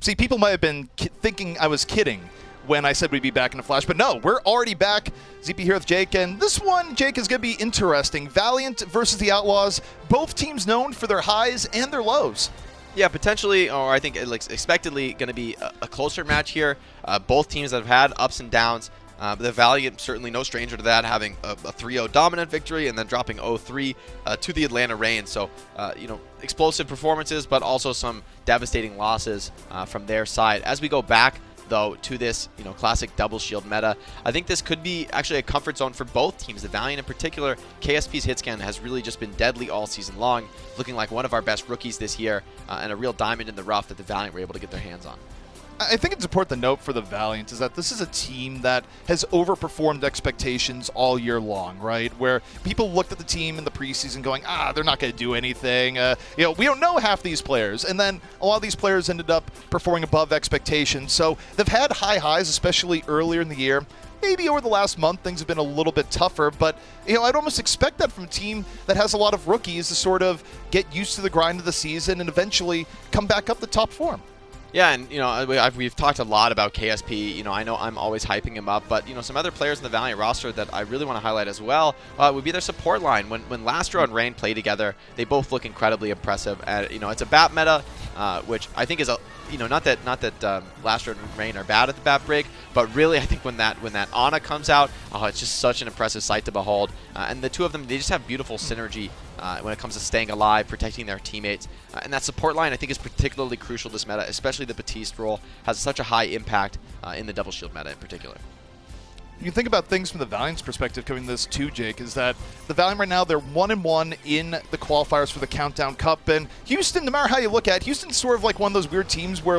See, people might have been thinking I was kidding when I said we'd be back in a flash, but no, we're already back. ZP here with Jake, and this one, Jake, is going to be interesting. Valiant versus the Outlaws, both teams known for their highs and their lows. Yeah, potentially, or I think expectedly going to be a closer match here. Both teams that have had ups and downs. The Valiant, certainly no stranger to that, having a 3-0 dominant victory and then dropping 0-3 to the Atlanta Reign. So, explosive performances, but also some devastating losses from their side. As we go back, though, to this classic double shield meta, I think this could be actually a comfort zone for both teams. The Valiant in particular, KSP's hit scan has really just been deadly all season long, looking like one of our best rookies this year, and a real diamond in the rough that the Valiant were able to get their hands on. I think it's important to note for the Valiant is that this is a team that has overperformed expectations all year long, right? Where people looked at the team in the preseason going, they're not going to do anything. We don't know half these players. And then a lot of these players ended up performing above expectations. So they've had high highs, especially earlier in the year. Maybe over the last month, things have been a little bit tougher, but I'd almost expect that from a team that has a lot of rookies to sort of get used to the grind of the season and eventually come back up the top form. Yeah, and we've talked a lot about KSP. I know I'm always hyping him up, but some other players in the Valiant roster that I really want to highlight as well would be their support line. When Lastro and Rain play together, they both look incredibly impressive. And it's a BAP meta, which I think is a not that Lastro and Rain are bad at the BAP break, but really I think when that Ana comes out, it's just such an impressive sight to behold. And the two of them, they just have beautiful synergy when it comes to staying alive, protecting their teammates. And that support line, I think, is particularly crucial this meta, especially the Batiste role has such a high impact in the double shield meta in particular. You think about things from the Valiant's perspective coming to this too, Jake, is that the Valiant right now, they're 1-1 in the qualifiers for the Countdown Cup. And Houston, no matter how you look at it, Houston's sort of like one of those weird teams where,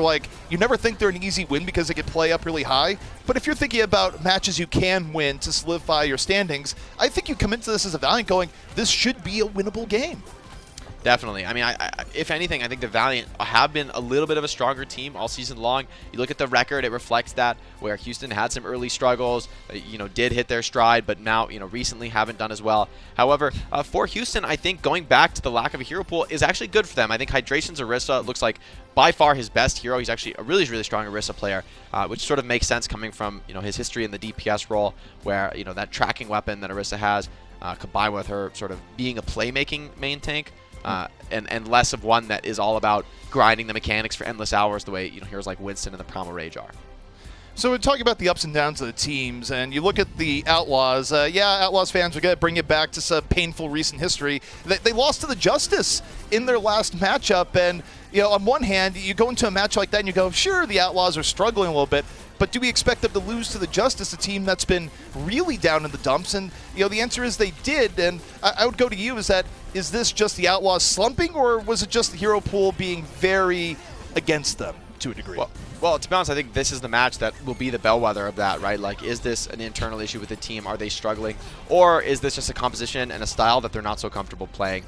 you never think they're an easy win because they could play up really high. But if you're thinking about matches you can win to solidify your standings, I think you come into this as a Valiant going, this should be a winnable game. Definitely. I mean, if anything, I think the Valiant have been a little bit of a stronger team all season long. You look at the record, it reflects that, where Houston had some early struggles, did hit their stride, but now, recently haven't done as well. However, for Houston, I think going back to the lack of a hero pool is actually good for them. I think Hydration's Orisa looks like by far his best hero. He's actually a really, really strong Orisa player, which sort of makes sense coming from, his history in the DPS role, where, that tracking weapon that Orisa has, combined with her sort of being a playmaking main tank, and less of one that is all about grinding the mechanics for endless hours the way heroes like Winston and the Primal Rage are. So we're talking about the ups and downs of the teams, and you look at the Outlaws. Outlaws fans are going to bring you back to some painful recent history. They lost to the Justice in their last matchup, and on one hand, you go into a match like that and you go, sure, the Outlaws are struggling a little bit, but do we expect them to lose to the Justice, a team that's been really down in the dumps? And the answer is they did, and I would go to you, is this just the Outlaws slumping, or was it just the hero pool being very against them to a degree? Well, to be honest, I think this is the match that will be the bellwether of that, right? Like, is this an internal issue with the team? Are they struggling? Or is this just a composition and a style that they're not so comfortable playing?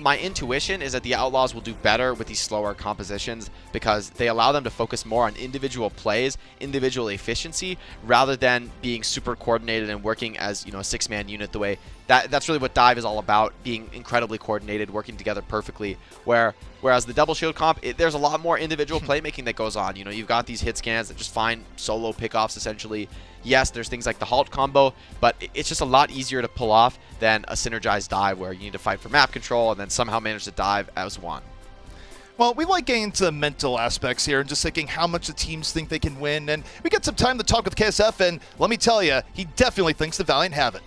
My intuition is that the Outlaws will do better with these slower compositions because they allow them to focus more on individual plays, individual efficiency, rather than being super coordinated and working as a six-man unit the way that's really what Dive is all about, being incredibly coordinated, working together perfectly. Whereas the double shield comp, there's a lot more individual playmaking that goes on. You've got these hit scans that just find solo pickoffs essentially. Yes, there's things like the halt combo, but it's just a lot easier to pull off than a synergized dive where you need to fight for map control and then somehow manage to dive as one. Well, we like getting into the mental aspects here and just thinking how much the teams think they can win. And we got some time to talk with KSF, and let me tell you, he definitely thinks the Valiant have it.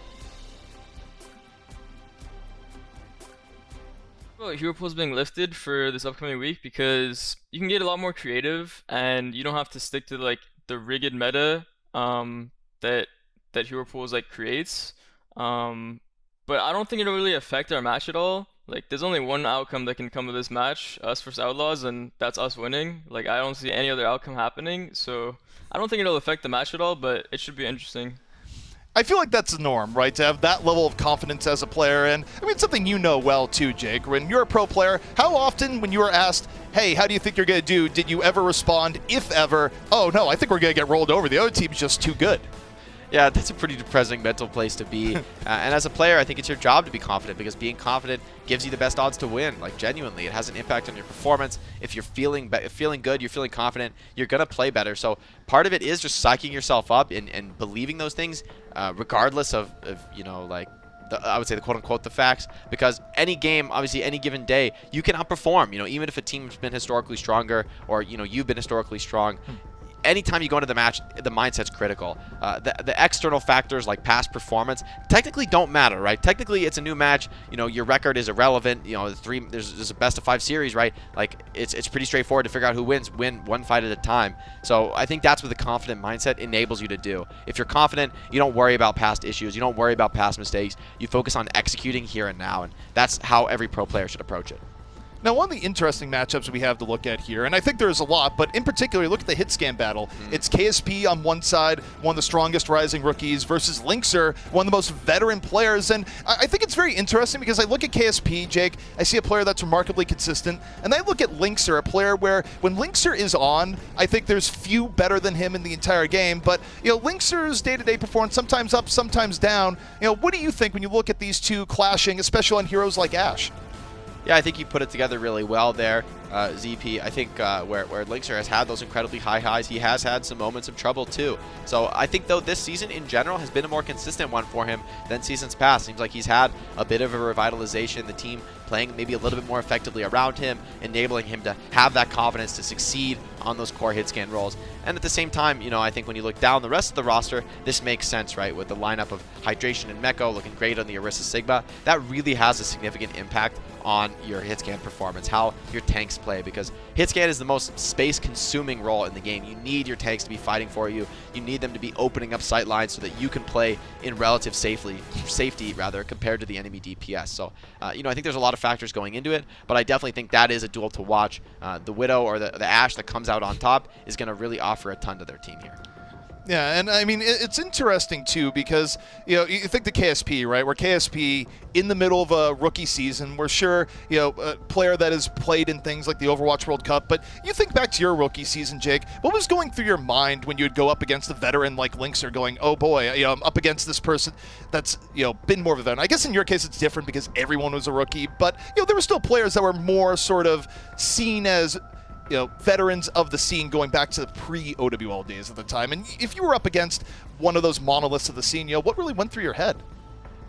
Well, hero pool is being lifted for this upcoming week because you can get a lot more creative and you don't have to stick to the rigid meta that hero pools creates. But I don't think it'll really affect our match at all. There's only one outcome that can come of this match, us versus Outlaws, and that's us winning. I don't see any other outcome happening, so I don't think it'll affect the match at all, but it should be interesting. I feel like that's the norm, right, to have that level of confidence as a player. And I mean, it's something you know well too, Jake. When you're a pro player, how often when you are asked, hey, how do you think you're going to do, did you ever respond, if ever, oh no, I think we're going to get rolled over, the other team's just too good? Yeah, that's a pretty depressing mental place to be. And as a player, I think it's your job to be confident, because being confident gives you the best odds to win. Like, genuinely, it has an impact on your performance. If you're feeling good, you're feeling confident, you're going to play better. So part of it is just psyching yourself up and believing those things, regardless of you know, like, I would say the quote-unquote the facts, because any game, obviously any given day, you can outperform. You know, even if a team's been historically stronger, or, you know, you've been historically strong, anytime you go into the match, the mindset's critical. The external factors like past performance technically don't matter, right? Technically, it's a new match. You know, your record is irrelevant. You know, there's a best-of-5 series, right? Like, it's pretty straightforward to figure out who wins. Win one fight at a time. So I think that's what the confident mindset enables you to do. If you're confident, you don't worry about past issues. You don't worry about past mistakes. You focus on executing here and now, and that's how every pro player should approach it. Now, one of the interesting matchups we have to look at here, and I think there's a lot, but in particular, look at the hit scan battle. It's KSP on one side, one of the strongest rising rookies, versus Linkser, one of the most veteran players. And I think it's very interesting because I look at KSP, Jake, I see a player that's remarkably consistent, and I look at Linkser, a player where when Linkser is on, I think there's few better than him in the entire game. But, you know, Linkser's day-to-day performance, sometimes up, sometimes down. You know, what do you think when you look at these two clashing, especially on heroes like Ashe? Yeah, I think you put it together really well there, ZP. I think where Linkser has had those incredibly high highs, he has had some moments of trouble too. So I think, though, this season in general has been a more consistent one for him than seasons past. Seems like he's had a bit of a revitalization, the team playing maybe a little bit more effectively around him, enabling him to have that confidence to succeed on those core hit scan roles. And at the same time, you know, I think when you look down the rest of the roster, this makes sense, right? With the lineup of Hydration and Meko looking great on the Orisa Sigma, that really has a significant impact on your hit scan performance, how your tanks play, because hit scan is the most space consuming role in the game. You need your tanks to be fighting for you. You need them to be opening up sight lines so that you can play in relative safety compared to the enemy DPS. So, you know, I think there's a lot of factors going into it, but I definitely think that is a duel to watch. The Widow or the Ashe that comes out on top is going to really offer a ton to their team here. Yeah, and I mean, it's interesting, too, because, you know, you think the KSP, right? Where KSP, in the middle of a rookie season, we're sure, you know, a player that has played in things like the Overwatch World Cup, but you think back to your rookie season, Jake, what was going through your mind when you would go up against a veteran like Linkser going, oh boy, you know, I'm up against this person that's, you know, been more of a veteran. I guess in your case it's different because everyone was a rookie, but, you know, there were still players that were more sort of seen as, you know, veterans of the scene going back to the pre-OWL days at the time. And if you were up against one of those monoliths of the scene, you know, what really went through your head?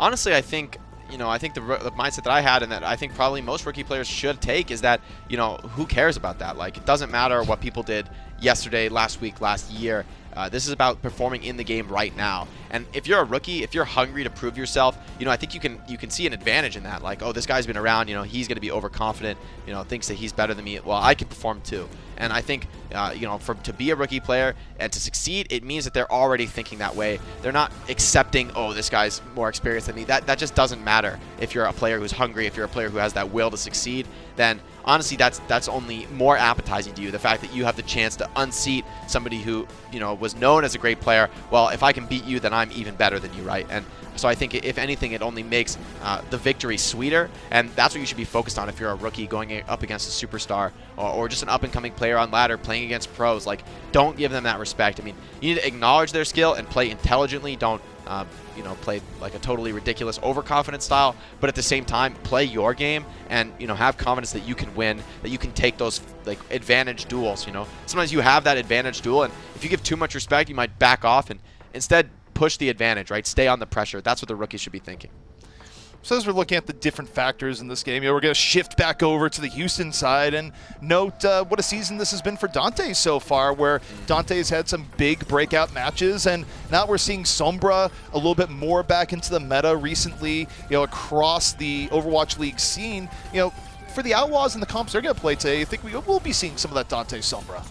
Honestly, I think, you know, I think the mindset that I had, and that I think probably most rookie players should take, is that, you know, who cares about that? Like, it doesn't matter what people did yesterday, last week, last year. This is about performing in the game right now. And if you're a rookie, if you're hungry to prove yourself, you know, I think you can see an advantage in that. Like, oh, this guy's been around, you know, he's going to be overconfident, you know, thinks that he's better than me. Well, I can perform too. And I think, you know, to be a rookie player and to succeed, it means that they're already thinking that way. They're not accepting, oh, this guy's more experienced than me. That just doesn't matter. If you're a player who's hungry, if you're a player who has that will to succeed, then honestly, that's only more appetizing to you. The fact that you have the chance to unseat somebody who, you know, was known as a great player. Well, if I can beat you, then I'm even better than you, right? And so I think, if anything, it only makes the victory sweeter, and that's what you should be focused on if you're a rookie going up against a superstar or just an up-and-coming player on ladder playing against pros. Like, don't give them that respect. I mean, you need to acknowledge their skill and play intelligently. Don't you know, play like a totally ridiculous overconfident style, but at the same time, play your game and, you know, have confidence that you can win, that you can take those like advantage duels. You know, sometimes you have that advantage duel, and if you give too much respect, you might back off and instead push the advantage, right? Stay on the pressure. That's what the rookies should be thinking. So as we're looking at the different factors in this game, you know, we're going to shift back over to the Houston side and note what a season this has been for Dante so far, where Dante's had some big breakout matches, and now we're seeing Sombra a little bit more back into the meta recently, you know, across the Overwatch League scene. You know, for the Outlaws and the comps they're going to play today, I think we will be seeing some of that Dante Sombra.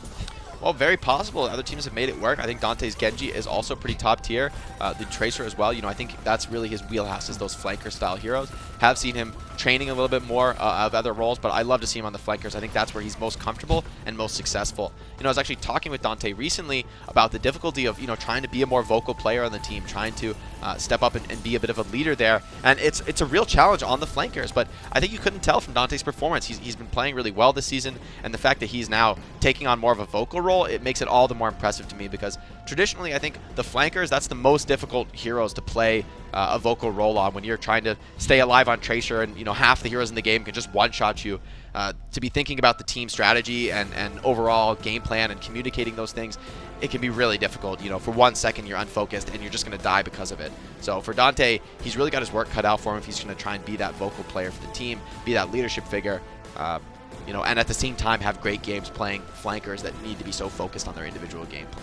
Well, very possible. Other teams have made it work. I think Dante's Genji is also pretty top tier. The Tracer as well. You know, I think that's really his wheelhouse, is those flanker style heroes. Have seen him training a little bit more of other roles, but I love to see him on the flankers. I think that's where he's most comfortable and most successful. You know, I was actually talking with Dante recently about the difficulty of, you know, trying to be a more vocal player on the team, trying to step up and be a bit of a leader there. And it's a real challenge on the flankers, but I think you couldn't tell from Dante's performance. He's been playing really well this season, and the fact that he's now taking on more of a vocal role, it makes it all the more impressive to me, because traditionally I think the flankers, that's the most difficult heroes to play a vocal role on when you're trying to stay alive on Tracer, and half the heroes in the game can just one-shot you. To be thinking about the team strategy and overall game plan and communicating those things, it can be really difficult. For 1 second you're unfocused and you're just going to die because of it. So for Dante, he's really got his work cut out for him if he's going to try and be that vocal player for the team, be that leadership figure, and at the same time have great games playing flankers that need to be so focused on their individual gameplay.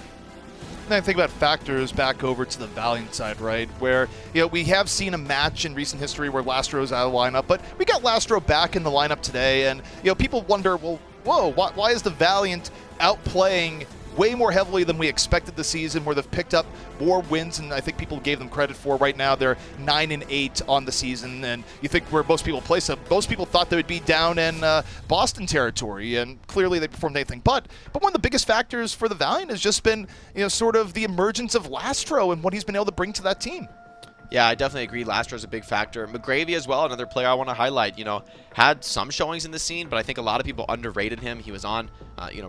And I think about factors back over to the Valiant side, right? Where, we have seen a match in recent history where Lastro's out of the lineup, but we got Lastro back in the lineup today, and, people wonder, well, whoa, why is the Valiant outplaying way more heavily than we expected this season, where they've picked up more wins, and I think people gave them credit for. Right now they're 9-8 on the season, and you think where most people place them, most people thought they would be down in Boston territory, and clearly they performed anything but one of the biggest factors for the Valiant has just been sort of the emergence of Lastro and what he's been able to bring to that team. Yeah, I definitely agree. Lastro's a big factor. McGravy as well, another player I want to highlight. Had some showings in the scene, but I think a lot of people underrated him. He was on,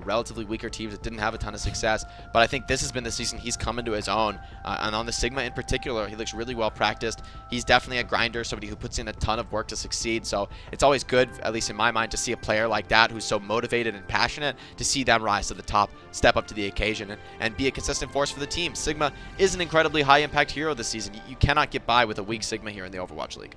relatively weaker teams that didn't have a ton of success. But I think this has been the season he's come into his own. And on the Sigma in particular, he looks really well practiced. He's definitely a grinder, somebody who puts in a ton of work to succeed. So it's always good, at least in my mind, to see a player like that who's so motivated and passionate, to see them rise to the top, step up to the occasion, and be a consistent force for the team. Sigma is an incredibly high-impact hero this season. You cannot get by with a weak Sigma here in the Overwatch League.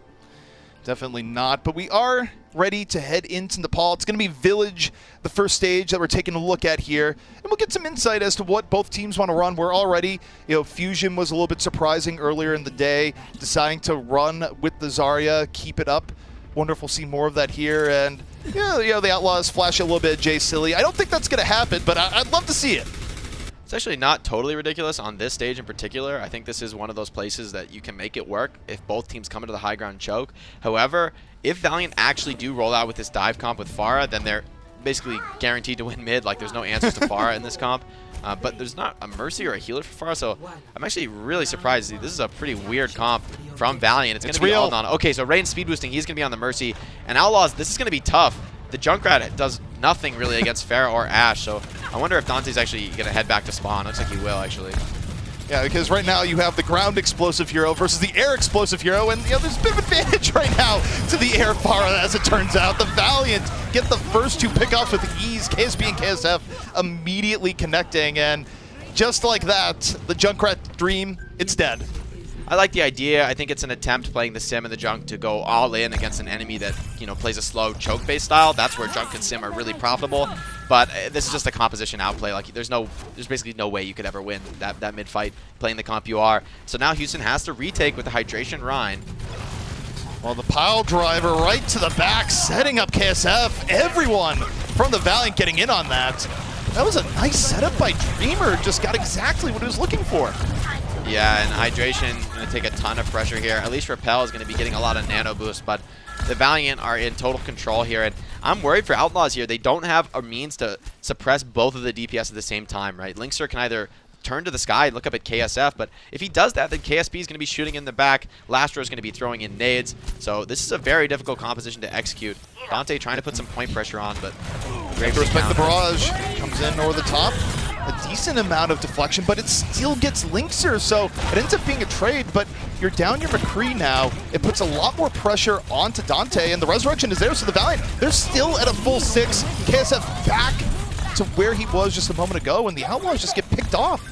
Definitely not, but we are ready to head into Nepal. It's going to be Village, the first stage that we're taking a look at here, and we'll get some insight as to what both teams want to run. We're already, Fusion was a little bit surprising earlier in the day, deciding to run with the Zarya, keep it up. Wonderful to see more of that here, and the Outlaws flash a little bit of Jay Silly. I don't think that's going to happen, but I'd love to see it. It's actually not totally ridiculous on this stage in particular. I think this is one of those places that you can make it work if both teams come into the high ground and choke. However, if Valiant actually do roll out with this dive comp with Pharah, then they're basically guaranteed to win mid. Like, there's no answers to Pharah in this comp. But there's not a Mercy or a healer for Pharah, so I'm actually really surprised. This is a pretty weird comp from Valiant. It's going to be all on. Okay, so Rain speed boosting, he's going to be on the Mercy. And Outlaws, this is going to be tough. The Junkrat does nothing really against Pharah or Ashe, so I wonder if Dante's actually going to head back to spawn. Looks like he will, actually. Yeah, because right now you have the ground explosive hero versus the air explosive hero, and there's a bit of advantage right now to the air Pharah, as it turns out. The Valiant get the first two pickoffs with ease. KSB and KSF immediately connecting, and just like that, the Junkrat dream, it's dead. I like the idea. I think it's an attempt playing the Sim and the Junk to go all in against an enemy that, plays a slow choke-based style. That's where Junk and Sim are really profitable. But this is just a composition outplay. Like, there's basically no way you could ever win that mid-fight playing the comp you are. So now Houston has to retake with the Hydration Rhine. Well, the pile driver right to the back, setting up KSF. Everyone from the Valiant getting in on that. That was a nice setup by Dreamer. Just got exactly what he was looking for. Yeah, and Hydration going to take a ton of pressure here. At least Repel is going to be getting a lot of nano boost, but the Valiant are in total control here, and I'm worried for Outlaws here. They don't have a means to suppress both of the DPS at the same time, right? Linkster can either turn to the sky and look up at KSF, but if he does that, then KSB is going to be shooting in the back. Lastro is going to be throwing in nades, so this is a very difficult composition to execute. Dante trying to put some point pressure on, but great to respect the barrage. Comes in over the top. A decent amount of deflection, but it still gets Linkster, so it ends up being a trade, but you're down your McCree now. It puts a lot more pressure onto Dante, and the resurrection is there, so the Valiant, they're still at a full 6. KSF back to where he was just a moment ago, and the Outlaws just get picked off.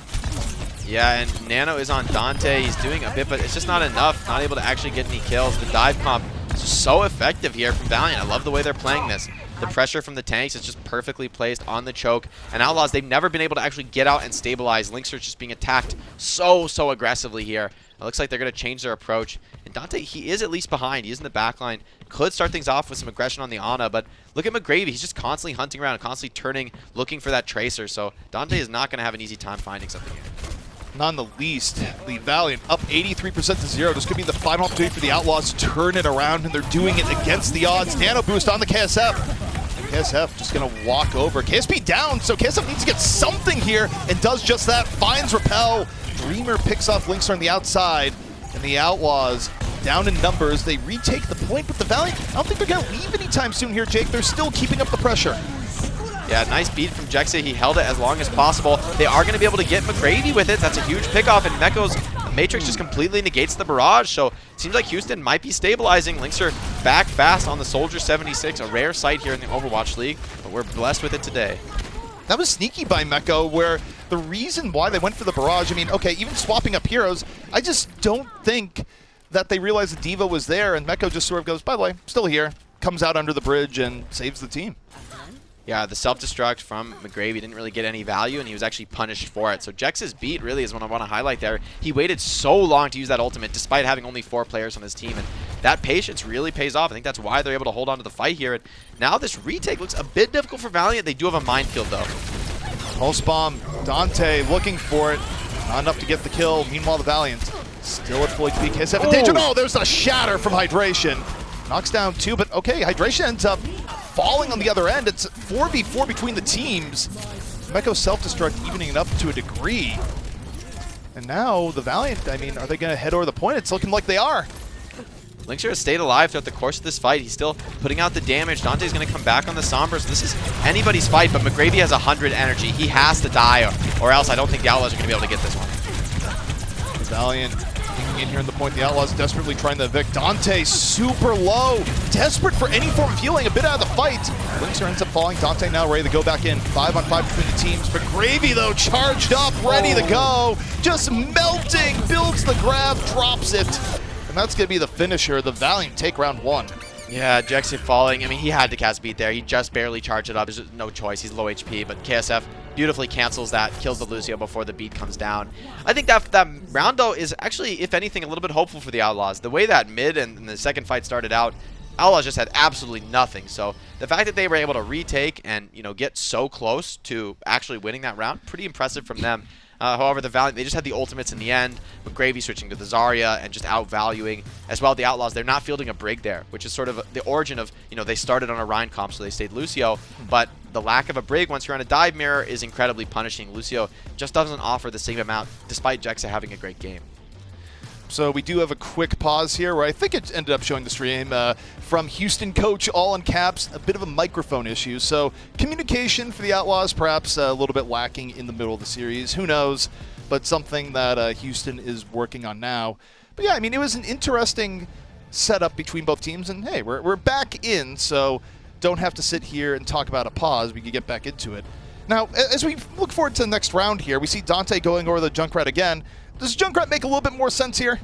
Yeah, and Nano is on Dante. He's doing a bit, but it's just not enough. Not able to actually get any kills. The dive comp is so effective here from Valiant. I love the way they're playing this. The pressure from the tanks is just perfectly placed on the choke. And Outlaws, they've never been able to actually get out and stabilize. Linkster's just being attacked so aggressively here. It looks like they're going to change their approach. And Dante, he is at least behind. He is in the back line. Could start things off with some aggression on the Ana, but look at McGravy. He's just constantly hunting around, constantly turning, looking for that Tracer. So Dante is not going to have an easy time finding something here. Not in the least. The Valiant up 83% to 0. This could be the final opportunity for the Outlaws to turn it around, and they're doing it against the odds. Nano boost on the KSF. And KSF just going to walk over. KSP down, so KSF needs to get something here, and does just that. Finds Repel. Dreamer picks off Linkster on the outside. And the Outlaws, down in numbers, they retake the point, but the Valiant, I don't think they're going to leave anytime soon here, Jake. They're still keeping up the pressure. Yeah, nice beat from Jexa. He held it as long as possible. They are going to be able to get McGravy with it. That's a huge pickoff, and Meko's Matrix just completely negates the barrage. So it seems like Houston might be stabilizing. Lynx are back fast on the Soldier 76, a rare sight here in the Overwatch League, but we're blessed with it today. That was sneaky by Meko, where the reason why they went for the barrage, I mean, okay, even swapping up heroes, I just don't think that they realized the Diva was there, and Meko just sort of goes, by the way, still here, comes out under the bridge and saves the team. Yeah, the self-destruct from McGravy didn't really get any value, and he was actually punished for it. So Jex's beat really is what I want to highlight there. He waited so long to use that ultimate, despite having only 4 players on his team, and that patience really pays off. I think that's why they're able to hold on to the fight here. And now this retake looks a bit difficult for Valiant. They do have a minefield, though. Pulse bomb, Dante looking for it. Not enough to get the kill. Meanwhile, the Valiant still at full HP. KSF in danger. No, there's a shatter from Hydration. Knocks down 2, but okay, Hydration ends up falling on the other end. It's 4v4 between the teams. Meko self-destruct evening it up to a degree. And now the Valiant, I mean, are they going to head over the point? It's looking like they are. Linkster has stayed alive throughout the course of this fight. He's still putting out the damage. Dante's going to come back on the Sombras. This is anybody's fight, but McGravy has 100 energy. He has to die, or else I don't think the Outlaws are going to be able to get this one. The Valiant in here in the point. The Outlaws desperately trying to evict. Dante super low. Desperate for any form of healing. A bit out of the fight. Linkster ends up falling. Dante now ready to go back in. 5-on-5 between the teams. McGravy, though, charged up, ready to go. Just melting. Builds the grab, drops it. And that's going to be the finisher. The Valiant take round 1. Yeah, Jexy falling. I mean, he had to cast beat there. He just barely charged it up. There's no choice. He's low HP, but KSF beautifully cancels that, kills the Lucio before the beat comes down. I think that round, though, is actually, if anything, a little bit hopeful for the Outlaws. The way that mid and the second fight started out, Outlaws just had absolutely nothing. So the fact that they were able to retake and, you know, get so close to actually winning that round, pretty impressive from them. However, the Valiant, they just had the ultimates in the end. McGravy switching to the Zarya and just outvaluing. As well, the Outlaws, they're not fielding a Brig there, which is sort of the origin of, you know, they started on a Rhine comp, so they stayed Lucio. But the lack of a Brig once you're on a dive mirror is incredibly punishing. Lucio just doesn't offer the same amount, despite Jexa having a great game. So we do have a quick pause here where I think it ended up showing the stream from Houston coach, all in caps, a bit of a microphone issue. So communication for the Outlaws perhaps a little bit lacking in the middle of the series. Who knows? But something that Houston is working on now. But yeah, I mean, it was an interesting setup between both teams. And hey, we're back in, so don't have to sit here and talk about a pause. We can get back into it. Now, as we look forward to the next round here, we see Dante going over the Junkrat again. Does Junkrat make a little bit more sense here?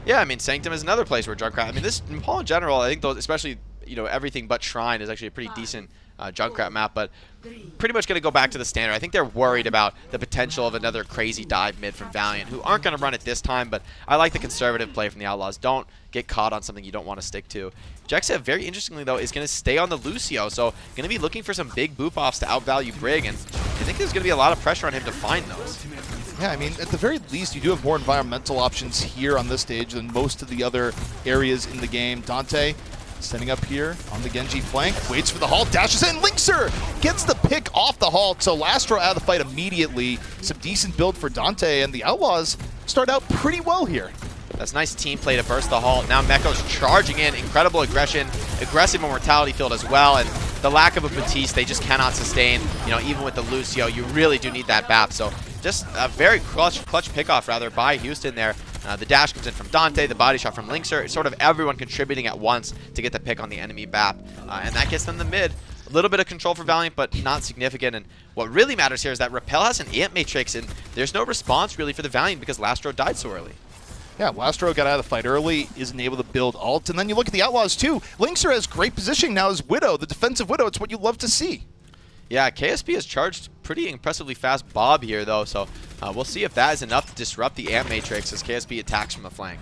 Yeah, I mean, Sanctum is another place where Junkrat, I mean, this, in Paul in general, I think those, especially, you know, everything but Shrine is actually a pretty decent Junkrat map, but pretty much going to go back to the standard. I think they're worried about the potential of another crazy dive mid from Valiant, who aren't going to run it this time, but I like the conservative play from the Outlaws. Don't get caught on something you don't want to stick to. Jexa, very interestingly, though, is going to stay on the Lucio, so going to be looking for some big boop offs to outvalue Brig, and I think there's going to be a lot of pressure on him to find those. Yeah, I mean, at the very least, you do have more environmental options here on this stage than most of the other areas in the game. Dante standing up here on the Genji flank, waits for the halt, dashes in, Linkser gets the pick off the halt, so Lastro out of the fight immediately. Some decent build for Dante, and the Outlaws start out pretty well here. That's nice team play to burst the halt. Now Meko's charging in, incredible aggression, aggressive on mortality field as well, and the lack of a Batiste, they just cannot sustain. You know, even with the Lucio, you really do need that BAP. So just a very clutch pickoff, rather, by Houston there. The dash comes in from Dante, the body shot from Linkser. It's sort of everyone contributing at once to get the pick on the enemy BAP. And that gets them the mid. A little bit of control for Valiant, but not significant. And what really matters here is that Repel has an Amp Matrix, and there's no response really for the Valiant because Lastro died so early. Yeah, Lastro got out of the fight early, isn't able to build ult. And then you look at the Outlaws, too. Linkser has great positioning now as Widow, the defensive Widow. It's what you love to see. Yeah, KSP has charged pretty impressively fast Bob here, though. So we'll see if that is enough to disrupt the Amp Matrix as KSP attacks from the flank.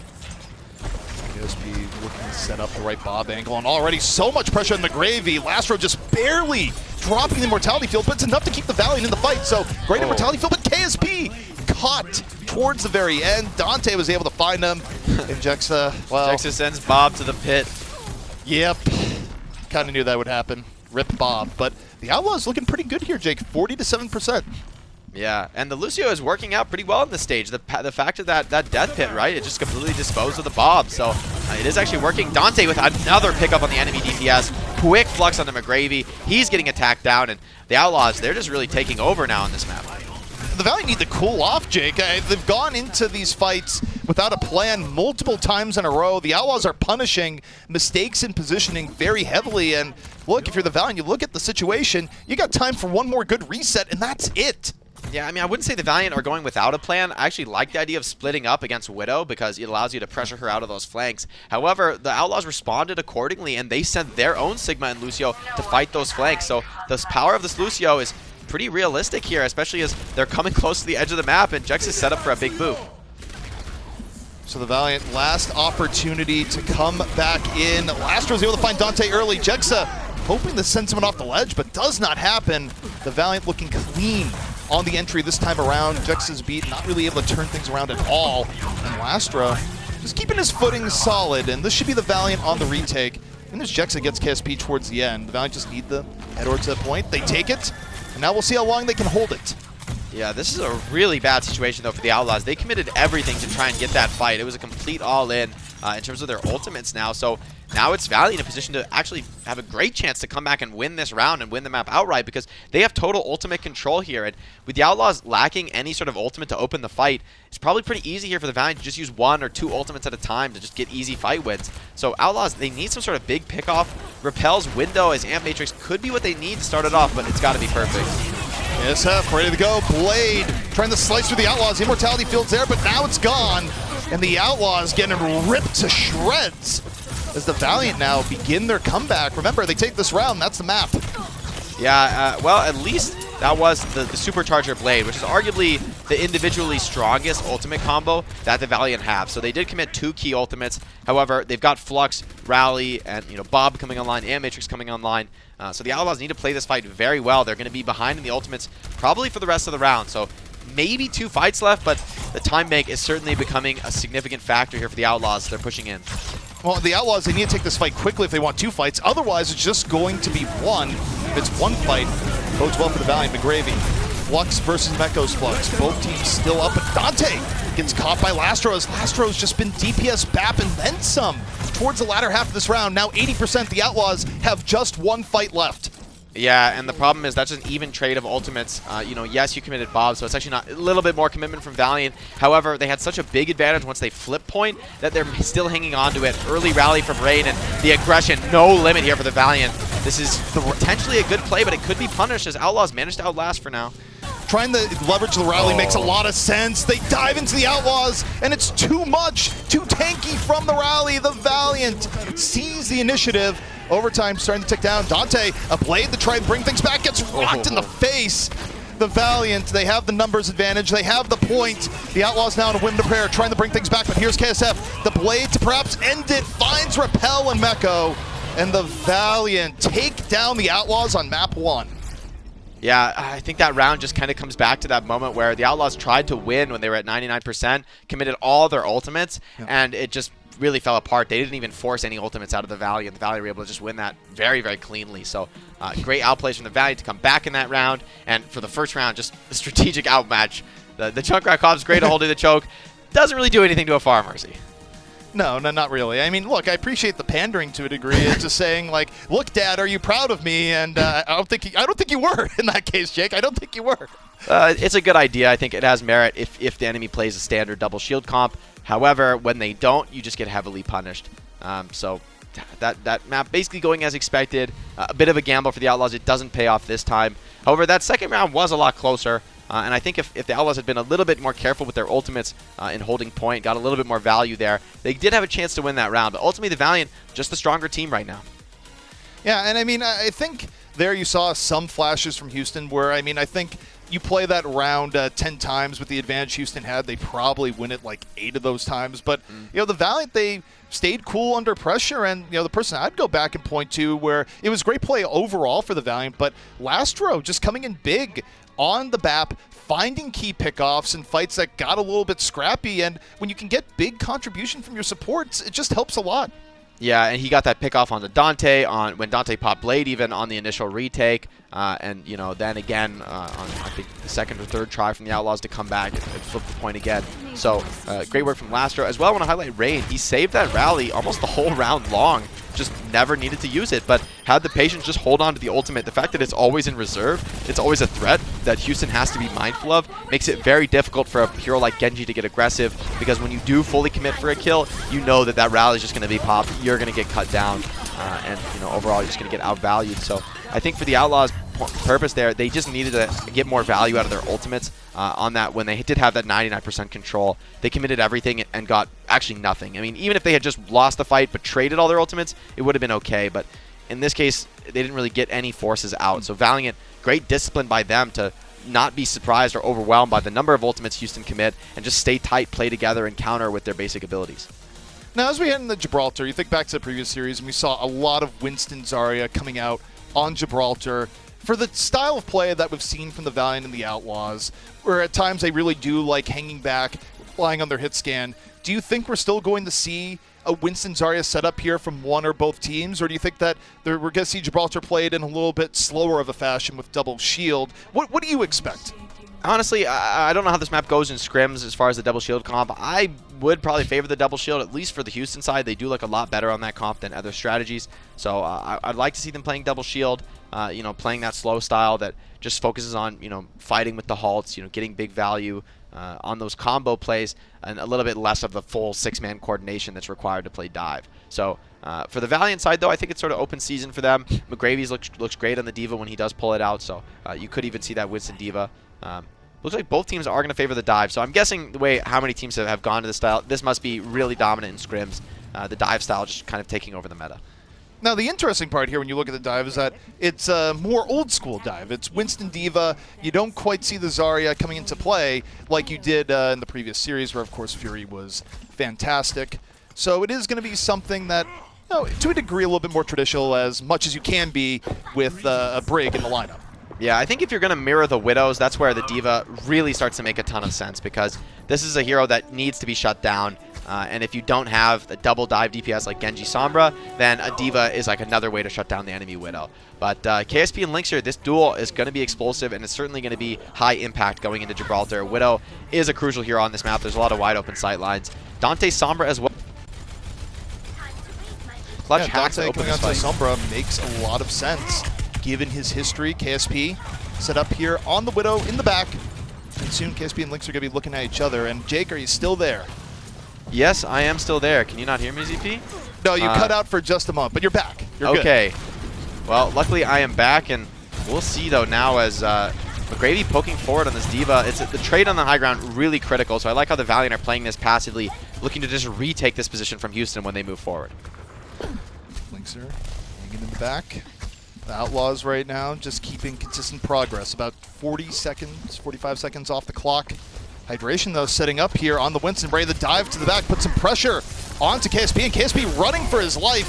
KSP looking to set up the right Bob angle. And already so much pressure on the Gravy. Lastro just barely dropping the mortality field, but it's enough to keep the Valiant in the fight. So great mortality field, but KSP caught towards the very end. Dante was able to find him. And Jexa, well... Jexa sends Bob to the pit. Yep. Kind of knew that would happen. Rip Bob. But the Outlaws looking pretty good here, Jake. 40 to 7%. Yeah, and the Lucio is working out pretty well in this stage. The fact of that death pit, right? It just completely disposed of the Bob. So it is actually working. Dante with another pickup on the enemy DPS. Quick flux onto McGravy. He's getting attacked down, and the Outlaws, they're just really taking over now on this map. The Valiant need to cool off, Jake. They've gone into these fights without a plan multiple times in a row. The Outlaws are punishing mistakes in positioning very heavily. And look, if you're the Valiant, you look at the situation, you got time for one more good reset, and that's it. Yeah, I mean, I wouldn't say the Valiant are going without a plan. I actually like the idea of splitting up against Widow because it allows you to pressure her out of those flanks. However, the Outlaws responded accordingly, and they sent their own Sigma and Lucio to fight those flanks. So the power of this Lucio is pretty realistic here, especially as they're coming close to the edge of the map, and Jex is set up for a big boost. So the Valiant, last opportunity to come back in. Lastro's able to find Dante early. Jexa hoping to send someone off the ledge, but does not happen. The Valiant looking clean on the entry this time around. Jexa's beat, not really able to turn things around at all. And Lastro just keeping his footing solid, and this should be the Valiant on the retake. And as Jexa gets KSP towards the end, the Valiant just need the head over to the point. They take it, and now we'll see how long they can hold it. Yeah, this is a really bad situation, though, for the Outlaws. They committed everything to try and get that fight. It was a complete all-in in terms of their ultimates now. So now it's Valley in a position to actually have a great chance to come back and win this round and win the map outright because they have total ultimate control here. And with the Outlaws lacking any sort of ultimate to open the fight, it's probably pretty easy here for the Valiant to just use 1 or 2 ultimates at a time to just get easy fight wins. So Outlaws, they need some sort of big pickoff. Repel's window as Amp Matrix could be what they need to start it off, but it's got to be perfect. SF ready to go. Blade trying to slice through the Outlaws. Immortality Field's there, but now it's gone. And the Outlaws getting ripped to shreds as the Valiant now begin their comeback. Remember, they take this round. That's the map. Yeah, well, at least that was the Supercharger Blade, which is arguably the individually strongest ultimate combo that the Valiant have. So they did commit 2 key ultimates. However, they've got Flux, Rally, and Bob coming online, and Matrix coming online. So the Outlaws need to play this fight very well. They're going to be behind in the ultimates probably for the rest of the round. So maybe 2 fights left, but the time bank is certainly becoming a significant factor here for the Outlaws. They're pushing in. Well, the Outlaws, they need to take this fight quickly if they want 2 fights. Otherwise, it's just going to be 1. If it's 1 fight, bodes well for the Valiant. McGravy, Flux versus Mekko's Flux. Both teams still up, but Dante gets caught by Lastro as Lastro's just been DPS BAP and then some towards the latter half of this round. Now 80%, the Outlaws have just 1 fight left. Yeah, and the problem is that's an even trade of ultimates. Yes, you committed Bob, so it's actually not a little bit more commitment from Valiant. However, they had such a big advantage once they flip point that they're still hanging on to it. Early rally from Rain and the aggression, no limit here for the Valiant. This is potentially a good play, but it could be punished as Outlaws managed to outlast for now. Trying to leverage the rally makes a lot of sense. They dive into the Outlaws, and it's too much, too tanky from the rally. The Valiant seize the initiative. Overtime starting to tick down. Dante, a blade to try and bring things back, gets rocked in the face. The Valiant, they have the numbers advantage. They have the point. The Outlaws now in a win to prayer, trying to bring things back, but here's KSF. The blade to perhaps end it, finds Repel and Mekko, and the Valiant take down the Outlaws on map 1. Yeah, I think that round just kind of comes back to that moment where the Outlaws tried to win when they were at 99%, committed all their ultimates, and it just really fell apart. They didn't even force any ultimates out of the Valiant. The Valiant were able to just win that very, very cleanly. So great outplays from the Valiant to come back in that round. And for the first round, just a strategic outmatch. The Chunkrat Cobb's great at holding the choke. Doesn't really do anything to a Far Mercy. No, not really. I mean, look, I appreciate the pandering to a degree. It's just saying, like, look, Dad, are you proud of me? And I don't think you were in that case, Jake. I don't think you were. It's a good idea. I think it has merit if the enemy plays a standard double shield comp. However, when they don't, you just get heavily punished. So that map basically going as expected. A bit of a gamble for the Outlaws. It doesn't pay off this time. However, that second round was a lot closer. And I think if the Outlaws had been a little bit more careful with their ultimates in holding point, got a little bit more value there, they did have a chance to win that round. But ultimately, the Valiant, just the stronger team right now. Yeah, and I mean, I think there you saw some flashes from Houston where, I mean, I think you play that round 10 times with the advantage Houston had, they probably win it like 8 of those times. But, the Valiant, they stayed cool under pressure, and, the person I'd go back and point to where it was great play overall for the Valiant, but Lastro just coming in big on the BAP, finding key pickoffs and fights that got a little bit scrappy, and when you can get big contribution from your supports, it just helps a lot. Yeah, and he got that pick off onto Dante when Dante popped Blade even on the initial retake. And, you know, then again on, I think, the second or third try from the Outlaws to come back and flip the point again. So, great work from Lastro. As well, I want to highlight Rain. He saved that rally almost the whole round long. Just never needed to use it, but had the patience just hold on to the ultimate. The fact that it's always in reserve, it's always a threat that Houston has to be mindful of, makes it very difficult for a hero like Genji to get aggressive, because when you do fully commit for a kill, you know that that rally is just going to be popped. You're going to get cut down, and, you know, overall you're just going to get outvalued. So I think for the Outlaws' purpose there, they just needed to get more value out of their ultimates on that. When they did have that 99% control, they committed everything and got actually nothing. I mean, even if they had just lost the fight but traded all their ultimates, it would have been okay. But in this case, they didn't really get any forces out. So Valiant, great discipline by them to not be surprised or overwhelmed by the number of ultimates Houston commit and just stay tight, play together, and counter with their basic abilities. Now, as we head into Gibraltar, you think back to the previous series, and we saw a lot of Winston Zarya coming out on Gibraltar. For the style of play that we've seen from the Valiant and the Outlaws, where at times they really do like hanging back, relying on their hit scan, do you think we're still going to see a Winston Zarya setup here from one or both teams, or do you think that we're going to see Gibraltar played in a little bit slower of a fashion with double shield? What do you expect? Honestly, I don't know how this map goes in scrims as far as the double shield comp. I would probably favor the double shield, at least for the Houston side. They do look a lot better on that comp than other strategies. So I'd like to see them playing double shield, you know, playing that slow style that just focuses on, you know, fighting with the halts, you know, getting big value on those combo plays, and a little bit less of the full six-man coordination that's required to play dive. So for the Valiant side, though, I think it's sort of open season for them. McGravy's looks great on the Diva when he does pull it out, so you could even see that Winston Diva. Looks like both teams are going to favor the dive. So I'm guessing the way how many teams have gone to this style, this must be really dominant in scrims. The dive style just kind of taking over the meta. Now, the interesting part here when you look at the dive is that it's a more old-school dive. It's Winston Diva. You don't quite see the Zarya coming into play like you did in the previous series, where, of course, Fury was fantastic. So it is going to be something that, you know, to a degree, a little bit more traditional, as much as you can be with a Brig in the lineup. Yeah, I think if you're going to mirror the Widows, that's where the Diva really starts to make a ton of sense, because this is a hero that needs to be shut down. And if you don't have the double dive DPS like Genji Sombra, then a Diva is like another way to shut down the enemy Widow. But KSP and Linkser, this duel is going to be explosive, and it's certainly going to be high impact going into Gibraltar. Widow is a crucial hero on this map. There's a lot of wide open sight lines. Dante Sombra as well. Clutch hacks Dante open coming this out to fight. Sombra makes a lot of sense, given his history. KSP set up here on the Widow in the back, and soon KSP and Lynx are going to be looking at each other. And Jake, are you still there? Yes, I am still there. Can you not hear me, ZP? No, you cut out for just a moment, but you're back. You're okay. Good. Well, luckily I am back, and we'll see, though, now as McGrady poking forward on this Diva. It's the trade on the high ground really critical, so I like how the Valiant are playing this passively, looking to just retake this position from Houston when they move forward. Lynxer hanging in the back. The Outlaws right now just keeping consistent progress. About 40 seconds, 45 seconds off the clock. Hydration, though, setting up here on the Winston. Ready to dive to the back, put some pressure onto KSP, and KSP running for his life.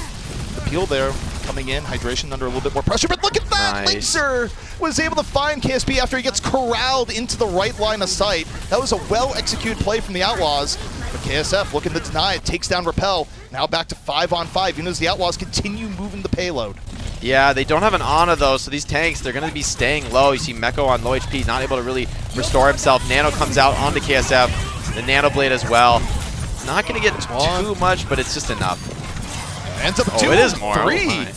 Appeal there coming in. Hydration under a little bit more pressure, but look at that! Nice. Lynxer was able to find KSP after he gets corralled into the right line of sight. That was a well-executed play from the Outlaws. But KSF looking to deny it, takes down Repel. Now back to 5-on-5, even as the Outlaws continue moving the payload. Yeah, they don't have an Ana, though, so these tanks, they're going to be staying low. You see Meko on low HP, not able to really restore himself. Nano comes out onto KSF, the Nano Blade as well. Not going to get too much, but it's just enough. Ends up 2, it is more. 3. Oh,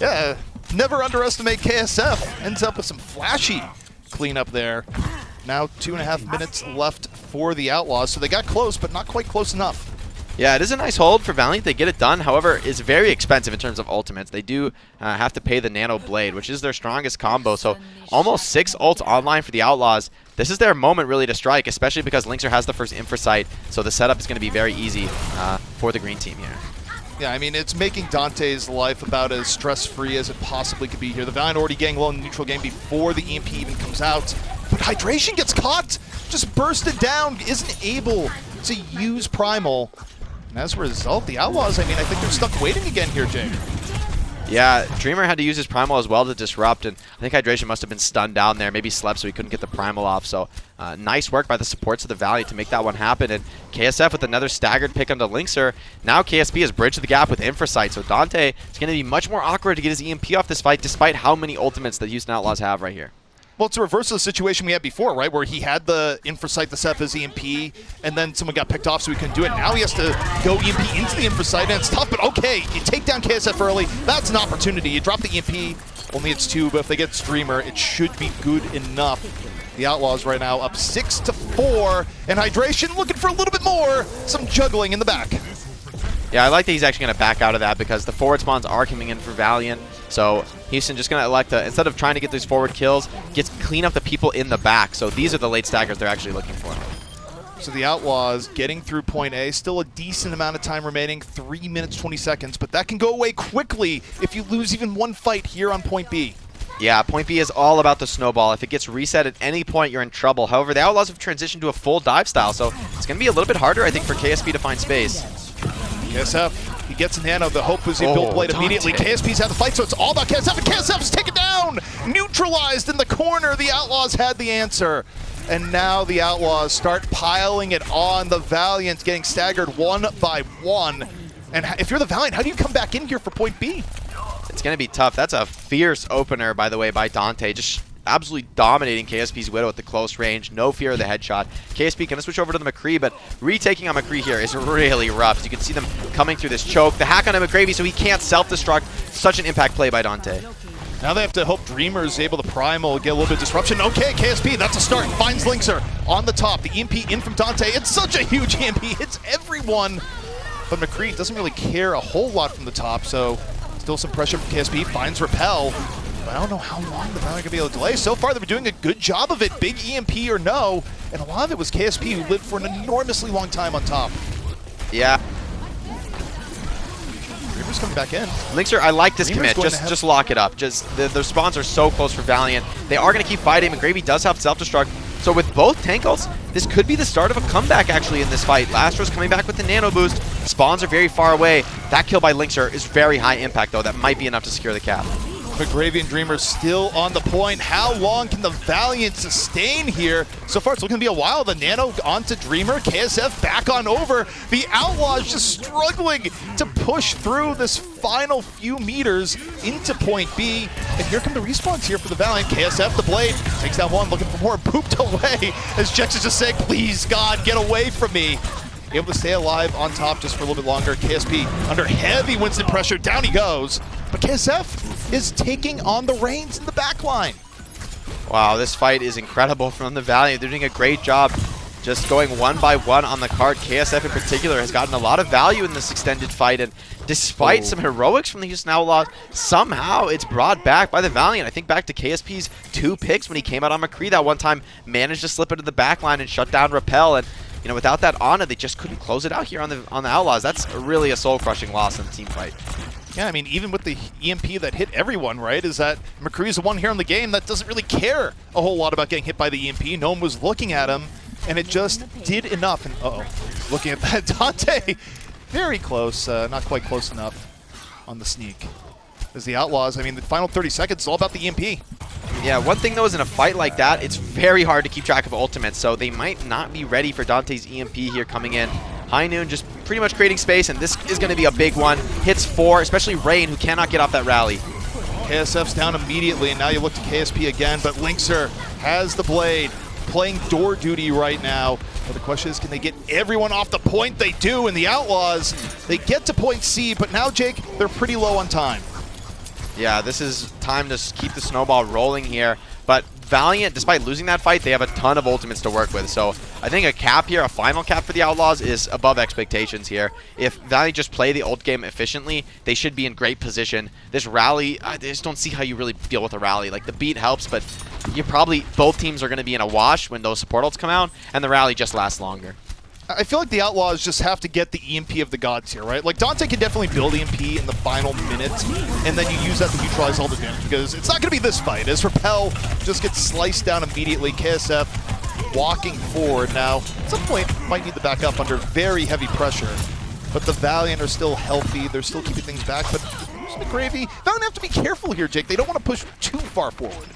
yeah, never underestimate KSF. Ends up with some flashy cleanup there. Now 2.5 minutes left for the Outlaws, so they got close, but not quite close enough. Yeah, it is a nice hold for Valiant. They get it done. However, it's very expensive in terms of ultimates. They do have to pay the Nano Blade, which is their strongest combo. So almost 6 ults online for the Outlaws. This is their moment really to strike, especially because Lynxer has the first Infra Sight. So the setup is going to be very easy for the green team here. Yeah, I mean, it's making Dante's life about as stress-free as it possibly could be here. The Valiant already getting low in the neutral game before the EMP even comes out. But Hydration gets caught, just bursted down, isn't able to use Primal. And as a result, the Outlaws, I mean, I think they're stuck waiting again here, Jake. Yeah, Dreamer had to use his Primal as well to disrupt, and I think Hydration must have been stunned down there, maybe slept so he couldn't get the Primal off. So nice work by the supports of the Valiant to make that one happen. And KSF with another staggered pick onto Linkser. Now KSP has bridged the gap with Infrasight, so Dante is going to be much more awkward to get his EMP off this fight, despite how many ultimates that Houston Outlaws have right here. Well, it's a reverse of the situation we had before, right? Where he had the Infrasight to set up his EMP, and then someone got picked off so he couldn't do it. Now he has to go EMP into the Infrasight, and it's tough, but okay. You take down KSF early. That's an opportunity. You drop the EMP. Only it's 2, but if they get Streamer, it should be good enough. The Outlaws right now up 6-4, and Hydration looking for a little bit more. Some juggling in the back. Yeah, I like that he's actually going to back out of that because the forward spawns are coming in for Valiant. So Houston just going to elect to, instead of trying to get these forward kills, gets clean up the people in the back. So these are the late staggers they're actually looking for. So the Outlaws getting through point A, still a decent amount of time remaining, 3 minutes, 20 seconds, but that can go away quickly if you lose even one fight here on point B. Yeah, point B is all about the snowball. If it gets reset at any point, you're in trouble. However, the Outlaws have transitioned to a full dive style, so it's going to be a little bit harder, I think, for KSP to find space. KSF, he gets a nano. The hope was he built Blade immediately. KSP's had the fight, so it's all about KSF, and KSF's taken down! Neutralized in the corner. The Outlaws had the answer. And now the Outlaws start piling it on. The Valiant getting staggered 1 by 1. And if you're the Valiant, how do you come back in here for point B? It's going to be tough. That's a fierce opener, by the way, by Dante. Just absolutely dominating KSP's Widow at the close range. No fear of the headshot. KSP going to switch over to the McCree, but retaking on McCree here is really rough. So you can see them coming through this choke. The hack on McGravy so he can't self-destruct. Such an impact play by Dante. Now they have to hope Dreamer's able to Primal, get a little bit of disruption. Okay, KSP, that's a start. Finds Linkser on the top. The EMP in from Dante. It's such a huge EMP. Hits everyone. But McCree doesn't really care a whole lot from the top, so still some pressure from KSP. Finds Repel. But I don't know how long the Valiant are going to be able to delay. So far, they've been doing a good job of it. Big EMP or no. And a lot of it was KSP who lived for an enormously long time on top. Yeah. Dreamer's coming back in. Linkser, I like this Dreamer's commit. Just lock it up. Just the spawns are so close for Valiant. They are going to keep fighting. McGravy does have self-destruct. So with both tank ults, this could be the start of a comeback actually in this fight. Lastro's coming back with the nano boost. Spawns are very far away. That kill by Linkser is very high impact though. That might be enough to secure the cap. McGravy and Dreamer still on the point. How long can the Valiant sustain here? So far, it's looking to be a while. The nano onto Dreamer. KSF back on over. The Outlaws just struggling to push through this final few meters into point B. And here come the respawns here for the Valiant. KSF, the Blade, takes down one, looking for more. Booped away as Jex is just saying, please, God, get away from me. Able to stay alive on top just for a little bit longer. KSP under heavy Winston pressure. Down he goes. But KSF is taking on the reins in the back line. Wow, this fight is incredible from the Valiant. They're doing a great job just going 1 by 1 on the card. KSF in particular has gotten a lot of value in this extended fight. And despite some heroics from the Houston Outlaws, somehow it's brought back by the Valiant. I think back to KSP's 2 picks when he came out on McCree that one time, managed to slip into the back line and shut down Repel. And you know, without that Ana, they just couldn't close it out here on the Outlaws. That's really a soul-crushing loss in the team fight. Yeah, I mean, even with the EMP that hit everyone, right, is that McCree's the one here in the game that doesn't really care a whole lot about getting hit by the EMP. No one was looking at him, and it just did enough. And looking at that, Dante, very close, not quite close enough on the sneak. As the Outlaws, I mean, the final 30 seconds is all about the EMP. Yeah, one thing though is in a fight like that, it's very hard to keep track of ultimates, so they might not be ready for Dante's EMP here coming in. High Noon just pretty much creating space, and this is going to be a big one. Hits 4, especially Rain, who cannot get off that rally. KSF's down immediately, and now you look to KSP again, but Linkser has the Blade, playing door duty right now. But the question is, can they get everyone off the point? They do, and the Outlaws, they get to point C, but now, Jake, they're pretty low on time. Yeah, this is time to keep the snowball rolling here. But Valiant, despite losing that fight, they have a ton of ultimates to work with. So I think a cap here, a final cap for the Outlaws, is above expectations here. If Valiant just play the ult game efficiently, they should be in great position. This rally, I just don't see how you really deal with a rally. Like, the beat helps, but you probably, both teams are going to be in a wash when those support ults come out, and the rally just lasts longer. I feel like the Outlaws just have to get the EMP of the gods here, right? Like, Dante can definitely build EMP in the final minute, and then you use that to neutralize all the damage, because it's not going to be this fight, as Repel just gets sliced down immediately. KSF walking forward now. At some point, might need to back up under very heavy pressure, but the Valiant are still healthy. They're still keeping things back, but the gravy. Valiant have to be careful here, Jake. They don't want to push too far forward.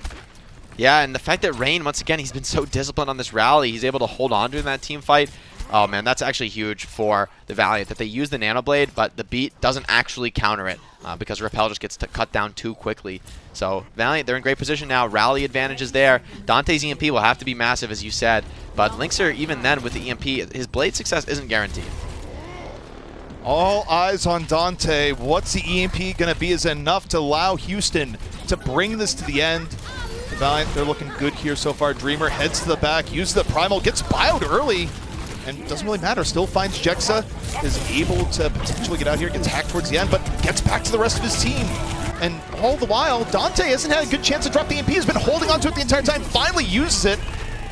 Yeah, and the fact that Rain, once again, he's been so disciplined on this rally. He's able to hold on to that team fight. Oh, man, that's actually huge for the Valiant, that they use the Nano Blade, but the beat doesn't actually counter it because Repel just gets to cut down too quickly. So Valiant, they're in great position now. Rally advantage is there. Dante's EMP will have to be massive, as you said. But Linkser, even then, with the EMP, his Blade success isn't guaranteed. All eyes on Dante. What's the EMP going to be is enough to allow Houston to bring this to the end. The Valiant, they're looking good here so far. Dreamer heads to the back, uses the Primal, gets bioed early, and doesn't really matter. Still finds Jexa, is able to potentially get out here, gets hacked towards the end, but gets back to the rest of his team. And all the while, Dante hasn't had a good chance to drop the EMP, has been holding onto it the entire time, finally uses it,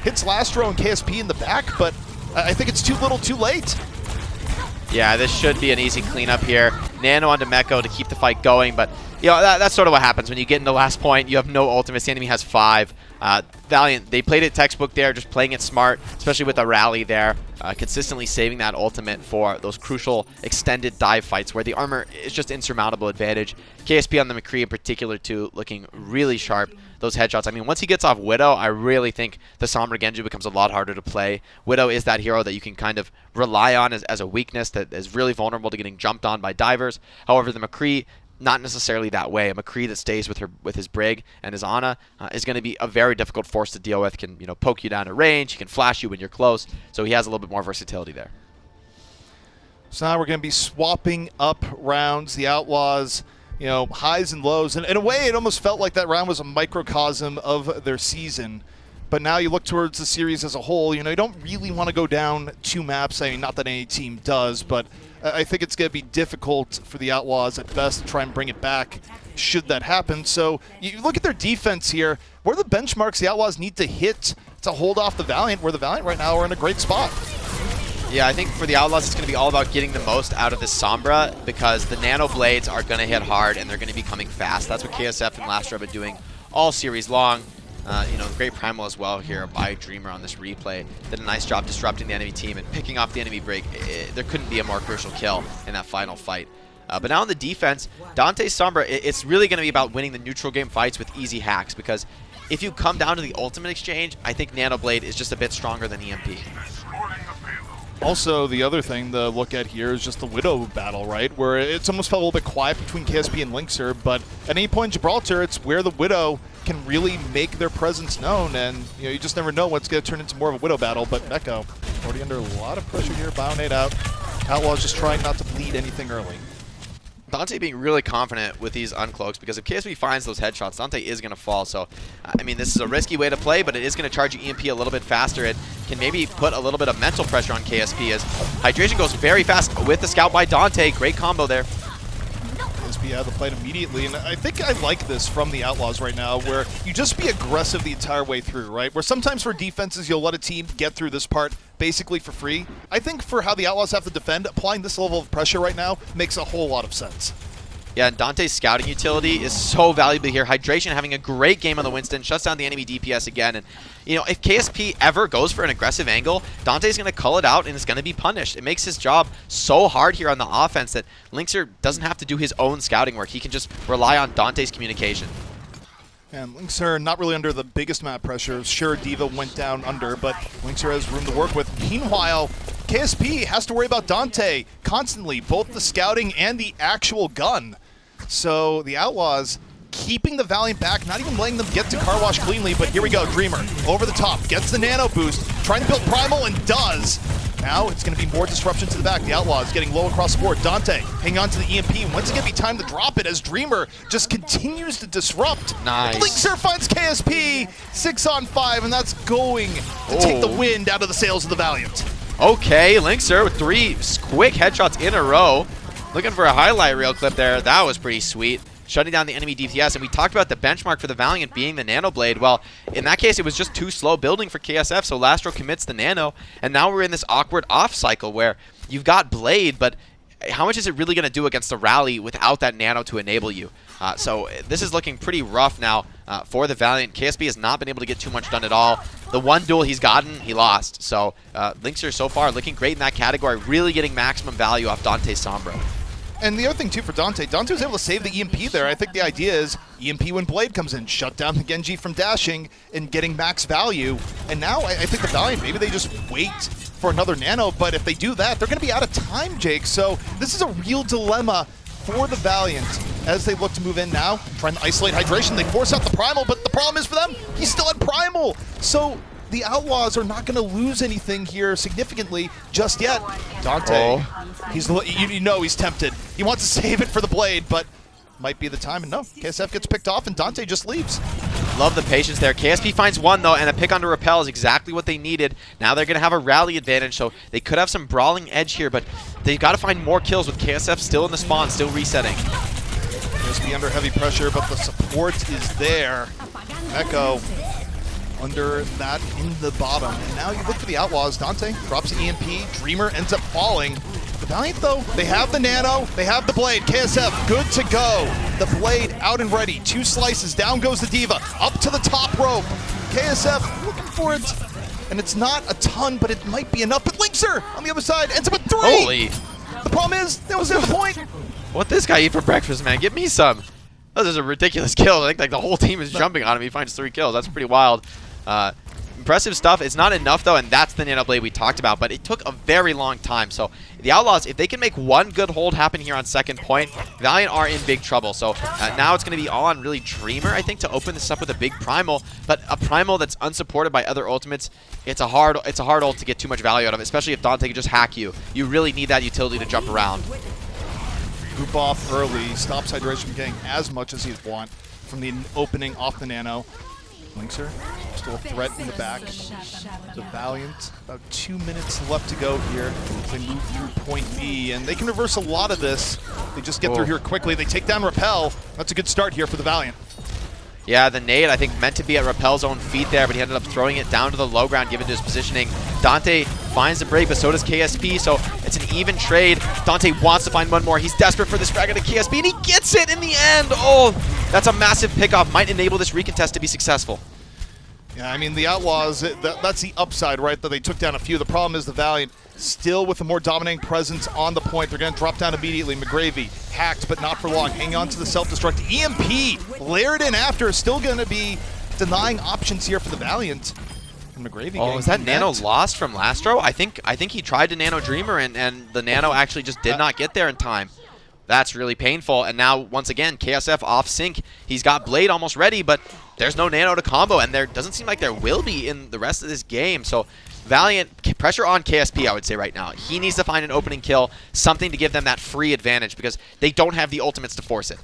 hits Lastro and KSP in the back, but I think it's too little too late. Yeah, this should be an easy cleanup here. Nano onto Meko to keep the fight going, but you know that's sort of what happens when you get into last point. You have no ultimates. The enemy has 5. Valiant, they played it textbook there, just playing it smart, especially with a rally there, consistently saving that ultimate for those crucial extended dive fights where the armor is just insurmountable advantage. KSP on the McCree in particular, too, looking really sharp. Those headshots. I mean, once he gets off Widow, I really think the Sombra Genji becomes a lot harder to play. Widow is that hero that you can kind of rely on as a weakness that is really vulnerable to getting jumped on by divers. However, the McCree, not necessarily that way. A McCree that stays with his Brig and his Ana is going to be a very difficult force to deal with. Can poke you down at range. He can flash you when you're close. So he has a little bit more versatility there. So now we're going to be swapping up rounds. The Outlaws, highs and lows. And in a way, it almost felt like that round was a microcosm of their season. But now you look towards the series as a whole, you don't really want to go down 2 maps. I mean, not that any team does, but I think it's going to be difficult for the Outlaws at best to try and bring it back should that happen. So you look at their defense here. What are the benchmarks the Outlaws need to hit to hold off the Valiant, where the Valiant right now are in a great spot? Yeah, I think for the Outlaws, it's going to be all about getting the most out of this Sombra because the Nano Blades are going to hit hard and they're going to be coming fast. That's what KSF and Lastro have been doing all series long. Great Primal as well here by Dreamer on this replay. Did a nice job disrupting the enemy team and picking off the enemy break. There couldn't be a more crucial kill in that final fight. But now on the defense, Dante's Sombra, it's really going to be about winning the neutral game fights with easy hacks because if you come down to the ultimate exchange, I think Nano Blade is just a bit stronger than EMP. Also, the other thing to look at here is just the Widow battle, right? Where it's almost felt a little bit quiet between KSP and Linkser, but at any point in Gibraltar, it's where the Widow can really make their presence known, and you just never know what's going to turn into more of a Widow battle. But Meko already under a lot of pressure here, Bionade out. Outlaws just trying not to bleed anything early. Dante being really confident with these uncloaks because if KSP finds those headshots, Dante is going to fall. So, I mean, this is a risky way to play, but it is going to charge you EMP a little bit faster. It can maybe put a little bit of mental pressure on KSP as Hydration goes very fast with the scout by Dante. Great combo there. KSP out of the fight immediately, and I think I like this from the Outlaws right now, where you just be aggressive the entire way through, right? Where sometimes for defenses, you'll let a team get through this part basically for free. I think for how the Outlaws have to defend, applying this level of pressure right now makes a whole lot of sense. Yeah, and Dante's scouting utility is so valuable here. Hydration having a great game on the Winston, shuts down the enemy DPS again. And, if KSP ever goes for an aggressive angle, Dante's going to cull it out and it's going to be punished. It makes his job so hard here on the offense that Linkser doesn't have to do his own scouting work. He can just rely on Dante's communication. And Linkser not really under the biggest map pressure. Sure, D.Va went down under, but Linkser has room to work with. Meanwhile, KSP has to worry about Dante constantly, both the scouting and the actual gun. So the Outlaws keeping the Valiant back, not even letting them get to car wash cleanly, but here we go, Dreamer over the top, gets the nano boost, trying to build Primal and does. Now it's going to be more disruption to the back. The Outlaws getting low across the board. Dante hanging on to the EMP. When's it going to be time to drop it as Dreamer just continues to disrupt? Nice. Linkser finds KSP, 6-on-5, and that's going to take the wind out of the sails of the Valiant. Okay, Linkser with 3 quick headshots in a row. Looking for a highlight reel clip there. That was pretty sweet. Shutting down the enemy DPS, and we talked about the benchmark for the Valiant being the Nano Blade. Well, in that case, it was just too slow building for KSF, so Lastro commits the Nano, and now we're in this awkward off cycle where you've got Blade, but how much is it really going to do against the rally without that Nano to enable you? So this is looking pretty rough now for the Valiant. KSP has not been able to get too much done at all. The one duel he's gotten, he lost. So Linkser so far looking great in that category, really getting maximum value off Dante's Sombra. And the other thing, too, for Dante was able to save the EMP there. I think the idea is EMP when Blade comes in, shut down the Genji from dashing and getting max value. And now I think the Valiant, maybe they just wait for another nano, but if they do that, they're going to be out of time, Jake. So this is a real dilemma for the Valiant as they look to move in now. Trying to isolate Hydration, they force out the Primal, but the problem is for them, he's still at Primal. So the Outlaws are not going to lose anything here significantly just yet. Dante, you know he's tempted. He wants to save it for the Blade, but might be the time. And no, KSF gets picked off and Dante just leaves. Love the patience there. KSP finds one, though, and a pick onto Repel is exactly what they needed. Now they're going to have a rally advantage, so they could have some brawling edge here, but they've got to find more kills with KSF still in the spawn, still resetting. KSP under heavy pressure, but the support is there. Echo under that in the bottom. And now you look for the Outlaws. Dante drops an EMP. Dreamer ends up falling. The Valiant, though, they have the Nano, they have the Blade. KSF, good to go. The Blade out and ready. 2 slices. Down goes the Diva. Up to the top rope. KSF looking for it. And it's not a ton, but it might be enough. But Linkser on the other side ends up with 3. Holy. The problem is, that was their point. What this guy eat for breakfast, man? Give me some. Those are ridiculous kills. I think like the whole team is jumping on him. He finds 3 kills. That's pretty wild. Impressive stuff. It's not enough, though, and that's the Nano Blade we talked about, but it took a very long time. So the Outlaws, if they can make one good hold happen here on second point, Valiant are in big trouble. So now it's going to be all on really Dreamer, I think, to open this up with a big Primal, but a Primal that's unsupported by other ultimates, it's a hard ult to get too much value out of, especially if Dante can just hack you. You really need that utility to jump around. Group off early, stops Hydration from getting as much as he'd want from the opening off the Nano. Linkser, still a threat in the back. The Valiant, about 2 minutes left to go here as they move through point B, and they can reverse a lot of this. They just get through here quickly. They take down Repel. That's a good start here for the Valiant. Yeah, the nade, I think, meant to be at Repel's own feet there, but he ended up throwing it down to the low ground given to his positioning. Dante finds the break, but so does KSP, so it's an even trade. Dante wants to find one more. He's desperate for this frag into KSP, and he gets it in the end. Oh, that's a massive pickoff. Might enable this recontest to be successful. Yeah, I mean, the Outlaws, that's the upside, right, that they took down a few. The problem is the Valiant, still with a more dominating presence on the point. They're going to drop down immediately. McGravy, hacked, but not for long. Hanging on to the self-destruct. EMP, layered in after, still going to be denying options here for the Valiant. And McGravy is that Nano lost from Lastro? I think he tried to Nano Dreamer, and the Nano actually just did not get there in time. That's really painful. And now, once again, KSF off sync. He's got Blade almost ready, but there's no Nano to combo, and there doesn't seem like there will be in the rest of this game. So Valiant, pressure on KSP, I would say right now. He needs to find an opening kill, something to give them that free advantage, because they don't have the ultimates to force it.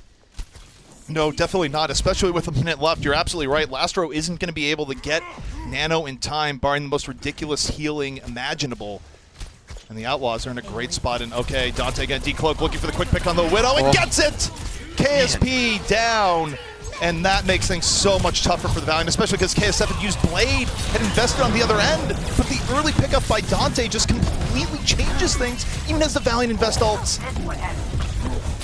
No, definitely not, especially with a minute left. You're absolutely right. Lastro isn't going to be able to get Nano in time, barring the most ridiculous healing imaginable. And the Outlaws are in a great spot. And okay, Dante again, decloak, looking for the quick pick on the Widow, and gets it! KSP down. And that makes things so much tougher for the Valiant, especially because KSF had used Blade, had invested on the other end. But the early pickup by Dante just completely changes things, even as the Valiant invest ults.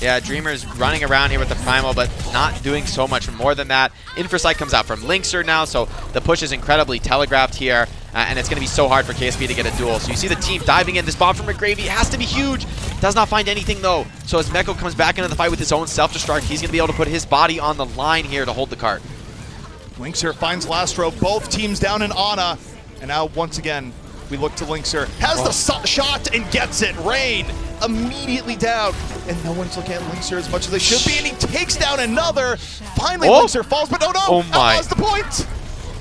Yeah, Dreamer's running around here with the Primal, but not doing so much more than that. Infrasight comes out from Linkser now, so the push is incredibly telegraphed here, and it's going to be so hard for KSP to get a duel. So you see the team diving in. This bomb from McGravy has to be huge. Does not find anything, though. So as Meko comes back into the fight with his own self-destruct, he's going to be able to put his body on the line here to hold the cart. Linkser finds Lastro, both teams down in Ana, and now once again, we look to Linkser. Has the shot and gets it. Rain immediately down. And no one's looking at Linkser as much as they should be. And he takes down another. Finally, Linkser falls, but no. Oh my. Outlaws the point.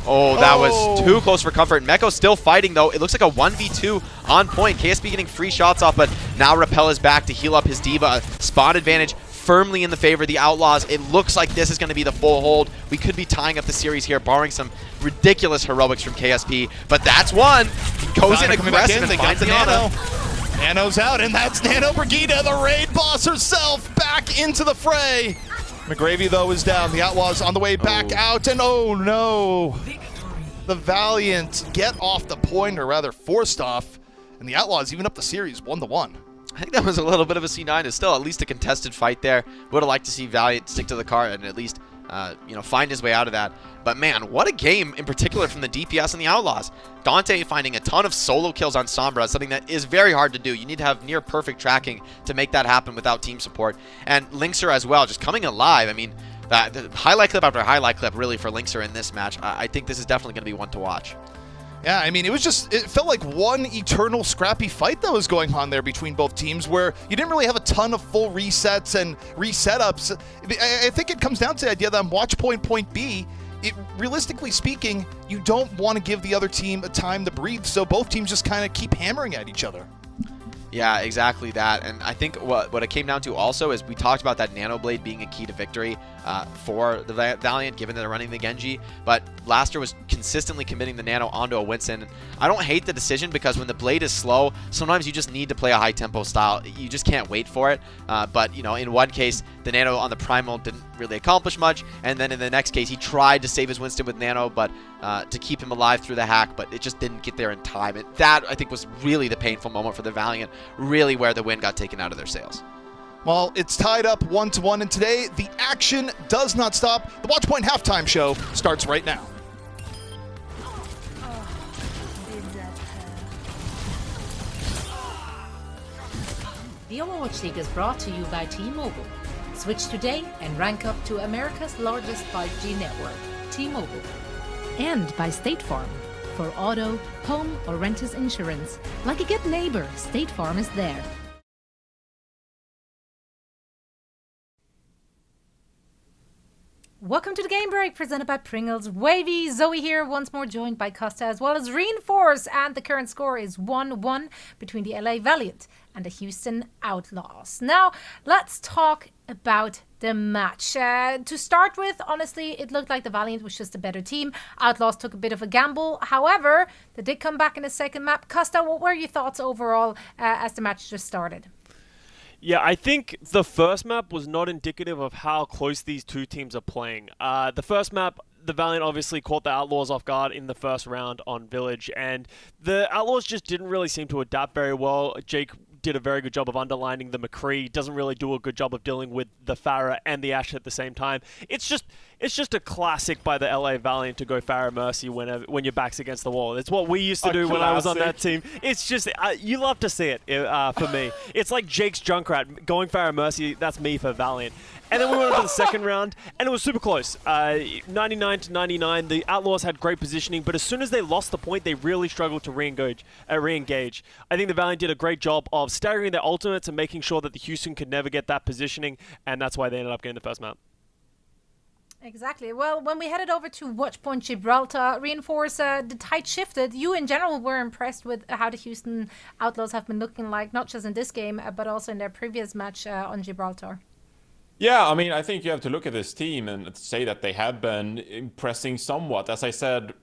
Oh, that was too close for comfort. Meko's still fighting, though. It looks like a 1v2 on point. KSP getting free shots off, but now Repel is back to heal up his Diva. Spawn advantage firmly in the favor of the Outlaws. It looks like this is going to be the full hold. We could be tying up the series here, barring some ridiculous heroics from KSP. But that's one. He goes in aggressive and finds the Nano. Nano's out, and that's Nano Brigida, the raid boss herself, back into the fray. McGravy, though, is down. The Outlaws on the way back out, and oh no. The Valiant get off the point, or rather forced off, and the Outlaws even up the series 1-1. I think that was a little bit of a C9. It's still at least a contested fight there. Would have liked to see Valiant stick to the card and at least find his way out of that. But man, what a game in particular from the DPS and the Outlaws. Dante finding a ton of solo kills on Sombra, something that is very hard to do. You need to have near perfect tracking to make that happen without team support. And Linkser as well, just coming alive. I mean, the highlight clip after highlight clip really for Linkser in this match. I think this is definitely going to be one to watch. Yeah, I mean, it felt like one eternal scrappy fight that was going on there between both teams where you didn't really have a ton of full resets and resetups. I think it comes down to the idea that on watch point B, realistically speaking, you don't want to give the other team a time to breathe, so both teams just kind of keep hammering at each other. Yeah, exactly that. And I think what it came down to also is we talked about that Nano Blade being a key to victory for the Valiant, given that they're running the Genji. But Blaster was consistently committing the Nano onto a Winston. I don't hate the decision because when the Blade is slow, sometimes you just need to play a high-tempo style. You just can't wait for it. But, in one case, the Nano on the Primal didn't really accomplish much. And then in the next case, he tried to save his Winston with Nano, but to keep him alive through the hack, but it just didn't get there in time. And that, I think, was really the painful moment for the Valiant, really where the wind got taken out of their sails. Well, it's tied up 1-1, and today the action does not stop. The Watchpoint halftime show starts right now. The Overwatch League is brought to you by T-Mobile. Switch today and rank up to America's largest 5G network, T-Mobile. And by State Farm. For auto, home, or renters insurance, like a good neighbor, State Farm is there. Welcome to the Game Break, presented by Pringles. Wavy, Zoe here, once more joined by Costa, as well as Reinforce, and the current score is 1-1 between the LA Valiant and the Houston Outlaws. Now, let's talk about the match. To start with, honestly, it looked like the Valiant was just a better team. Outlaws took a bit of a gamble. However, they did come back in the second map. Costa, what were your thoughts overall as the match just started? Yeah, I think the first map was not indicative of how close these two teams are playing. The first map, the Valiant obviously caught the Outlaws off guard in the first round on Village, and the Outlaws just didn't really seem to adapt very well. Jake did a very good job of underlining the McCree, doesn't really do a good job of dealing with the Pharah and the Ashe at the same time. It's just a classic by the LA Valiant to go Pharah Mercy when your back's against the wall. It's what we used to do when I was on that team. It's just, you love to see it for me. It's like Jake's Junkrat going Pharah Mercy, that's me for Valiant. And then we went on to the second round, and it was super close. 99-99, the Outlaws had great positioning, but as soon as they lost the point, they really struggled to re-engage. I think the Valiant did a great job of staggering their ultimates and making sure that the Houston could never get that positioning, and that's why they ended up getting the first map. Exactly. Well, when we headed over to Watchpoint Gibraltar, Reinforce, the tide shifted. You, in general, were impressed with how the Houston Outlaws have been looking like, not just in this game, but also in their previous match on Gibraltar. Yeah, I mean, I think you have to look at this team and say that they have been impressing somewhat. As I said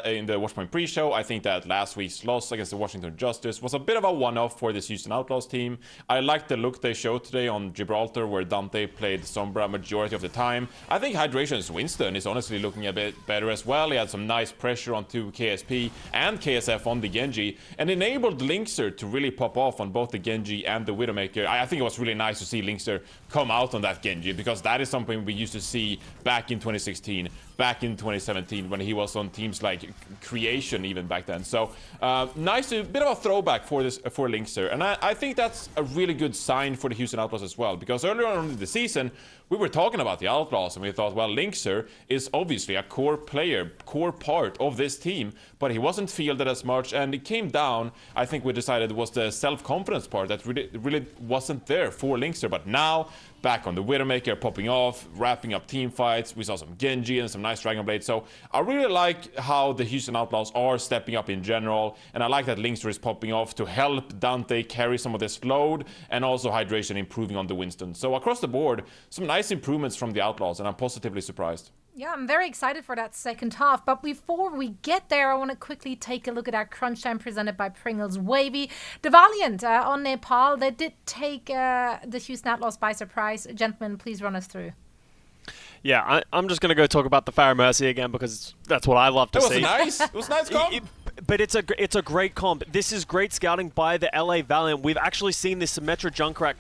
in the Watchpoint pre-show, I think that last week's loss against the Washington Justice was a bit of a one-off for this Houston Outlaws team. I like the look they showed today on Gibraltar, where Dante played Sombra majority of the time. I think Hydration's Winston is honestly looking a bit better as well. He had some nice pressure onto KSP and KSF on the Genji, and enabled Linkser to really pop off on both the Genji and the Widowmaker. I think it was really nice to see Linkser come out on that Genji, because that is something we used to see back in 2016, back in 2017, when he was on teams like Creation even back then. So nice, a bit of a throwback for Linkser, and I think that's a really good sign for the Houston Outlaws as well, because earlier on in the season we were talking about the Outlaws and we thought, well, Linkser is obviously a core player, core part of this team, but he wasn't fielded as much, and it came down, I think we decided, was the self-confidence part that really wasn't there for Linkser. But now, back on the Widowmaker, popping off, wrapping up team fights, we saw some Genji and some nice Dragon Blade. So I really like how the Houston Outlaws are stepping up in general, and I like that Linkser is popping off to help Dante carry some of this load, and also Hydration improving on the Winston. So across the board, some nice improvements from the Outlaws, and I'm positively surprised. Yeah, I'm very excited for that second half. But before we get there, I want to quickly take a look at our crunch time presented by Pringles. Wavy. The Valiant on Nepal, they did take the Houston Outlaws by surprise. Gentlemen, please run us through. Yeah, I'm just going to go talk about the Pharah Mercy again, because that's what I love to see. It was nice. It was nice, But it's a great comp. This is great scouting by the LA Valiant. We've actually seen this Symmetra Junkrat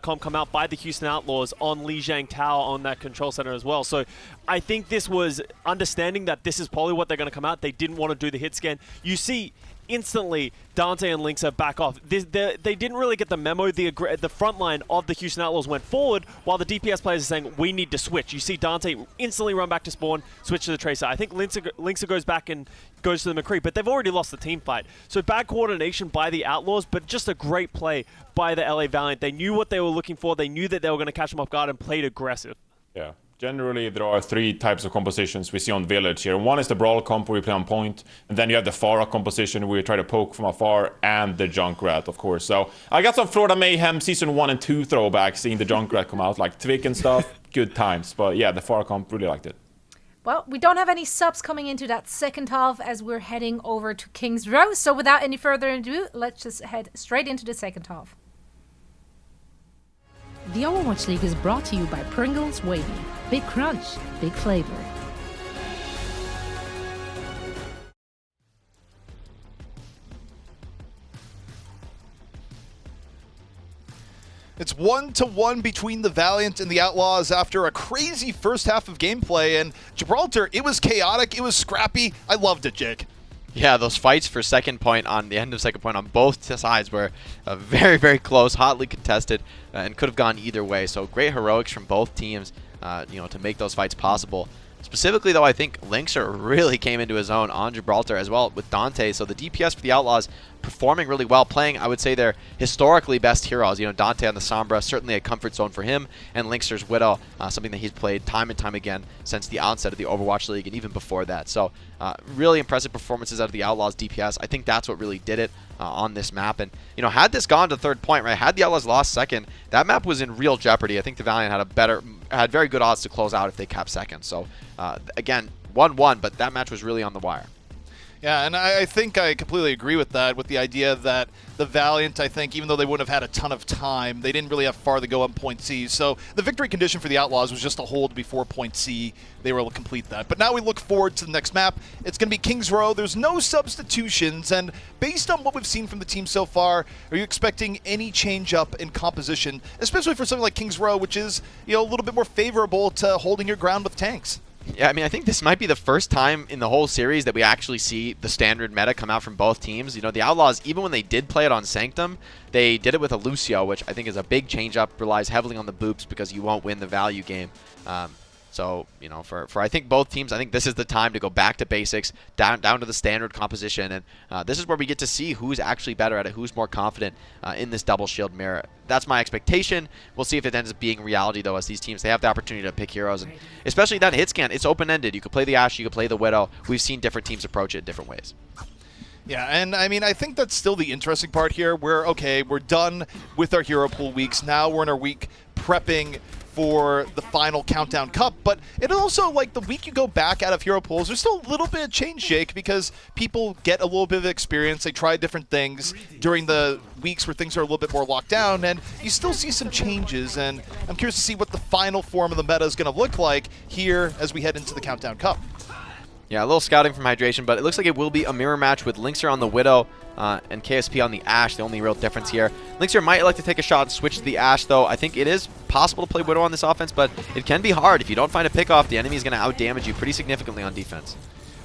comp come out by the Houston Outlaws on Lijiang Tower on that control center as well. So I think this was understanding that this is probably what they're going to come out. They didn't want to do the hit scan. You see instantly Dante and Lynx are back off. They didn't really get the memo. The front line of the Houston Outlaws went forward while the DPS players are saying, we need to switch. You see Dante instantly run back to spawn, switch to the Tracer. I think Lynx goes back and goes to the McCree, but they've already lost the team fight. So bad coordination by the Outlaws, but just a great play by the LA Valiant. They knew what they were looking for. They knew that they were going to catch them off guard and played aggressive. Yeah. Generally, there are 3 types of compositions we see on Village here. One is the Brawl comp where we play on point, and then you have the Pharah composition where we try to poke from afar, and the Junkrat, of course. So I got some Florida Mayhem Season 1 and 2 throwbacks, seeing the Junkrat come out, like Twick and stuff. Good times. But yeah, the Pharah comp, really liked it. Well, we don't have any subs coming into that second half as we're heading over to King's Row. So without any further ado, let's just head straight into the second half. The Overwatch League is brought to you by Pringles Wavy. Big crunch, big flavor. It's 1-1 between the Valiant and the Outlaws after a crazy first half of gameplay. And Gibraltar, it was chaotic, it was scrappy. I loved it, Jake. Yeah, those fights for second point on the end of second point on both sides were very, very close, hotly contested, and could have gone either way. So great heroics from both teams, to make those fights possible. Specifically, though, I think Lynxer really came into his own on Gibraltar as well with Dante. So the DPS for the Outlaws performing really well, playing, I would say, their historically best heroes. Dante on the Sombra, certainly a comfort zone for him, and Lynxer's Widow, something that he's played time and time again since the onset of the Overwatch League and even before that. So really impressive performances out of the Outlaws DPS. I think that's what really did it on this map. And, had this gone to third point, right, had the Outlaws lost second, that map was in real jeopardy. I think the Valiant had very good odds to close out if they kept second. So, again, 1-1, but that match was really on the wire. Yeah, and I think I completely agree with that, with the idea that the Valiant, I think, even though they wouldn't have had a ton of time, they didn't really have far to go on point C. So the victory condition for the Outlaws was just a hold before point C. They were able to complete that. But now we look forward to the next map. It's going to be King's Row. There's no substitutions, and based on what we've seen from the team so far, are you expecting any change up in composition, especially for something like King's Row, which is, a little bit more favorable to holding your ground with tanks? Yeah, I think this might be the first time in the whole series that we actually see the standard meta come out from both teams. The Outlaws, even when they did play it on Sanctum, they did it with a Lucio, which I think is a big change-up, relies heavily on the boops because you won't win the value game. So, for I think both teams, I think this is the time to go back to basics, down to the standard composition, and this is where we get to see who's actually better at it, who's more confident in this double shield mirror. That's my expectation. We'll see if it ends up being reality, though, as these teams, they have the opportunity to pick heroes, and especially that hit scan, it's open-ended. You could play the Ashe, you could play the Widow. We've seen different teams approach it different ways. Yeah, and I think that's still the interesting part here. We're done with our hero pool weeks. Now we're in our week prepping for the final Countdown Cup, but it also, the week you go back out of hero pools, there's still a little bit of change, Jake, because people get a little bit of experience, they try different things during the weeks where things are a little bit more locked down, and you still see some changes, and I'm curious to see what the final form of the meta is going to look like here as we head into the Countdown Cup. Yeah, a little scouting from Hydration, but it looks like it will be a mirror match with Lynxer on the Widow and KSP on the Ashe, the only real difference here. Lynxer might like to take a shot and switch to the Ashe, though. I think it is possible to play Widow on this offense, but it can be hard. If you don't find a pick-off, the enemy is going to out-damage you pretty significantly on defense.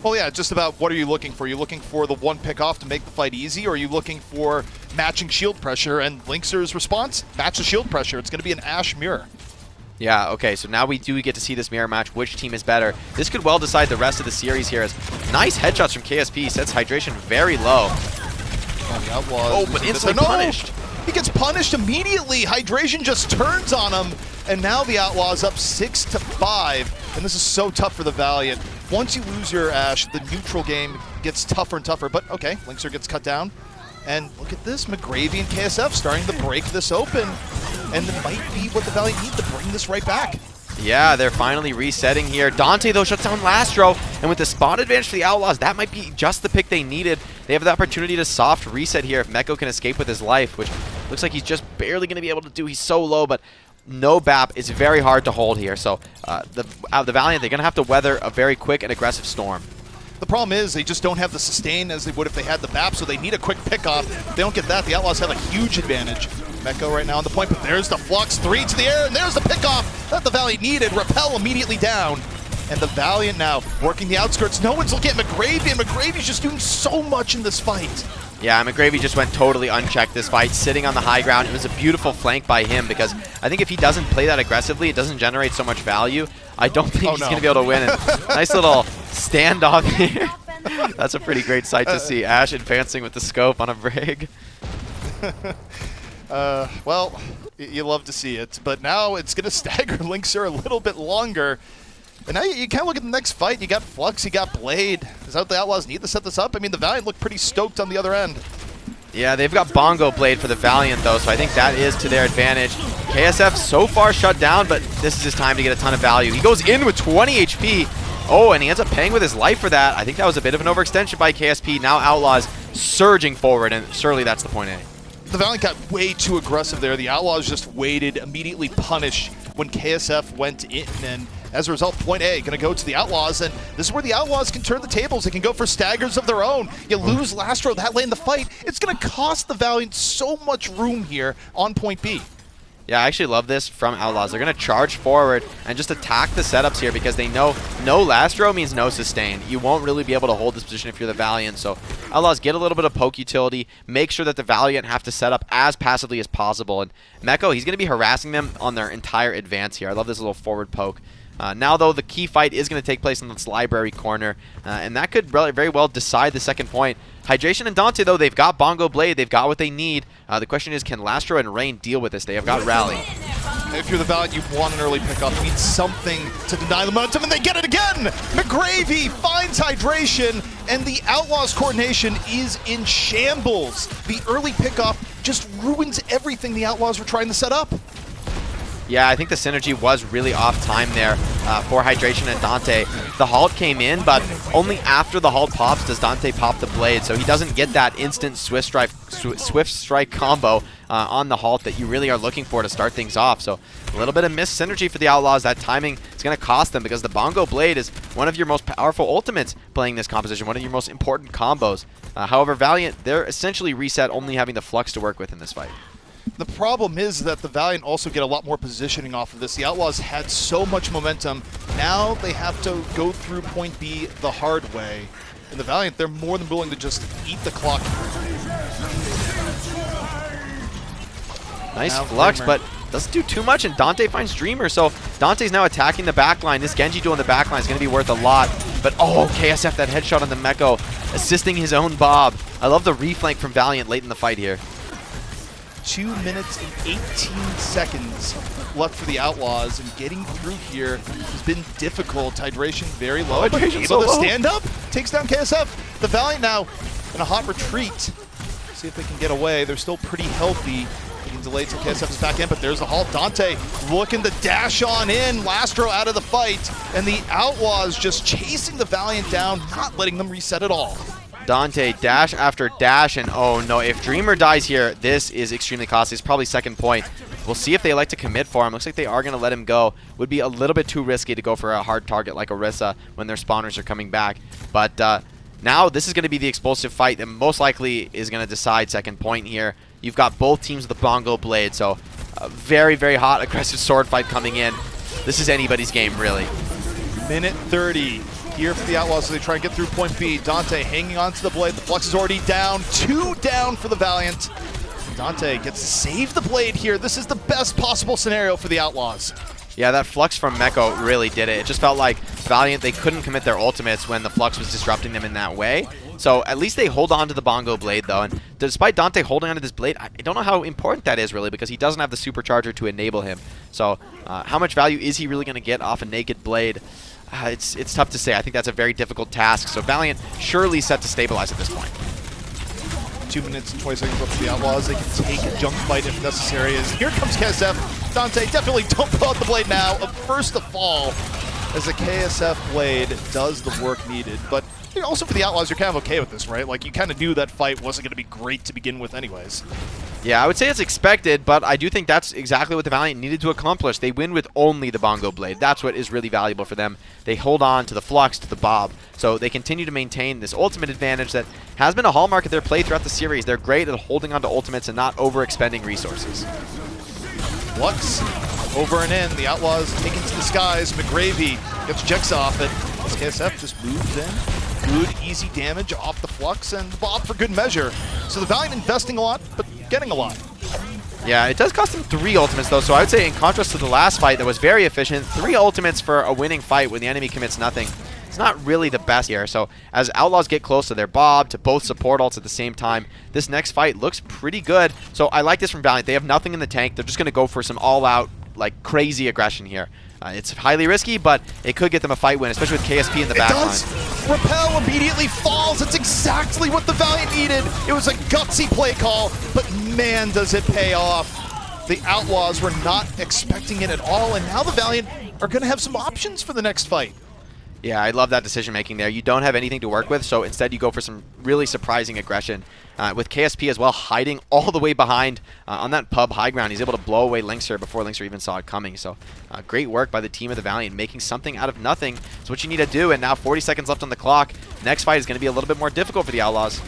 Well, yeah, just about what are you looking for? Are you looking for the one pick-off to make the fight easy, or are you looking for matching shield pressure? And Lynxer's response, match the shield pressure. It's going to be an Ashe mirror. Yeah, okay, so now we do get to see this mirror match, which team is better. This could well decide the rest of the series here, as nice headshots from KSP, sets Hydration very low. The Outlaws but instantly punished. He gets punished immediately. Hydration just turns on him, and now the Outlaws up 6-5, and this is so tough for the Valiant. Once you lose your Ashe, the neutral game gets tougher and tougher, but okay, Lynxer gets cut down. And look at this, McGravy and KSF starting to break this open. And it might be what the Valiant need to bring this right back. Yeah, they're finally resetting here. Dante, though, shuts down Lastro. And with the spawn advantage for the Outlaws, that might be just the pick they needed. They have the opportunity to soft reset here if Meko can escape with his life, which looks like he's just barely going to be able to do. He's so low, but no BAP is very hard to hold here. So the Valiant, they're going to have to weather a very quick and aggressive storm. The problem is they just don't have the sustain as they would if they had the BAP, so they need a quick pickoff. If they don't get that, the Outlaws have a huge advantage. Mecco right now on the point, but there's the Flux, 3 to the air, and there's the pickoff that the Valiant needed. Repel immediately down. And the Valiant now working the outskirts. No one's looking at McGravy, and McGravy's just doing so much in this fight. Yeah, McGravy just went totally unchecked this fight, sitting on the high ground. It was a beautiful flank by him because I think if he doesn't play that aggressively, it doesn't generate so much value. I don't think he's going to be able to win. And nice little standoff here. That's a pretty great sight to see. Ash advancing with the scope on a Brig. Well, you love to see it, but now it's going to stagger Linkzr a little bit longer. And now you kind of look at the next fight. You got Flux, you got Blade. Is that what the Outlaws need to set this up? I mean, the Valiant look pretty stoked on the other end. Yeah, they've got Bongo Blade for the Valiant, though, so I think that is to their advantage. KSF so far shut down, but this is his time to get a ton of value. He goes in with 20 HP. Oh, and he ends up paying with his life for that. I think that was a bit of an overextension by KSP. Now Outlaws surging forward, and surely that's the point A. The Valiant got way too aggressive there. The Outlaws just waited, immediately punished when KSF went in, and as a result, point A going to go to the Outlaws, and this is where the Outlaws can turn the tables. They can go for staggers of their own. You lose Lastro that late in the fight. It's going to cost the Valiant so much room here on point B. Yeah, I actually love this from Outlaws. They're going to charge forward and just attack the setups here because they know no Lastro means no sustain. You won't really be able to hold this position if you're the Valiant. So Outlaws get a little bit of poke utility, make sure that the Valiant have to set up as passively as possible. And Mecco, he's going to be harassing them on their entire advance here. I love this little forward poke. Now, though, the key fight is going to take place in this library corner, and that could very well decide the second point. Hydration and Dante, though, they've got Bongo Blade. They've got what they need. The question is, can Lastro and Rain deal with this? They have got Rally. If you're the Valiant, you want an early pickoff. You need something to deny the momentum, and they get it again! McGravy finds Hydration, and the Outlaws' coordination is in shambles. The early pickoff just ruins everything the Outlaws were trying to set up. Yeah, I think the synergy was really off time there for Hydration and Dante. The halt came in, but only after the halt pops does Dante pop the blade, so he doesn't get that instant swift strike combo on the halt that you really are looking for to start things off. So a little bit of missed synergy for the Outlaws. That timing is going to cost them because the Bongo Blade is one of your most powerful ultimates playing this composition, one of your most important combos. However, Valiant, they're essentially reset, only having the Flux to work with in this fight. The problem is that the Valiant also get a lot more positioning off of this. The Outlaws had so much momentum. Now they have to go through point B the hard way. And the Valiant, they're more than willing to just eat the clock. Nice Flux, but doesn't do too much, and Dante finds Dreamer. So Dante's now attacking the backline. This Genji duel in the backline is going to be worth a lot. But oh, KSF, that headshot on the Mecco, assisting his own Bob. I love the reflank from Valiant late in the fight here. 2 minutes and 18 seconds left for the Outlaws, and getting through here has been difficult. Hydration very low. Hydration able so to low. stand up, takes down KSF. The Valiant now in a hot retreat. See if they can get away. They're still pretty healthy. They can delay till KSF is back in, but there's the halt. Dante looking to dash on in. Lastro out of the fight, and the Outlaws just chasing the Valiant down, not letting them reset at all. Dante, dash after dash, and oh no, if Dreamer dies here, this is extremely costly. It's probably second point. We'll see if they like to commit for him. Looks like they are going to let him go. Would be a little bit too risky to go for a hard target like Orisa when their spawners are coming back. But now this is going to be the explosive fight that most likely is going to decide second point here. You've got both teams with the Bongo Blade, so a very, very hot, aggressive sword fight coming in. This is anybody's game, really. Minute 30. Here for the Outlaws as they try and get through point B. Dante hanging on to the blade. The Flux is already down. 2 down for the Valiant. Dante gets to save the blade here. This is the best possible scenario for the Outlaws. Yeah, that Flux from Mecco really did it. It just felt like Valiant, they couldn't commit their ultimates when the Flux was disrupting them in that way. So at least they hold on to the Bongo Blade, though. And despite Dante holding on to this blade, I don't know how important that is, really, because he doesn't have the supercharger to enable him. So how much value is he really going to get off a naked blade? It's tough to say. I think that's a very difficult task. So Valiant surely set to stabilize at this point. 2 minutes and 20 seconds left for the Outlaws. They can take a jump fight if necessary. As here comes KSF. Dante, definitely don't pull out the blade now. First to fall as the KSF blade does the work needed. But also for the Outlaws, you're kind of okay with this, right? Like, you kind of knew that fight wasn't going to be great to begin with anyways. Yeah, I would say it's expected, but I do think that's exactly what the Valiant needed to accomplish. They win with only the Bongo Blade. That's what is really valuable for them. They hold on to the Flux, to the Bob, so they continue to maintain this ultimate advantage that has been a hallmark of their play throughout the series. They're great at holding on to ultimates and not overexpending resources. Flux over and in. The Outlaws taking to the skies. McGravy gets checks off it. KSF just moves in. Good, easy damage off the Flux, and the Bob for good measure. So the Valiant investing a lot, but getting a lot. Yeah, it does cost them 3 ultimates, though, so I would say in contrast to the last fight that was very efficient, 3 ultimates for a winning fight when the enemy commits nothing. It's not really the best here. So as Outlaws get close to their Bob, to both support ults at the same time, this next fight looks pretty good. So I like this from Valiant. They have nothing in the tank. They're just going to go for some all-out, like, crazy aggression here. It's highly risky, but it could get them a fight win, especially with KSP in the backline. Repel immediately falls. It's exactly what the Valiant needed. It was a gutsy play call, but man, does it pay off. The Outlaws were not expecting it at all, and now the Valiant are going to have some options for the next fight. Yeah, I love that decision making there. You don't have anything to work with, so instead you go for some really surprising aggression. With KSP as well hiding all the way behind on that pub high ground. He's able to blow away Linkser before Linkser even saw it coming. So great work by the team of the Valiant, making something out of nothing. It's what you need to do, and now 40 seconds left on the clock. Next fight is going to be a little bit more difficult for the Outlaws.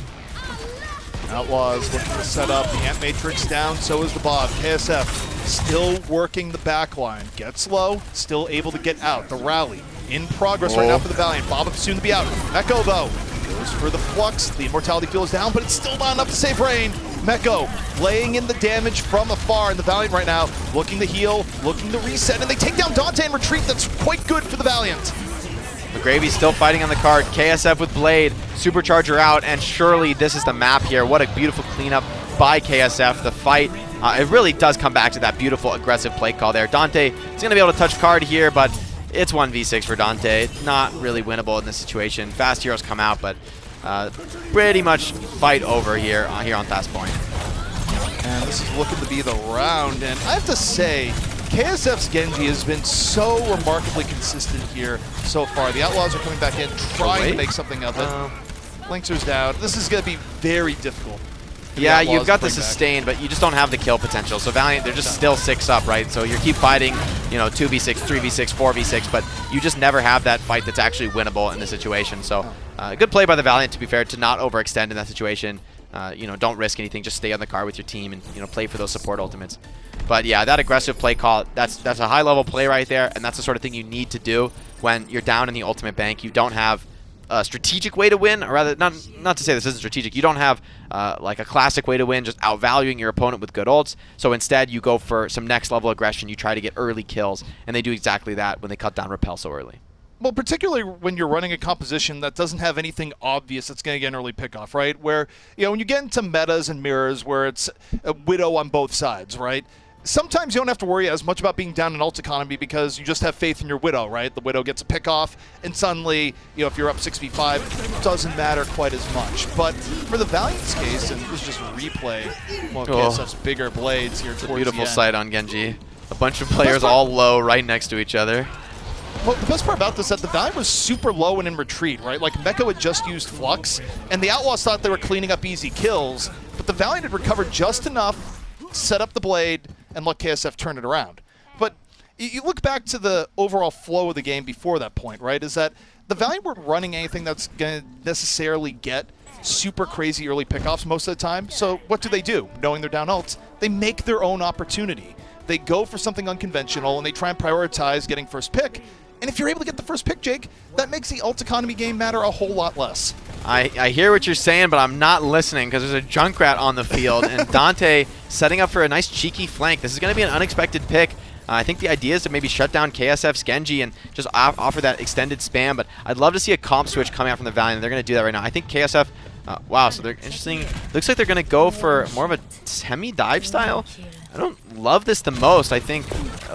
Outlaws looking to set up the Ant Matrix down, so is the Bob. KSF still working the back line. Gets low, still able to get out. The rally in progress right now for the Valiant. Bob soon to be out. Meko, though, goes for the Flux. The Immortality field is down, but it's still not enough to save Rain. Meko laying in the damage from afar, and the Valiant right now looking to heal, looking to reset, and they take down Dante and retreat. That's quite good for the Valiant. McGravy still fighting on the card. KSF with Blade, Supercharger out, and surely this is the map here. What a beautiful cleanup by KSF. The fight, it really does come back to that beautiful aggressive play call there. Dante is going to be able to touch card here, but it's 1v6 for Dante. Not really winnable in this situation. Fast heroes come out, but pretty much fight over here on Fast Point. And this is looking to be the round, and I have to say, KSF's Genji has been so remarkably consistent here so far. The Outlaws are coming back in, trying to make something of it. Linkser's down. This is going to be very difficult. Yeah, you've got the sustain, but you just don't have the kill potential. So Valiant, they're just still 6 up, right? So you keep fighting, 2v6, 3v6, 4v6, but you just never have that fight that's actually winnable in this situation. So good play by the Valiant, to be fair, to not overextend in that situation. Don't risk anything. Just stay on the card with your team and play for those support ultimates. But yeah, that aggressive play call, that's a high-level play right there, and that's the sort of thing you need to do when you're down in the ultimate bank. You don't have a strategic way to win, or rather, not to say this isn't strategic. You don't have like a classic way to win, just outvaluing your opponent with good ults. So instead, you go for some next-level aggression. You try to get early kills, and they do exactly that when they cut down Repel so early. Well, particularly when you're running a composition that doesn't have anything obvious that's going to get an early pickoff, right? Where, when you get into metas and mirrors where it's a Widow on both sides, right? Sometimes you don't have to worry as much about being down in ult economy because you just have faith in your Widow, right? The Widow gets a pickoff, and suddenly, if you're up 6v5, it doesn't matter quite as much. But for the Valiant's case, and this is just replay, KSF's bigger blades here towards the end. Beautiful sight on Genji. A bunch of players all low right next to each other. Well, the best part about this is that the Valiant was super low and in retreat, right? Like, Meko had just used Flux, and the Outlaws thought they were cleaning up easy kills, but the Valiant had recovered just enough to set up the blade and let KSF turn it around. But you look back to the overall flow of the game before that point, right, is that the Valiant weren't running anything that's going to necessarily get super crazy early pickoffs most of the time. So what do? Knowing they're down ults, they make their own opportunity. They go for something unconventional, and they try and prioritize getting first pick. And if you're able to get the first pick, Jake, that makes the ult economy game matter a whole lot less. I hear what you're saying, but I'm not listening because there's a Junkrat on the field, and Dante setting up for a nice cheeky flank. This is going to be an unexpected pick. I think the idea is to maybe shut down KSF's Genji and just offer that extended spam, but I'd love to see a comp switch coming out from the Valiant. They're going to do that right now. I think KSF, wow, so they're interesting. Looks like they're going to go for more of a semi-dive style. I don't love this the most. I think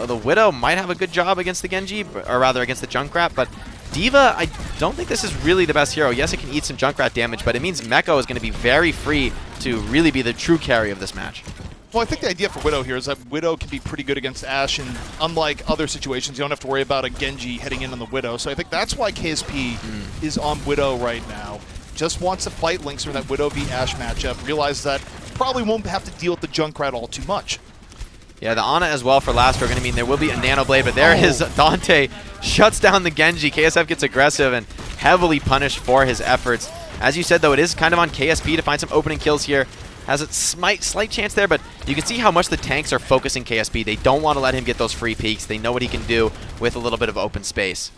the Widow might have a good job against the Genji, or rather against the Junkrat, but D.Va, I don't think this is really the best hero. Yes, it can eat some Junkrat damage, but it means Meko is going to be very free to really be the true carry of this match. Well, I think the idea for Widow here is that Widow can be pretty good against Ashe, and unlike other situations, you don't have to worry about a Genji heading in on the Widow. So I think that's why KSP is on Widow right now. Just wants to fight Linkser in that Widow v Ashe matchup. Realize that probably won't have to deal with the Junkrat all too much. Yeah, the Ana as well for last are going to mean there will be a Nano Blade, but there is Dante shuts down the Genji. KSF gets aggressive and heavily punished for his efforts. As you said, though, it is kind of on KSP to find some opening kills here. Has a slight chance there, but you can see how much the tanks are focusing KSP. They don't want to let him get those free peaks. They know what he can do with a little bit of open space.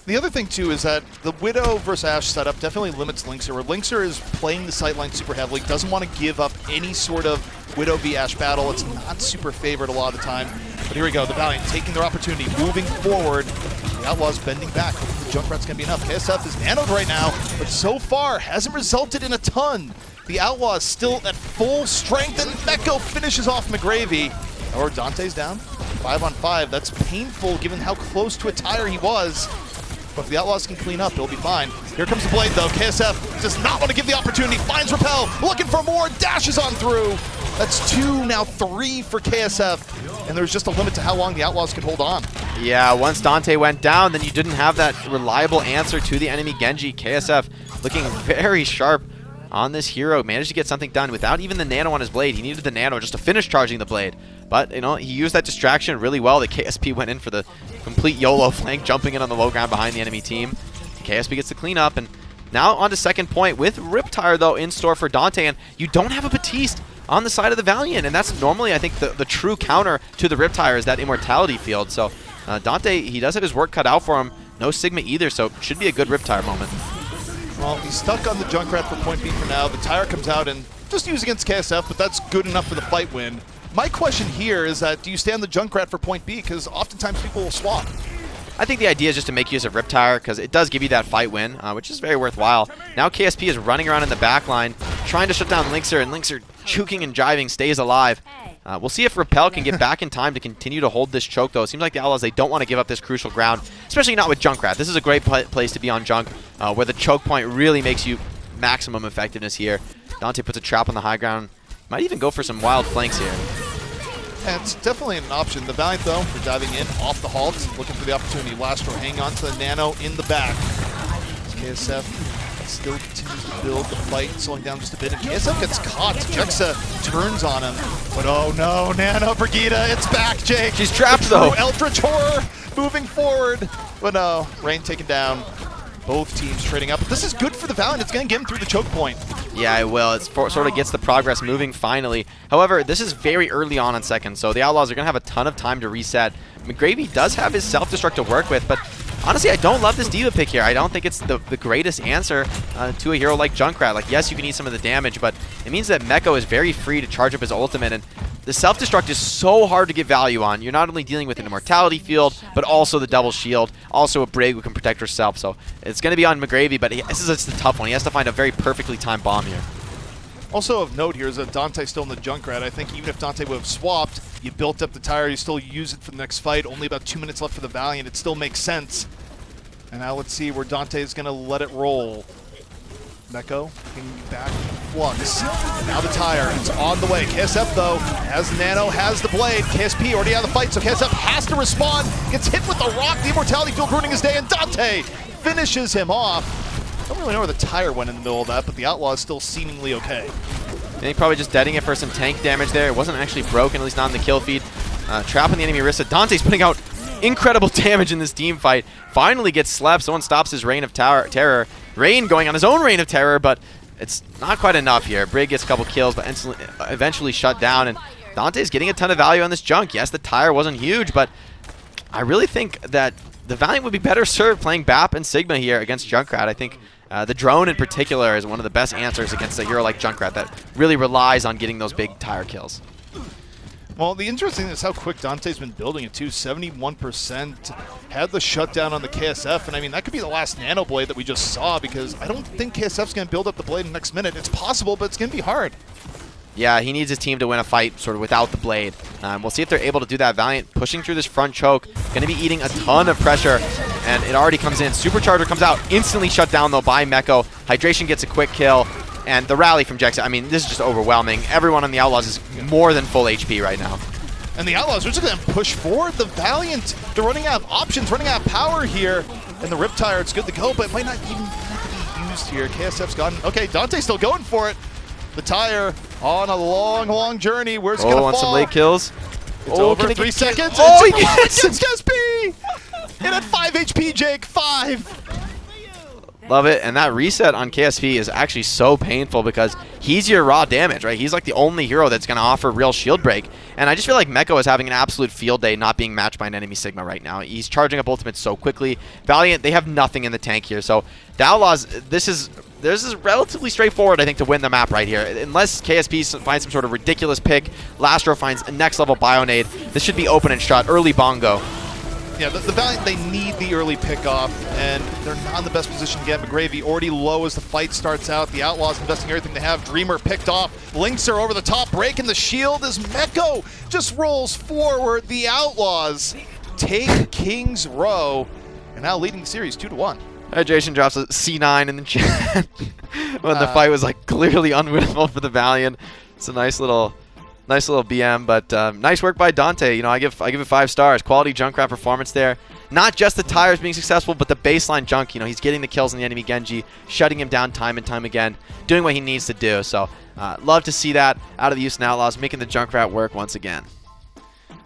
The other thing, too, is that the Widow versus Ashe setup definitely limits Linkzr, where Linkzr is playing the sightline super heavily, doesn't want to give up any sort of Widow v Ashe battle. It's not super favored a lot of the time. But here we go, the Valiant taking their opportunity, moving forward. The Outlaws bending back. Hopefully the Junkrat's going to be enough. KSF is nanoed right now, but so far hasn't resulted in a ton. The Outlaws still at full strength, and Meko finishes off McGravy. Or Dante's down. 5-on-5. That's painful given how close to a tire he was. But if the Outlaws can clean up, it'll be fine. Here comes the Blade, though. KSF does not want to give the opportunity. Finds Repel, looking for more, dashes on through. That's 2, now 3 for KSF. And there's just a limit to how long the Outlaws can hold on. Yeah, once Dante went down, then you didn't have that reliable answer to the enemy Genji. KSF looking very sharp on this hero. Managed to get something done without even the Nano on his Blade. He needed the Nano just to finish charging the Blade. But, you know, he used that distraction really well. The KSP went in for the complete YOLO flank, jumping in on the low ground behind the enemy team. KSP gets the clean up, and now on to second point with Riptire, though, in store for Dante. And you don't have a Batiste on the side of the Valiant, and that's normally, I think, the true counter to the Riptire is that immortality field. So Dante, he does have his work cut out for him. No Sigma either, so should be a good Riptire moment. Well, he's stuck on the Junkrat for point B for now. The tire comes out and just use against KSF, but that's good enough for the fight win. My question here is that do you stand the Junkrat for point B? Because oftentimes people will swap. I think the idea is just to make use of Riptire because it does give you that fight win, which is very worthwhile. Now KSP is running around in the back line, trying to shut down Linkzr, and Linkzr juking and jiving stays alive. We'll see if Repel can get back in time to continue to hold this choke, though. It seems like the Outlaws, they don't want to give up this crucial ground, especially not with Junkrat. This is a great place to be on Junk, where the choke point really makes you maximum effectiveness here. Dante puts a trap on the high ground. Might even go for some wild flanks here. Yeah, it's definitely an option. The Valiant, though, for diving in off the halt, looking for the opportunity. Lastro hanging on to the Nano in the back. KSF still continues to build the fight, slowing down just a bit. And KSF gets caught. Jexa turns on him. But oh no, Nano, Brigitte, it's back, Jake. She's trapped, though. Eldritch Horror moving forward. But no, Rain taken down. Both teams trading up. But this is good for the Valiant. It's going to get him through the choke point. Yeah, it will. It sort of gets the progress moving finally. However, this is very early on second, so the Outlaws are going to have a ton of time to reset. McGravy does have his self-destruct to work with, but honestly, I don't love this D.Va pick here. I don't think it's the greatest answer to a hero like Junkrat. Like, yes, you can eat some of the damage, but it means that Meko is very free to charge up his ultimate, and the self-destruct is so hard to get value on. You're not only dealing with an immortality field, but also the double shield, also a Brig who can protect herself. So it's going to be on McGravy, but this is just a tough one. He has to find a very perfectly timed bomb here. Also of note here is that Dante's still in the Junkrat. I think even if Dante would have swapped, you built up the tire, you still use it for the next fight. Only about 2 minutes left for the Valiant. It still makes sense. And now let's see where Dante is going to let it roll. Meko getting back in flux. And now the tire, it's on the way. KSF, though, has Nano, has the Blade. KSP already out of the fight, so KSF has to respond. Gets hit with the rock, the immortality field ruining his day, and Dante finishes him off. Don't really know where the tire went in the middle of that, but the Outlaw is still seemingly okay. I think probably just deading it for some tank damage there. It wasn't actually broken, at least not in the kill feed. Trapping the enemy Orisa. Dante's putting out incredible damage in this team fight. Finally gets slept. Someone stops his reign of terror. Rain going on his own reign of terror, but it's not quite enough here. Brig gets a couple kills, but eventually shut down. And Dante's getting a ton of value on this Junk. Yes, the tire wasn't huge, but I really think that the Valiant would be better served playing BAP and Sigma here against Junkrat. I think the drone in particular is one of the best answers against a hero like Junkrat that really relies on getting those big tire kills. Well, the interesting thing is how quick Dante's been building it too. 71%. Had the shutdown on the KSF, and I mean, that could be the last Nano Blade that we just saw, because I don't think KSF's going to build up the Blade in the next minute. It's possible, but it's going to be hard. Yeah, he needs his team to win a fight sort of without the Blade. We'll see if they're able to do that. Valiant pushing through this front choke. Going to be eating a ton of pressure, and it already comes in. Supercharger comes out, instantly shut down, though, by Meko. Hydration gets a quick kill. And the rally from Jexa, I mean, this is just overwhelming. Everyone on the Outlaws is more than full HP right now. And the Outlaws are just going to push forward. The Valiant, they're running out of options, running out of power here. And the Riptire, it's good to go, but it might not even have to be used here. KSF's gone. Okay, Dante's still going for it. The tire on a long, long journey. Where's it Oh, going to on fall? some late kills. It's Oh, over can in it 3 get seconds. Oh, It's yes! against Gatsby! And at 5 HP, Jake. 5. Love it. And that reset on KSP is actually so painful because he's your raw damage, right? He's like the only hero that's going to offer real shield break. And I just feel like Meko is having an absolute field day not being matched by an enemy Sigma right now. He's charging up ultimates so quickly. Valiant, they have nothing in the tank here. So the Outlaws, this is relatively straightforward, I think, to win the map right here. Unless KSP finds some sort of ridiculous pick, Lastro finds a next level Bionade, this should be open and shut. Early bongo. Yeah, the Valiant, they need the early pickoff, and they're not in the best position to get. McGravy already low as the fight starts out. The Outlaws investing everything they have. Dreamer picked off. Lynx are over the top, breaking the shield as Meko just rolls forward. The Outlaws take King's Row, and now leading the series 2-1. Jason drops a C9 in the chat when the fight was like clearly unwinnable for the Valiant. It's a nice little BM, but nice work by Dante. You know, I give it 5 stars. Quality Junkrat performance there. Not just the tires being successful, but the baseline junk. You know, he's getting the kills on the enemy Genji, shutting him down time and time again, doing what he needs to do. So, love to see that out of the Houston Outlaws, making the Junkrat work once again.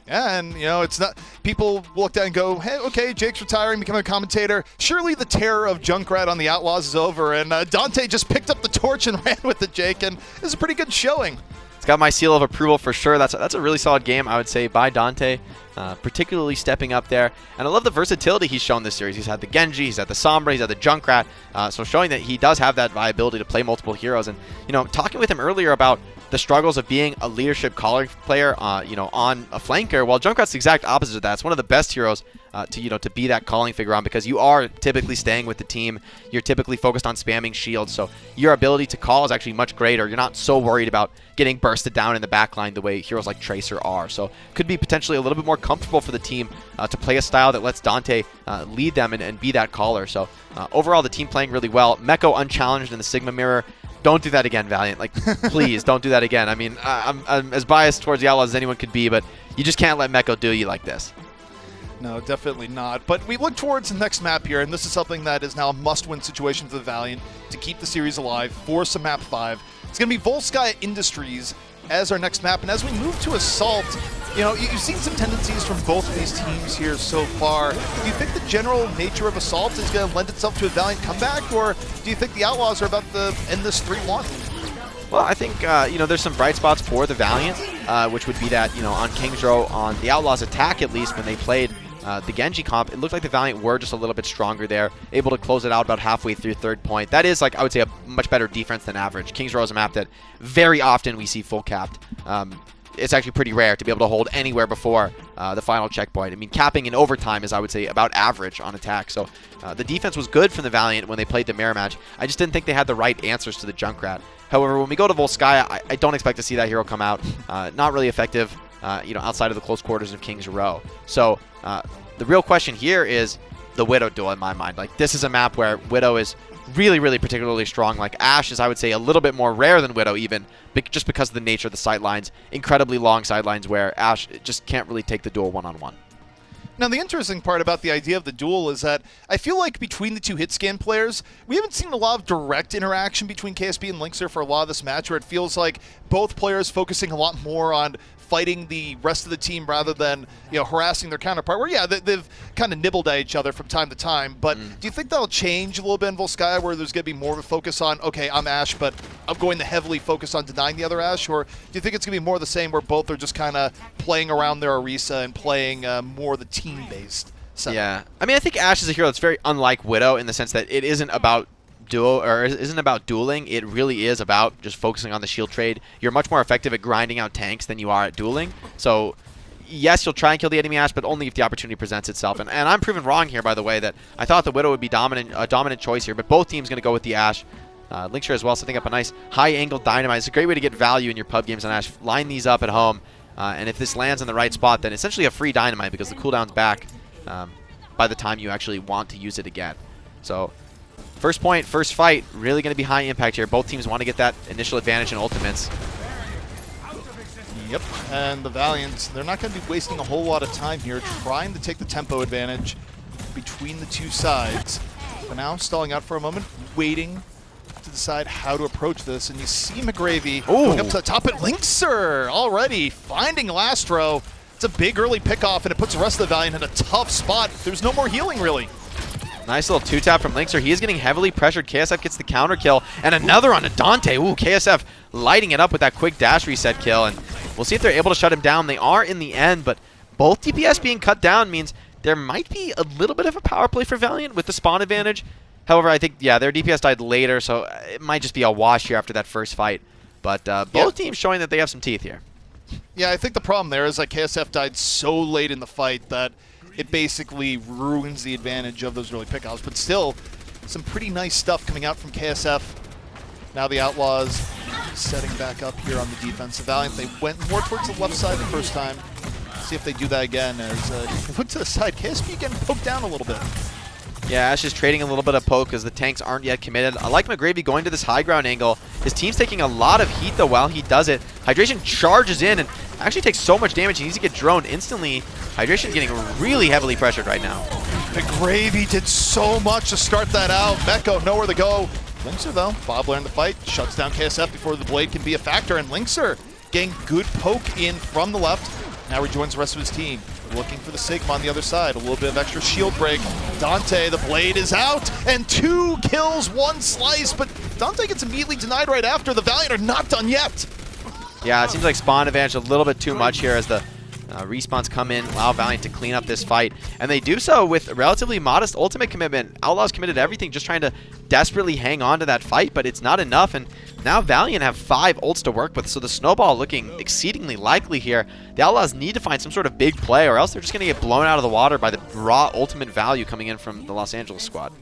Yeah, and, you know, it's not... People look down and go, hey, okay, Jake's retiring, becoming a commentator. Surely the terror of Junkrat on the Outlaws is over. And Dante just picked up the torch and ran with it, Jake, and this is a pretty good showing. It's got my seal of approval for sure. That's a really solid game, I would say, by Dante, particularly stepping up there. And I love the versatility he's shown this series. He's had the Genji, he's had the Sombra, he's had the Junkrat, so showing that he does have that viability to play multiple heroes. And, you know, talking with him earlier about the struggles of being a leadership calling player, you know, on a flanker. Well, Junkrat's the exact opposite of that. It's one of the best heroes to be that calling figure on, because you are typically staying with the team. You're typically focused on spamming shields, so your ability to call is actually much greater. You're not so worried about getting bursted down in the backline the way heroes like Tracer are. So could be potentially a little bit more comfortable for the team to play a style that lets Dante lead them and be that caller. So overall, the team playing really well. Meko unchallenged in the Sigma mirror. Don't do that again, Valiant. Like, please, don't do that again. I mean, I'm as biased towards the Outlaws as anyone could be, but you just can't let Meko do you like this. No, definitely not. But we look towards the next map here, and this is something that is now a must-win situation for the Valiant to keep the series alive for some map 5. It's going to be Volskaya Industries as our next map, and as we move to Assault, you know, you've seen some tendencies from both of these teams here so far. Do you think the general nature of Assault is going to lend itself to a Valiant comeback, or do you think the Outlaws are about to end this 3-1? Well, I think, you know, there's some bright spots for the Valiant, which would be that, you know, on King's Row, on the Outlaws attack at least, when they played the Genji comp, it looked like the Valiant were just a little bit stronger there, able to close it out about halfway through third point. That is, like, I would say, a much better defense than average. King's Row is a map that very often we see full capped. It's actually pretty rare to be able to hold anywhere before the final checkpoint. I mean, capping in overtime is, I would say, about average on attack. So the defense was good from the Valiant when they played the mirror match. I just didn't think they had the right answers to the Junkrat. However, when we go to Volskaya, I don't expect to see that hero come out. Not really effective, you know, outside of the close quarters of King's Row. So the real question here is the Widow duel in my mind. Like, this is a map where Widow is really, really particularly strong. Like, Ashe is, I would say, a little bit more rare than Widow even, just because of the nature of the sidelines. Incredibly long sidelines where Ashe just can't really take the duel one-on-one. Now, the interesting part about the idea of the duel is that I feel like between the two hit scan players, we haven't seen a lot of direct interaction between KSP and Lynxer for a lot of this match, where it feels like both players focusing a lot more on fighting the rest of the team rather than, you know, harassing their counterpart, where, yeah, they've kind of nibbled at each other from time to time. But do you think that'll change a little bit in Volskaya, where there's going to be more of a focus on, okay, I'm Ashe, but I'm going to heavily focus on denying the other Ashe? Or do you think it's going to be more of the same, where both are just kind of playing around their Orisa and playing more the team-based setup? Yeah. I mean, I think Ashe is a hero that's very unlike Widow in the sense that it isn't about isn't about dueling. It really is about just focusing on the shield trade. You're much more effective at grinding out tanks than you are at dueling. So yes, you'll try and kill the enemy Ashe, but only if the opportunity presents itself. And I'm proven wrong here, by the way, that I thought the Widow would be a dominant choice here, but both teams going to go with the Ashe. Lynxer as well, setting up a nice high-angle dynamite. It's a great way to get value in your pub games on Ashe. Line these up at home, and if this lands in the right spot, then essentially a free dynamite because the cooldown's back by the time you actually want to use it again. So first point, first fight, really going to be high impact here. Both teams want to get that initial advantage in ultimates. Yep, and the Valiant, they're not going to be wasting a whole lot of time here trying to take the tempo advantage between the two sides. For now, stalling out for a moment, waiting to to decide how to approach this. And you see McGravy going up to the top at Linkser already, finding Lastro. It's a big early pickoff, and it puts the rest of the Valiant in a tough spot. There's no more healing, really. Nice little two-tap from Linkser. He is getting heavily pressured. KSF gets the counter kill, and another on a Dante. Ooh, KSF lighting it up with that quick dash reset kill, and we'll see if they're able to shut him down. They are in the end, but both DPS being cut down means there might be a little bit of a power play for Valiant with the spawn advantage. However, I think, yeah, their DPS died later, so it might just be a wash here after that first fight. But both teams showing that they have some teeth here. Yeah, I think the problem there is that KSF died so late in the fight that it basically ruins the advantage of those early pickoffs. But still, some pretty nice stuff coming out from KSF. Now the Outlaws setting back up here on the defensive Valiant. They went more towards the left side the first time. See if they do that again as they look to the side. KSP getting poked down a little bit. Yeah, Ash is trading a little bit of poke because the tanks aren't yet committed. I like McGravy going to this high ground angle. His team's taking a lot of heat, though, while he does it. Hydration charges in and actually takes so much damage. He needs to get droned instantly. Hydration's getting really heavily pressured right now. McGravy did so much to start that out. Mecco nowhere to go. Linkser, though, Bob learned the fight, shuts down KSF before the blade can be a factor, and Linkser getting good poke in from the left. Now rejoins the rest of his team. Looking for the Sigma on the other side. A little bit of extra shield break. Dante, the blade is out, and 2 kills, 1 slice, but Dante gets immediately denied right after. The Valiant are not done yet. Yeah, it seems like spawn advantage a little bit too much here as the respawns come in, allow Valiant to clean up this fight. And they do so with a relatively modest ultimate commitment. Outlaws committed everything, just trying to desperately hang on to that fight, but it's not enough. And now Valiant have 5 ults to work with, so the snowball looking exceedingly likely here. The Outlaws need to find some sort of big play, or else they're just going to get blown out of the water by the raw ultimate value coming in from the Los Angeles squad.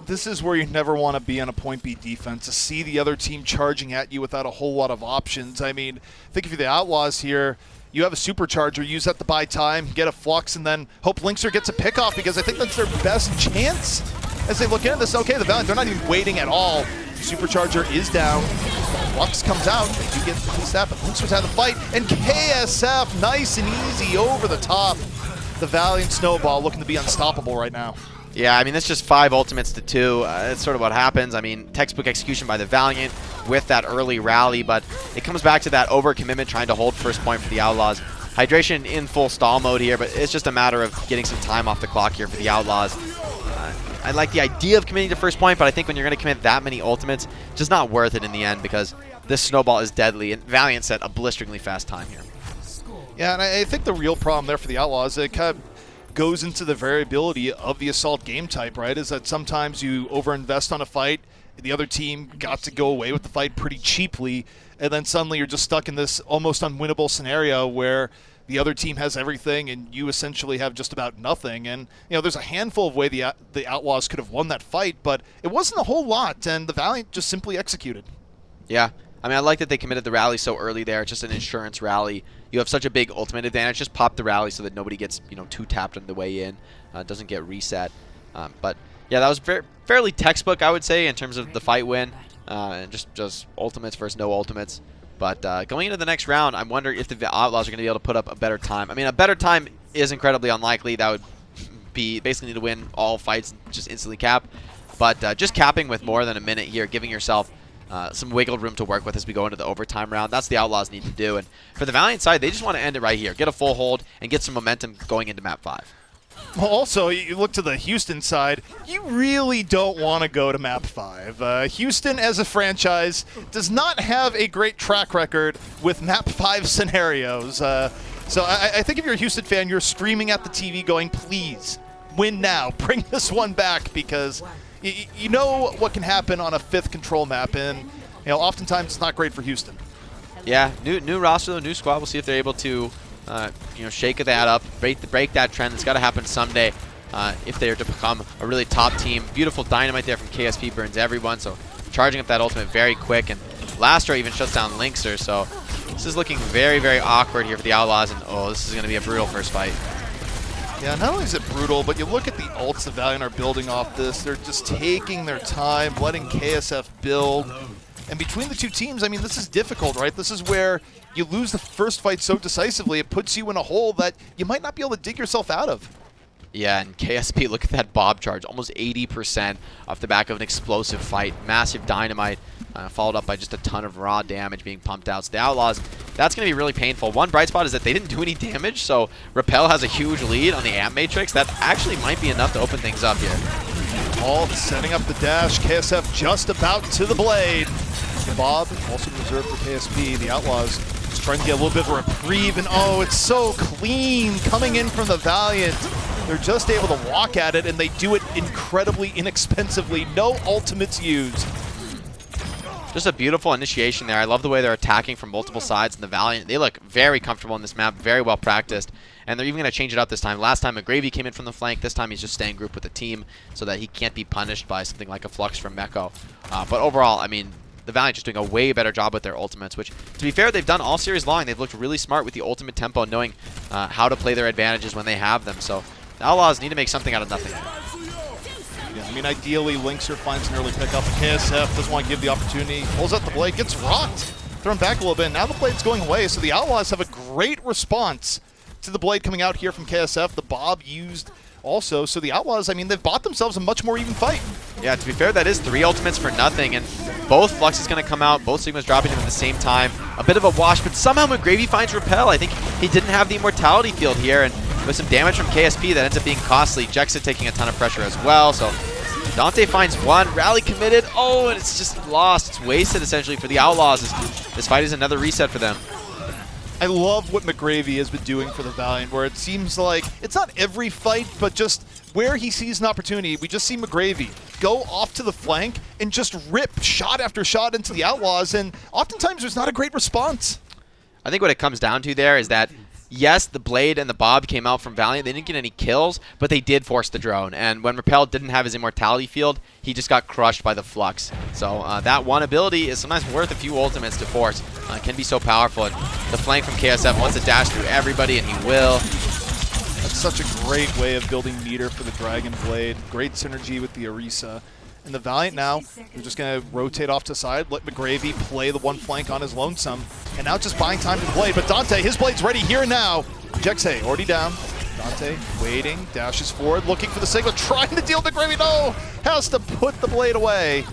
This is where you never want to be on a point B defense, to see the other team charging at you without a whole lot of options. I mean, think if you're the Outlaws here, you have a supercharger, use that to buy time, get a flux, and then hope Linkser gets a pickoff, because I think that's their best chance as they look into this. Okay, the Valiant, they're not even waiting at all. Supercharger is down. Flux comes out. They do get the step, but Linkser's had the fight, and KSF nice and easy over the top. The Valiant snowball looking to be unstoppable right now. Yeah, I mean, that's just 5 ultimates to 2. That's sort of what happens. I mean, textbook execution by the Valiant with that early rally, but it comes back to that overcommitment trying to hold first point for the Outlaws. Hydration in full stall mode here, but it's just a matter of getting some time off the clock here for the Outlaws. I like the idea of committing to first point, but I think when you're going to commit that many ultimates, it's just not worth it in the end, because this snowball is deadly, and Valiant set a blisteringly fast time here. Yeah, and I think the real problem there for the Outlaws, it kind of goes into the variability of the Assault game type, right? Is that sometimes you overinvest on a fight, the other team got to go away with the fight pretty cheaply, and then suddenly you're just stuck in this almost unwinnable scenario where the other team has everything and you essentially have just about nothing. And, you know, there's a handful of ways the Outlaws could have won that fight, but it wasn't a whole lot, and the Valiant just simply executed. Yeah. I mean, I like that they committed the rally so early there. It's just an insurance rally. You have such a big ultimate advantage. Just pop the rally so that nobody gets, you know, too tapped on the way in. Doesn't get reset. But, yeah, that was fairly textbook, I would say, in terms of the fight win. And just ultimates versus no ultimates. But going into the next round, I'm wondering if the Outlaws are going to be able to put up a better time. I mean, a better time is incredibly unlikely. That would be basically need to win all fights and just instantly cap. But just capping with more than a minute here, giving yourself some wiggle room to work with as we go into the overtime round. That's the Outlaws need to do. And for the Valiant side, they just want to end it right here. Get a full hold and get some momentum going into map 5. Well, also, you look to the Houston side, you really don't want to go to map 5. Houston, as a franchise, does not have a great track record with map 5 scenarios. So I think if you're a Houston fan, you're screaming at the TV going, please, win now. Bring this one back, because you know what can happen on a 5th control map, and you know oftentimes it's not great for Houston. Yeah, new roster, new squad. We'll see if they're able to shake that up, break that trend. It's got to happen someday if they're to become a really top team. Beautiful dynamite there from KSP, burns everyone, so charging up that ultimate very quick, and Lastro even shuts down Linkser, so this is looking very, very awkward here for the Outlaws, and oh, this is going to be a brutal first fight. Yeah, not only is it brutal, but you look at the ults the Valiant are building off this. They're just taking their time, letting KSF build. And between the two teams, I mean, this is difficult, right? This is where you lose the first fight so decisively, it puts you in a hole that you might not be able to dig yourself out of. Yeah, and KSP, look at that Bob charge. Almost 80% off the back of an explosive fight. Massive dynamite, followed up by just a ton of raw damage being pumped out. So the Outlaws, that's going to be really painful. One bright spot is that they didn't do any damage, so Repel has a huge lead on the Amp Matrix. That actually might be enough to open things up here. All setting up the dash. KSF just about to the blade. Bob also reserved for KSP. The Outlaws just trying to get a little bit of a reprieve, and oh, it's so clean coming in from the Valiant. They're just able to walk at it, and they do it incredibly inexpensively. No ultimates used. Just a beautiful initiation there. I love the way they're attacking from multiple sides in the Valiant. They look very comfortable in this map, very well practiced. And they're even going to change it up this time. Last time, McGravy came in from the flank. This time, he's just staying group with the team so that he can't be punished by something like a Flux from Meko. But overall, I mean, the Valiant just doing a way better job with their ultimates, which, to be fair, they've done all series long. They've looked really smart with the ultimate tempo, knowing how to play their advantages when they have them. So the Outlaws need to make something out of nothing. Yeah, I mean, ideally, Linkser finds an early pickup. KSF doesn't want to give the opportunity. Pulls out the blade, gets rocked. Thrown back a little bit. Now the blade's going away, so the Outlaws have a great response to the blade coming out here from KSF. The Bob used also, so the Outlaws, I mean, they've bought themselves a much more even fight. Yeah, to be fair, that is 3 ultimates for nothing, and both Flux is going to come out, both Sigmas dropping them at the same time. A bit of a wash, but somehow McGravy finds Repel. I think he didn't have the Immortality field here, and with some damage from KSP that ends up being costly. Jexa taking a ton of pressure as well, so Dante finds one, rally committed, oh, and it's just lost. It's wasted, essentially, for the Outlaws. This fight is another reset for them. I love what McGravy has been doing for the Valiant, where it seems like it's not every fight, but just where he sees an opportunity, we just see McGravy go off to the flank and just rip shot after shot into the Outlaws, and oftentimes there's not a great response. I think what it comes down to there is that, yes, the Blade and the Bob came out from Valiant. They didn't get any kills, but they did force the drone. And when Repel didn't have his Immortality field, he just got crushed by the Flux. So that one ability is sometimes worth a few ultimates to force. It can be so powerful. And the flank from KSF wants to dash through everybody, and he will. That's such a great way of building meter for the Dragon Blade. Great synergy with the Orisa. And the Valiant now, they're just going to rotate off to the side, let McGravy play the one flank on his lonesome, and now just buying time to the blade. But Dante, his blade's ready here and now. Jexe already down. Dante waiting, dashes forward, looking for the signal, trying to deal with McGravy. No! Has to put the blade away.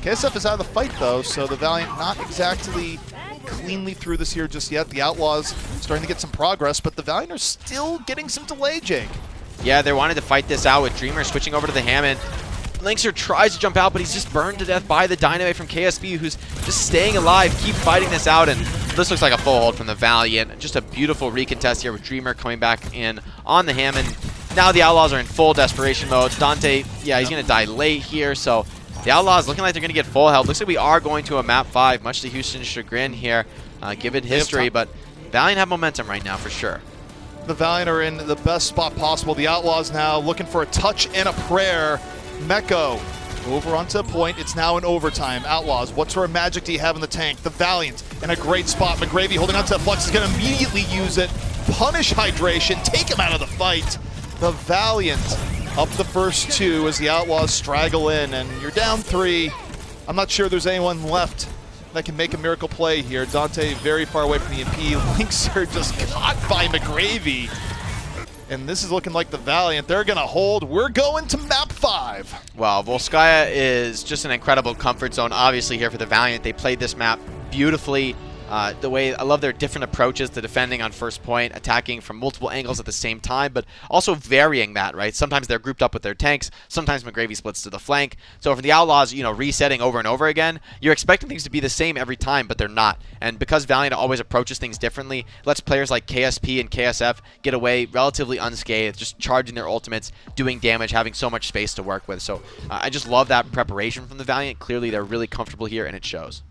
KSF is out of the fight, though, so the Valiant not exactly cleanly through this here just yet. The Outlaws starting to get some progress, but the Valiant are still getting some delay, Jake. Yeah, they wanted to fight this out with Dreamer switching over to the Hammond. Linkser tries to jump out, but he's just burned to death by the Dynamite from KSP, who's just staying alive, keep fighting this out, and this looks like a full hold from the Valiant. Just a beautiful recontest here with Dreamer coming back in on the Hammond. Now the Outlaws are in full desperation mode. Dante, yeah, he's going to die late here, so the Outlaws looking like they're going to get full health. Looks like we are going to a map 5, much to Houston's chagrin here, given history, but Valiant have momentum right now for sure. The Valiant are in the best spot possible. The Outlaws now looking for a touch and a prayer. Meko over onto a point. It's now in overtime. Outlaws, what sort of magic do you have in the tank? The Valiant in a great spot. McGravy holding onto the Flux is going to immediately use it. Punish hydration. Take him out of the fight. The Valiant up the first 2 as the Outlaws straggle in, and you're down 3. I'm not sure there's anyone left that can make a miracle play here. Dante very far away from the MP. Linkser just caught by McGravy. And this is looking like the Valiant. They're going to hold. We're going to map 5. Well, Volskaya is just an incredible comfort zone, obviously, here for the Valiant. They played this map beautifully. The way I love their different approaches to defending on first point, attacking from multiple angles at the same time, but also varying that, right? Sometimes they're grouped up with their tanks. Sometimes McGravy splits to the flank. So for the Outlaws, you know, resetting over and over again, you're expecting things to be the same every time, but they're not. And because Valiant always approaches things differently, lets players like KSP and KSF get away relatively unscathed, just charging their ultimates, doing damage, having so much space to work with. So I just love that preparation from the Valiant. Clearly, they're really comfortable here, and it shows.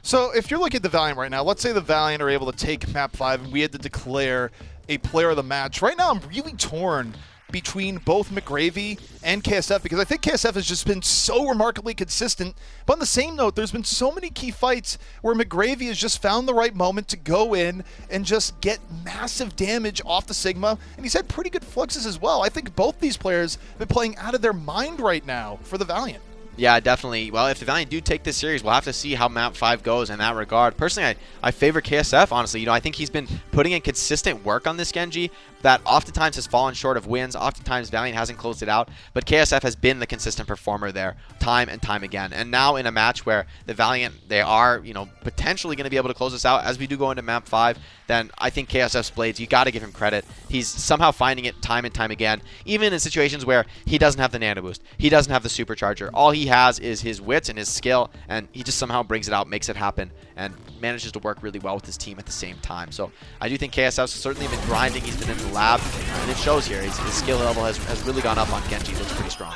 So if you're looking at the Valiant right now, let's say the Valiant are able to take map 5 and we had to declare a player of the match. Right now I'm really torn between both McGravy and KSF because I think KSF has just been so remarkably consistent. But on the same note, there's been so many key fights where McGravy has just found the right moment to go in and just get massive damage off the Sigma. And he's had pretty good fluxes as well. I think both these players have been playing out of their mind right now for the Valiant. Yeah, definitely. Well, if the Valiant do take this series, we'll have to see how map 5 goes in that regard. Personally, I favor KSF, honestly. You know, I think he's been putting in consistent work on this Genji, that oftentimes has fallen short of wins. Oftentimes Valiant hasn't closed it out, but KSF has been the consistent performer there time and time again. And now in a match where the Valiant, they are, potentially going to be able to close this out as we do go into map 5, then I think KSF's Blades, you got to give him credit. He's somehow finding it time and time again, even in situations where he doesn't have the nano boost, he doesn't have the supercharger. All he has is his wits and his skill, and he just somehow brings it out, makes it happen, and manages to work really well with his team at the same time. So I do think KSF's certainly been grinding. He's been in the lab, and it shows here. His skill level has really gone up on Genji. Looks pretty strong.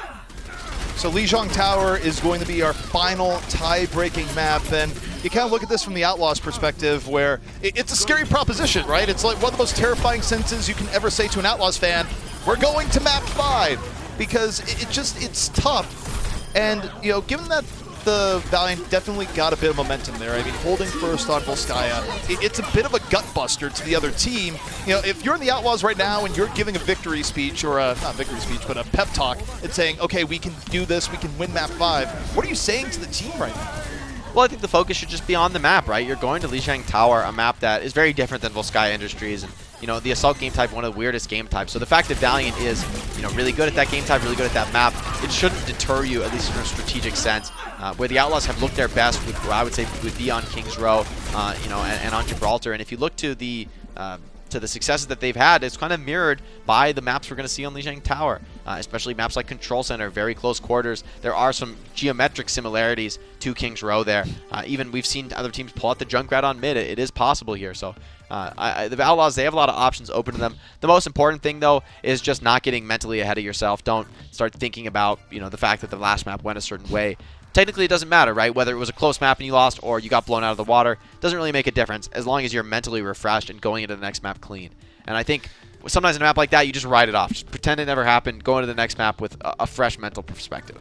So Lijiang Tower is going to be our final tie-breaking map, and you kind of look at this from the Outlaws perspective, where it's a scary proposition, right? It's like one of the most terrifying sentences you can ever say to an Outlaws fan. We're going to map 5, because it's tough. And, given that the Valiant definitely got a bit of momentum there. I mean, holding first on Volskaya, it's a bit of a gut buster to the other team. If you're in the Outlaws right now and you're giving a victory speech, or not victory speech, but a pep talk, and saying, okay, we can do this, we can win map 5, what are you saying to the team right now? Well, I think the focus should just be on the map, right? You're going to Lijiang Tower, a map that is very different than Volskaya Industries, and the Assault game type, one of the weirdest game types. So the fact that Valiant is, really good at that game type, really good at that map, it shouldn't deter you, at least in a strategic sense. Where the Outlaws have looked their best, with, I would say, would be on Kings Row, and on Gibraltar. And if you look to the successes that they've had, it's kind of mirrored by the maps we're going to see on Lijiang Tower, especially maps like Control Center, very close quarters. There are some geometric similarities to Kings Row there. Even we've seen other teams pull out the Junkrat on mid. It is possible here. So the Outlaws, they have a lot of options open to them. The most important thing, though, is just not getting mentally ahead of yourself. Don't start thinking about the fact that the last map went a certain way. Technically, it doesn't matter, right? Whether it was a close map and you lost or you got blown out of the water, doesn't really make a difference as long as you're mentally refreshed and going into the next map clean. And I think sometimes in a map like that, you just write it off. Just pretend it never happened, go into the next map with a fresh mental perspective.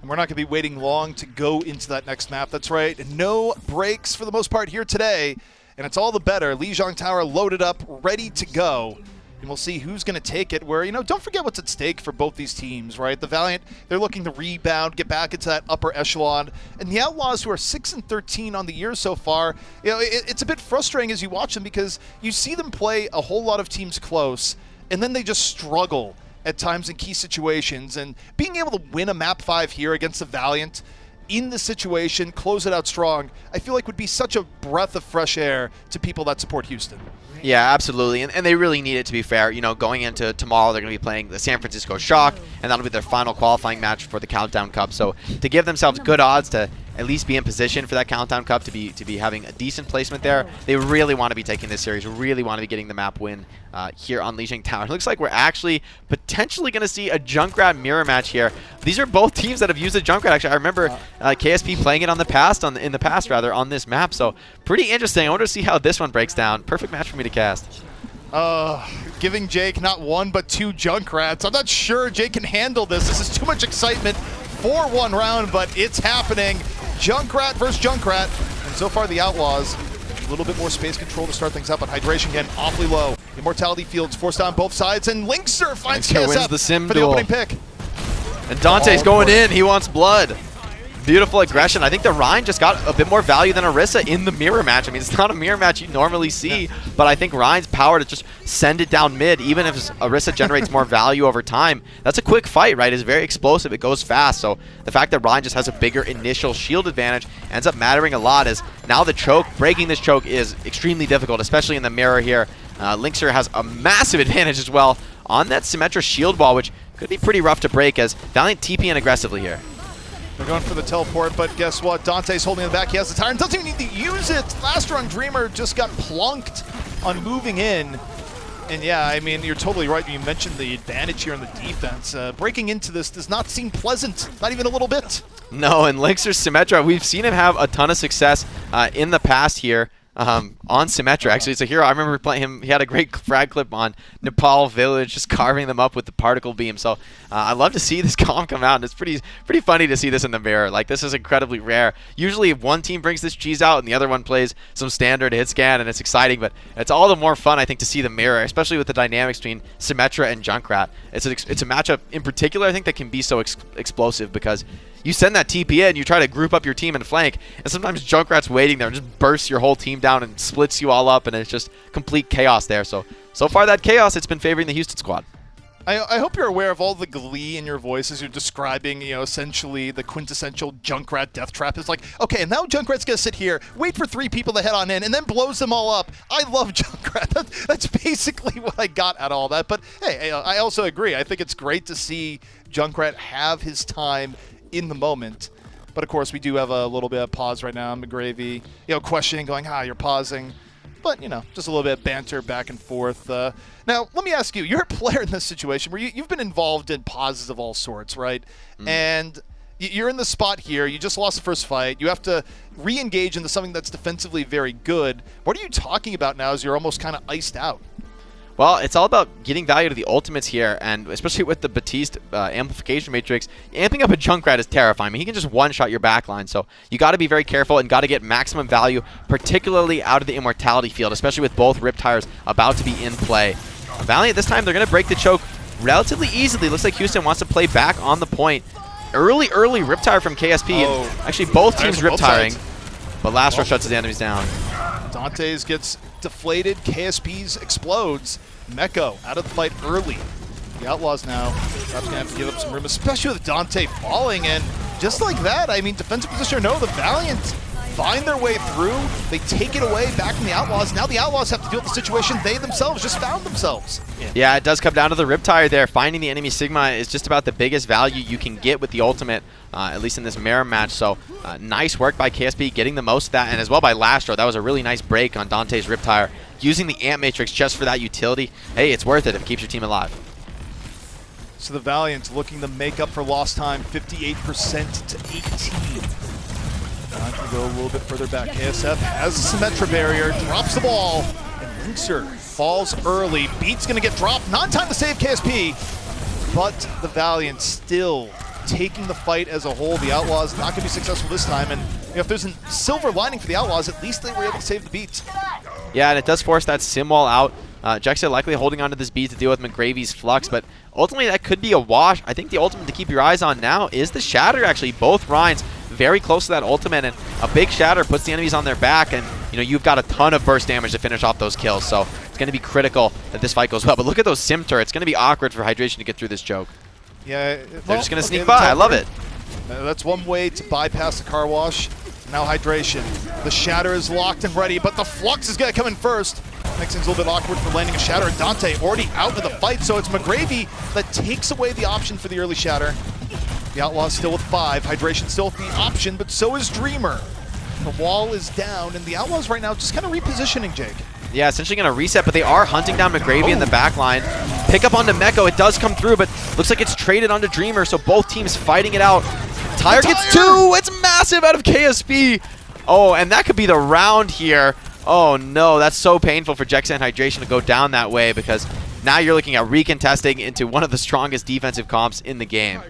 And we're not going to be waiting long to go into that next map. That's right. No breaks for the most part here today, and it's all the better. Lijiang Tower loaded up, ready to go. And we'll see who's going to take it, where, don't forget what's at stake for both these teams, right? The Valiant, they're looking to rebound, get back into that upper echelon. And the Outlaws, who are 6-13 on the year so far, it's a bit frustrating as you watch them, because you see them play a whole lot of teams close, and then they just struggle at times in key situations. And being able to win a map 5 here against the Valiant in the situation, close it out strong, I feel like would be such a breath of fresh air to people that support Houston. Yeah, absolutely, and they really need it, to be fair. Going into tomorrow, they're going to be playing the San Francisco Shock, and that'll be their final qualifying match for the Countdown Cup. So to give themselves good odds to at least be in position for that Countdown Cup, to be having a decent placement there, they really want to be taking this series, really want to be getting the map win here on Lijiang Tower. It looks like we're actually potentially going to see a Junkrat mirror match here. These are both teams that have used a Junkrat. Actually, I remember KSP playing it in the past on this map. So pretty interesting. I want to see how this one breaks down. Perfect match for me to cast. Giving Jake not 1 but 2 Junkrats. I'm not sure Jake can handle this. This is too much excitement for one round, but it's happening. Junkrat versus Junkrat. And so far the Outlaws, a little bit more space control to start things up, but hydration again awfully low. Immortality fields forced down both sides, and Linkster finds KSF for the opening pick. And Dante's going in. He wants blood. Beautiful aggression. I think the Rhine just got a bit more value than Orisa in the mirror match. I mean, it's not a mirror match you normally see, but I think Rhine's power to just send it down mid, even if Orisa generates more value over time, that's a quick fight, right? It's very explosive. It goes fast. So the fact that Rhine just has a bigger initial shield advantage ends up mattering a lot, as now the choke, breaking this choke is extremely difficult, especially in the mirror here. Linkster has a massive advantage as well on that Symmetra shield wall, which could be pretty rough to break, as Valiant TP in aggressively here. They're going for the teleport, but guess what? Dante's holding in the back. He has the tire and doesn't even need to use it. Last run Dreamer just got plunked on moving in. And yeah, I mean, you're totally right. You mentioned the advantage here in the defense. Breaking into this does not seem pleasant, not even a little bit. No, and Linkster's Symmetra, we've seen him have a ton of success in the past here. On Symmetra, actually. It's a hero. I remember playing him. He had a great frag clip on Nepal Village, just carving them up with the particle beam. So I love to see this comp come out, and it's pretty funny to see this in the mirror. Like, this is incredibly rare. Usually if one team brings this cheese out and the other one plays some standard hit scan, and it's exciting, but it's all the more fun, I think, to see the mirror, especially with the dynamics between Symmetra and Junkrat. It's a matchup in particular, I think, that can be so explosive, because you send that TP in, you try to group up your team and flank, and sometimes Junkrat's waiting there and just bursts your whole team down and splits you all up, and it's just complete chaos there. So so far that chaos, it's been favoring the Houston squad. I hope you're aware of all the glee in your voice as you're describing, essentially the quintessential Junkrat death trap. It's like, okay, and now Junkrat's going to sit here, wait for 3 people to head on in, and then blows them all up. I love Junkrat. That's basically what I got out of all that. But, hey, I also agree. I think it's great to see Junkrat have his time in the moment. But, of course, we do have a little bit of pause right now. McGravy, questioning, going, you're pausing. But, just a little bit of banter back and forth. Now, let me ask you, you're a player in this situation where you've been involved in pauses of all sorts, right? And you're in the spot here. You just lost the first fight. You have to re-engage into something that's defensively very good. What are you talking about now as you're almost kind of iced out? Well, it's all about getting value to the ultimates here, and especially with the Batiste amplification matrix, amping up a Junkrat is terrifying. I mean, he can just one-shot your backline, so you got to be very careful and got to get maximum value, particularly out of the immortality field, especially with both Rip Tires about to be in play. Valiant, this time, they're going to break the choke relatively easily. Looks like Houston wants to play back on the point. Early Rip Tire from KSP. And actually, both teams Rip Tiring, but Lastro shuts his enemies down. Dante's gets deflated. KSP's explodes. Meko out of the fight early. The Outlaws now perhaps going to have to give up some room, especially with Dante falling. And just like that, I mean, defensive position or no, the Valiant find their way through. They take it away back from the Outlaws. Now the Outlaws have to deal with the situation they themselves just found themselves. Yeah, it does come down to the Riptire there. Finding the enemy Sigma is just about the biggest value you can get with the ultimate, at least in this mirror match. So nice work by KSP getting the most of that, and as well by Lastro. That was a really nice break on Dante's Riptire. Using the Amp Matrix just for that utility. Hey, it's worth it if it keeps your team alive. So the Valiant looking to make up for lost time, 58% to 18. Now to go a little bit further back. KSF has a Symmetra barrier, drops the ball, and Linkser falls early. Beat's going to get dropped. Not in time to save KSP, but the Valiant still taking the fight as a whole. The Outlaws not going to be successful this time, and if there's a silver lining for the Outlaws, at least they were able to save the Beat. Yeah, and it does force that sim wall out. Jexia likely holding onto this beat to deal with McGravy's Flux, but ultimately that could be a wash. I think the ultimate to keep your eyes on now is the Shatter, actually. Both Rhines very close to that ultimate, and a big Shatter puts the enemies on their back, and you've got a ton of burst damage to finish off those kills, so it's going to be critical that this fight goes well. But look at those sim turrets. It's going to be awkward for Hydration to get through this choke. Yeah, they're just going to sneak by. I love it. That's one way to bypass the car wash. Now Hydration. The Shatter is locked and ready, but the Flux is going to come in first. Makes things a little bit awkward for landing a Shatter. Dante already out of the fight, so it's McGravy that takes away the option for the early Shatter. The Outlaws still with 5. Hydration still with the option, but so is Dreamer. The wall is down, and the Outlaws right now just kind of repositioning, Jake. Yeah, essentially going to reset, but they are hunting down McGravy in the back line. Pick up onto Meko. It does come through, but looks like it's traded onto Dreamer, so both teams fighting it out. Tire gets 2. It's massive out of KSP. Oh, and that could be the round here. Oh, no. That's so painful for Jexa and Hydration to go down that way, because now you're looking at recontesting into one of the strongest defensive comps in the game.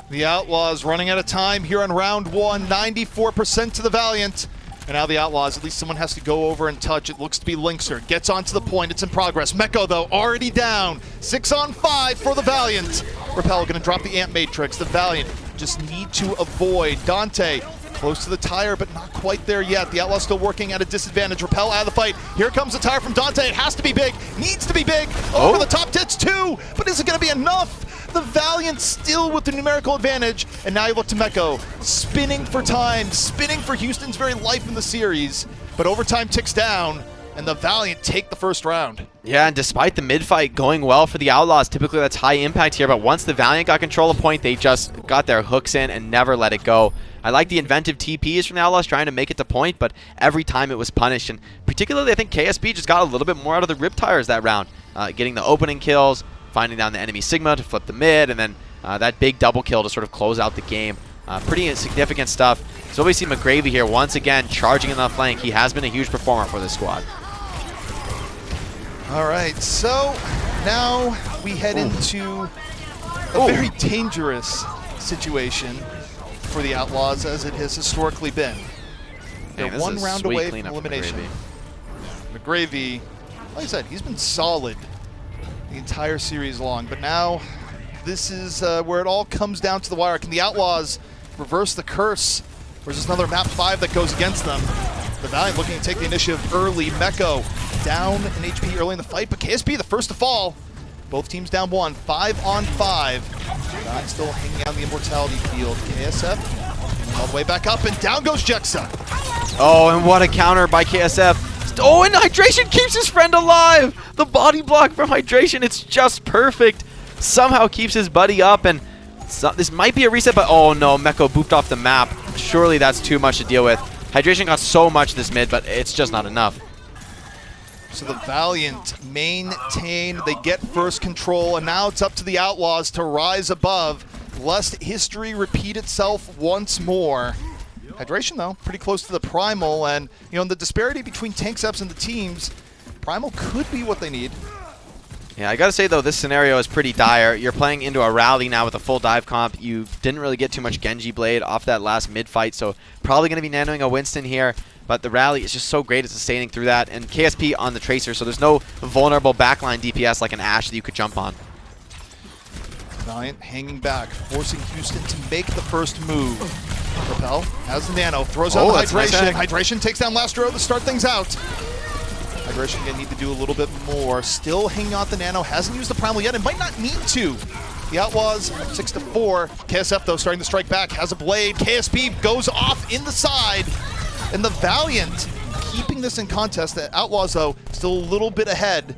The Outlaws running out of time here on round 1. 94% to the Valiant. And now the Outlaws, at least someone has to go over and touch. It looks to be Linkser. Gets onto the point. It's in progress. Meko, though, already down. 6 on 5 for the Valiant. Repel going to drop the Amp Matrix. The Valiant just need to avoid. Dante close to the tire, but not quite there yet. The Outlaws still working at a disadvantage. Repel out of the fight. Here comes the tire from Dante. It has to be big. Needs to be big. Over the top tits, 2. But is it going to be enough? The Valiant still with the numerical advantage, and now you look to Meko, spinning for time, spinning for Houston's very life in the series, but overtime ticks down, and the Valiant take the first round. Yeah, and despite the mid-fight going well for the Outlaws, typically that's high impact here, but once the Valiant got control of point, they just got their hooks in and never let it go. I like the inventive TPs from the Outlaws trying to make it to point, but every time it was punished, and particularly I think KSP just got a little bit more out of the Rip Tires that round, getting the opening kills, finding down the enemy Sigma to flip the mid, and then that big double kill to sort of close out the game. Pretty significant stuff. So we see McGravy here once again charging in the flank. He has been a huge performer for this squad. All right, so now we head into a very dangerous situation for the Outlaws, as it has historically been. They're one round away from elimination. McGravy, like I said, he's been solid the entire series long, but now this is where it all comes down to the wire. Can the Outlaws reverse the curse, or is this another map 5 that goes against them? The Valiant looking to take the initiative early. Meko down in HP early in the fight, but KSP the first to fall. Both teams down 1, 5 on 5. Valiant still hanging out in the immortality field. KSF all the way back up, and down goes Jexa. Oh, and what a counter by KSF. Oh, and Hydration keeps his friend alive. The body block from Hydration, it's just perfect. Somehow keeps his buddy up, and so, this might be a reset, but oh no, Meko booped off the map. Surely that's too much to deal with. Hydration got so much this mid, but it's just not enough. So the Valiant maintain, they get first control, and now it's up to the Outlaws to rise above, lest history repeat itself once more. Hydration, though, pretty close to the Primal, and in the disparity between tank seps and the teams, Primal could be what they need. Yeah, I gotta say though, this scenario is pretty dire. You're playing into a rally now with a full dive comp. You didn't really get too much Genji Blade off that last mid fight, so probably gonna be nanoing a Winston here. But the rally is just so great at sustaining through that, and KSP on the Tracer, so there's no vulnerable backline DPS like an Ashe that you could jump on. Valiant hanging back, forcing Houston to make the first move. Repel has the nano, throws out the Hydration. Nice. Hydration takes down Lastro to start things out. Hydration gonna need to do a little bit more. Still hanging out the nano, hasn't used the Primal yet, and might not need to. The Outlaws 6-4. KSF though starting to strike back, has a blade. KSP goes off in the side. And the Valiant keeping this in contest. The Outlaws, though, still a little bit ahead.